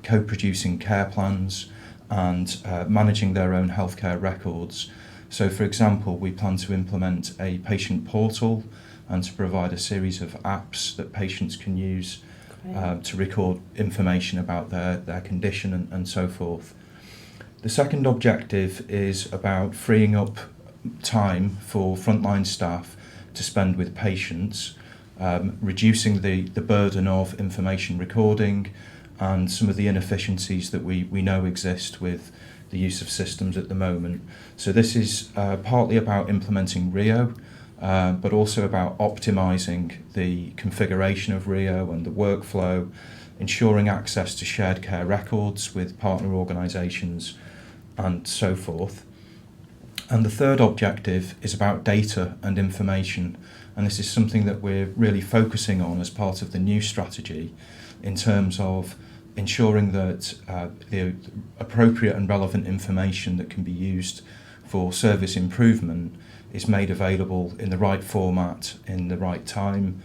S5: co-producing care plans, and managing their own healthcare records. So, for example, we plan to implement a patient portal and to provide a series of apps that patients can use to record information about their condition and so forth. The second objective is about freeing up time for frontline staff to spend with patients, reducing the burden of information recording and some of the inefficiencies that we know exist with the use of systems at the moment. So this is partly about implementing Rio, but also about optimising the configuration of Rio and the workflow, ensuring access to shared care records with partner organisations, and so forth. And the third objective is about data and information, and this is something that we're really focusing on as part of the new strategy in terms of ensuring that the appropriate and relevant information that can be used for service improvement is made available in the right format, in the right time,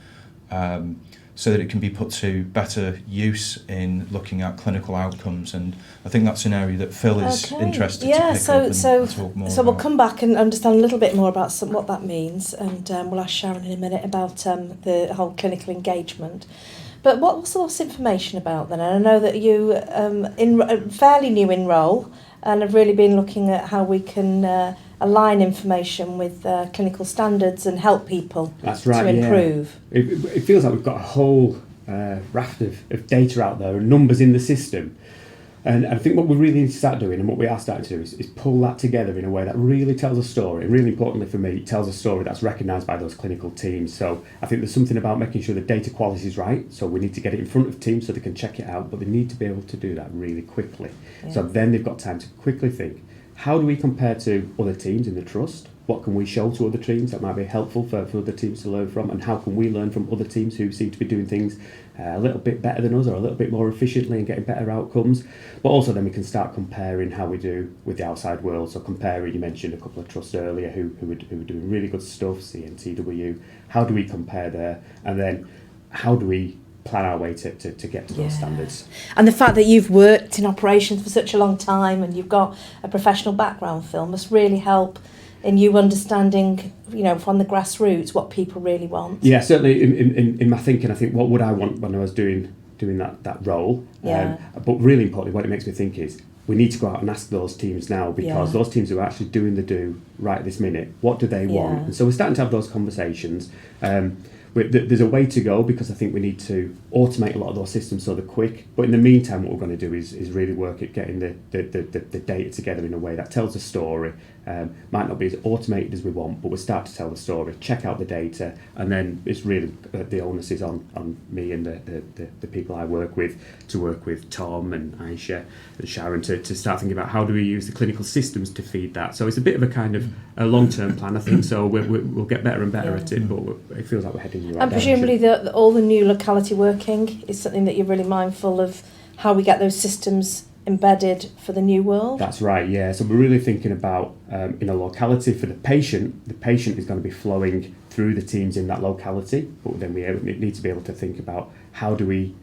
S5: so that it can be put to better use in looking at clinical outcomes. And I think that's an area that Phil is interested to pick up and talk more
S6: So we'll come back and understand a little bit more about what that means, and we'll ask Sharon in a minute about the whole clinical engagement. But what's this information about then? And I know that you fairly new in role and have really been looking at how we can align information with clinical standards and help people to improve.
S7: Yeah. It feels like we've got a whole raft of data out there and numbers in the system. And I think what we really need to start doing, and what we are starting to do, is pull that together in a way that really tells a story. And really importantly for me, tells a story that's recognised by those clinical teams. So I think there's something about making sure the data quality is right. So we need to get it in front of teams so they can check it out, but they need to be able to do that really quickly. Yeah. So then they've got time to quickly think, how do we compare to other teams in the trust? What can we show to other teams that might be helpful for other teams to learn from? And how can we learn from other teams who seem to be doing things a little bit better than us, or a little bit more efficiently and getting better outcomes? But also then we can start comparing how we do with the outside world. So comparing, you mentioned a couple of trusts earlier who were doing really good stuff, CNTW. How do we compare there? And then how do we plan our way to get to those standards?
S6: And the fact that you've worked in operations for such a long time and you've got a professional background, Phil, must really help in you understanding, from the grassroots, what people really want.
S7: Yeah, certainly in my thinking, I think what would I want when I was doing that role.
S6: Yeah.
S7: But really importantly, what it makes me think is we need to go out and ask those teams now, because those teams who are actually doing the do right this minute, what do they want? And so we're starting to have those conversations. There's a way to go, because I think we need to automate a lot of those systems so they're quick. But in the meantime, what we're going to do is really work at getting the data together in a way that tells a story. Might not be as automated as we want, but we'll start to tell the story, check out the data, and then it's really the onus is on me and the people I work with, to work with Tom and Aisha and Sharon to start thinking about how do we use the clinical systems to feed that. So it's a bit of a kind of a long-term plan, I think. So we'll get better and better at it, but it feels like we're heading in the right direction.
S6: And presumably all the new locality working is something that you're really mindful of, how we get those systems embedded for the new world.
S7: That's right, yeah. So we're really thinking about in a locality for the patient is going to be flowing through the teams in that locality, but then we need to be able to think about how do we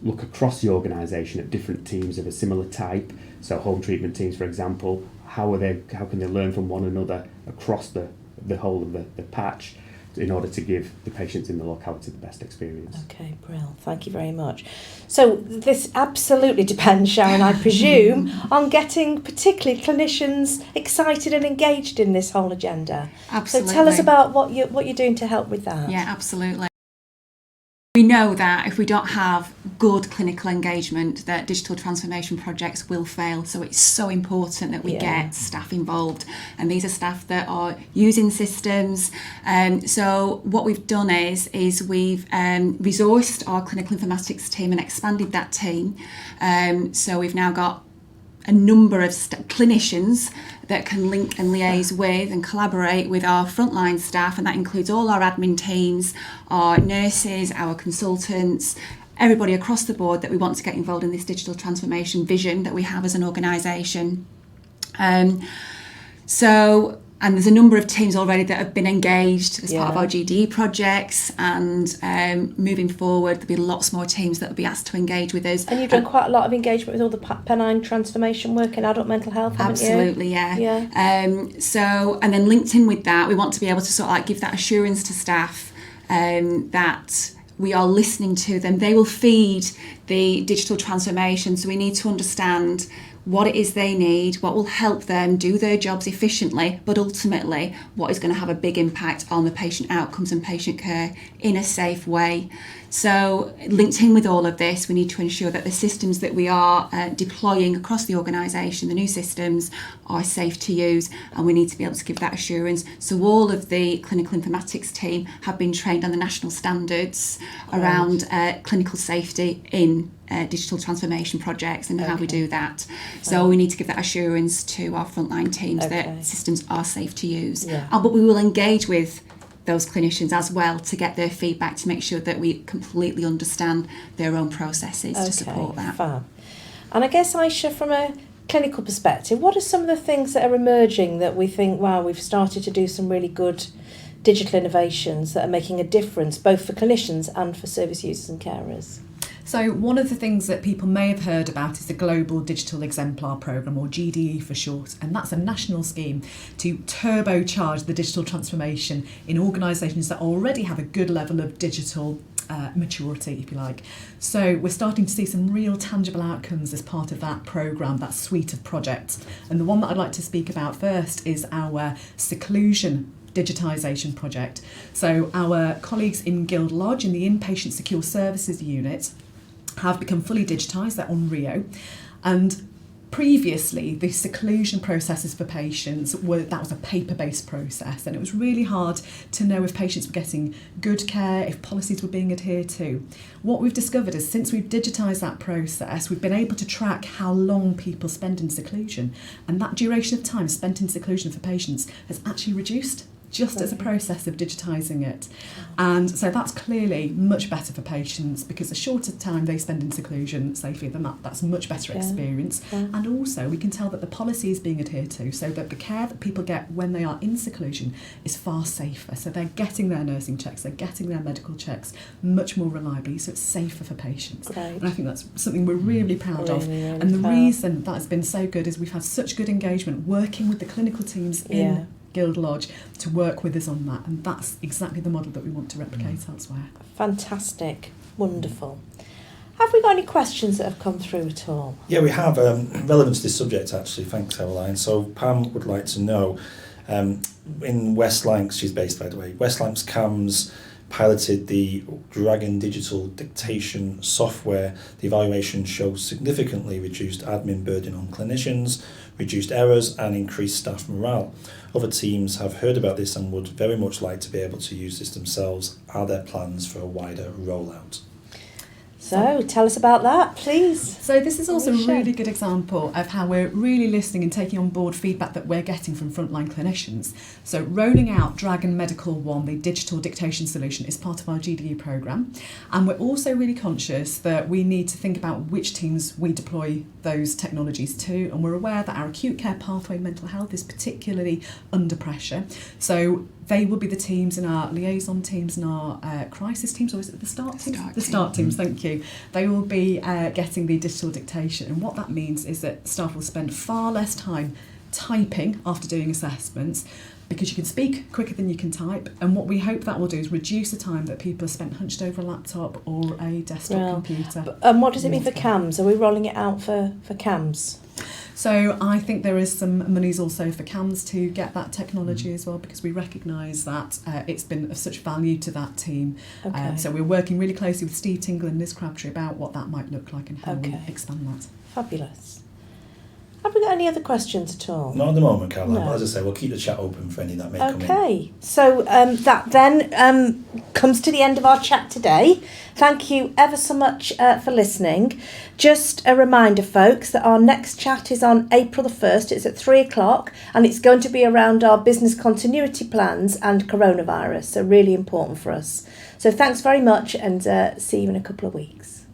S7: look across the organisation at different teams of a similar type. So home treatment teams, for example, how can they learn from one another across the whole of the patch, in order to give the patients in the locality the best experience.
S6: Okay, brilliant. Thank you very much. So this absolutely depends, Sharon, I presume, on getting particularly clinicians excited and engaged in this whole agenda.
S10: Absolutely.
S6: So tell us about what you're doing to help with that.
S10: Yeah, absolutely. We know that if we don't have good clinical engagement, that digital transformation projects will fail. So it's so important that we get staff involved. And these are staff that are using systems. So what we've done is we've resourced our clinical informatics team and expanded that team. So we've now got a number of clinicians that can link and liaise with and collaborate with our frontline staff, and that includes all our admin teams, our nurses, our consultants, everybody across the board that we want to get involved in this digital transformation vision that we have as an organisation. And there's a number of teams already that have been engaged as part of our GDE projects, and moving forward there'll be lots more teams that will be asked to engage with us.
S6: And you've done quite a lot of engagement with all the Pennine transformation work in adult mental health, haven't you?
S10: Absolutely, yeah. So, and then linked in with that, we want to be able to sort of like give that assurance to staff that we are listening to them. They will feed the digital transformation, so we need to understand what it is they need, what will help them do their jobs efficiently, but ultimately what is going to have a big impact on the patient outcomes and patient care in a safe way. So linked in with all of this, we need to ensure that the systems that we are deploying across the organisation, the new systems, are safe to use, and we need to be able to give that assurance. So all of the clinical informatics team have been trained on the national standards around clinical safety in digital transformation projects and how we do that. So we need to give that assurance to our frontline teams that systems are safe to use. But we will engage with those clinicians as well to get their feedback, to make sure that we completely understand their own processes to support that.
S6: Fab. And I guess, Aisha, from a clinical perspective, what are some of the things that are emerging that we think, wow, we've started to do some really good digital innovations that are making a difference both for clinicians and for service users and carers?
S8: So one of the things that people may have heard about is the Global Digital Exemplar Programme, or GDE for short, and that's a national scheme to turbocharge the digital transformation in organisations that already have a good level of digital maturity, if you like. So we're starting to see some real tangible outcomes as part of that programme, that suite of projects. And the one that I'd like to speak about first is our seclusion digitisation project. So our colleagues in Guild Lodge in the Inpatient Secure Services Unit have become fully digitised. They're on Rio, And previously, the seclusion processes for patients that was a paper-based process, and it was really hard to know if patients were getting good care, if policies were being adhered to. What we've discovered is since we've digitised that process, we've been able to track how long people spend in seclusion, and that duration of time spent in seclusion for patients has actually reduced just as a process of digitising it. And so that's clearly much better for patients, because the shorter time they spend in seclusion safely, then that's a much better experience. And also we can tell that the policy is being adhered to, so that the care that people get when they are in seclusion is far safer. So they're getting their nursing checks, they're getting their medical checks much more reliably, so it's safer for patients. And I think that's something we're really proud of. And the reason that has been so good is we've had such good engagement working with the clinical teams in Guild Lodge to work with us on that, and that's exactly the model that we want to replicate elsewhere.
S6: Fantastic, wonderful. Have we got any questions that have come through at all?
S5: Yeah, we have, relevant to this subject actually, thanks Caroline. So Pam would like to know, in West Lancs, she's based by the way, West Lancs CAMS piloted the Dragon digital dictation software. The evaluation shows significantly reduced admin burden on clinicians, reduced errors and increased staff morale. Other teams have heard about this and would very much like to be able to use this themselves. Are there plans for a wider rollout?
S6: So tell us about that, please.
S8: So this is also a really good example of how we're really listening and taking on board feedback that we're getting from frontline clinicians. So rolling out Dragon Medical One, the digital dictation solution, is part of our GDU programme. And we're also really conscious that we need to think about which teams we deploy those technologies to. And we're aware that our acute care pathway mental health is particularly under pressure. So they will be the teams in our liaison teams and our crisis teams, or is it the START teams? The START teams, thank you. They will be getting the digital dictation, and what that means is that staff will spend far less time typing after doing assessments, because you can speak quicker than you can type, and what we hope that will do is reduce the time that people have spent hunched over a laptop or a desktop computer.
S6: And what does it mean for CAMS? Are we rolling it out for CAMS?
S8: So I think there is some monies also for CAMS to get that technology as well, because we recognise that it's been of such value to that team. So we're working really closely with Steve Tingle and Liz Crabtree about what that might look like and how we expand that.
S6: Fabulous. Have we got any other questions at all?
S5: Not at the moment, Caroline, but as I say, we'll keep the chat open for any that may come in.
S6: Okay, so that then comes to the end of our chat today. Thank you ever so much for listening. Just a reminder, folks, that our next chat is on April the 1st. It's at 3:00, and it's going to be around our business continuity plans and coronavirus, so really important for us. So thanks very much, and see you in a couple of weeks.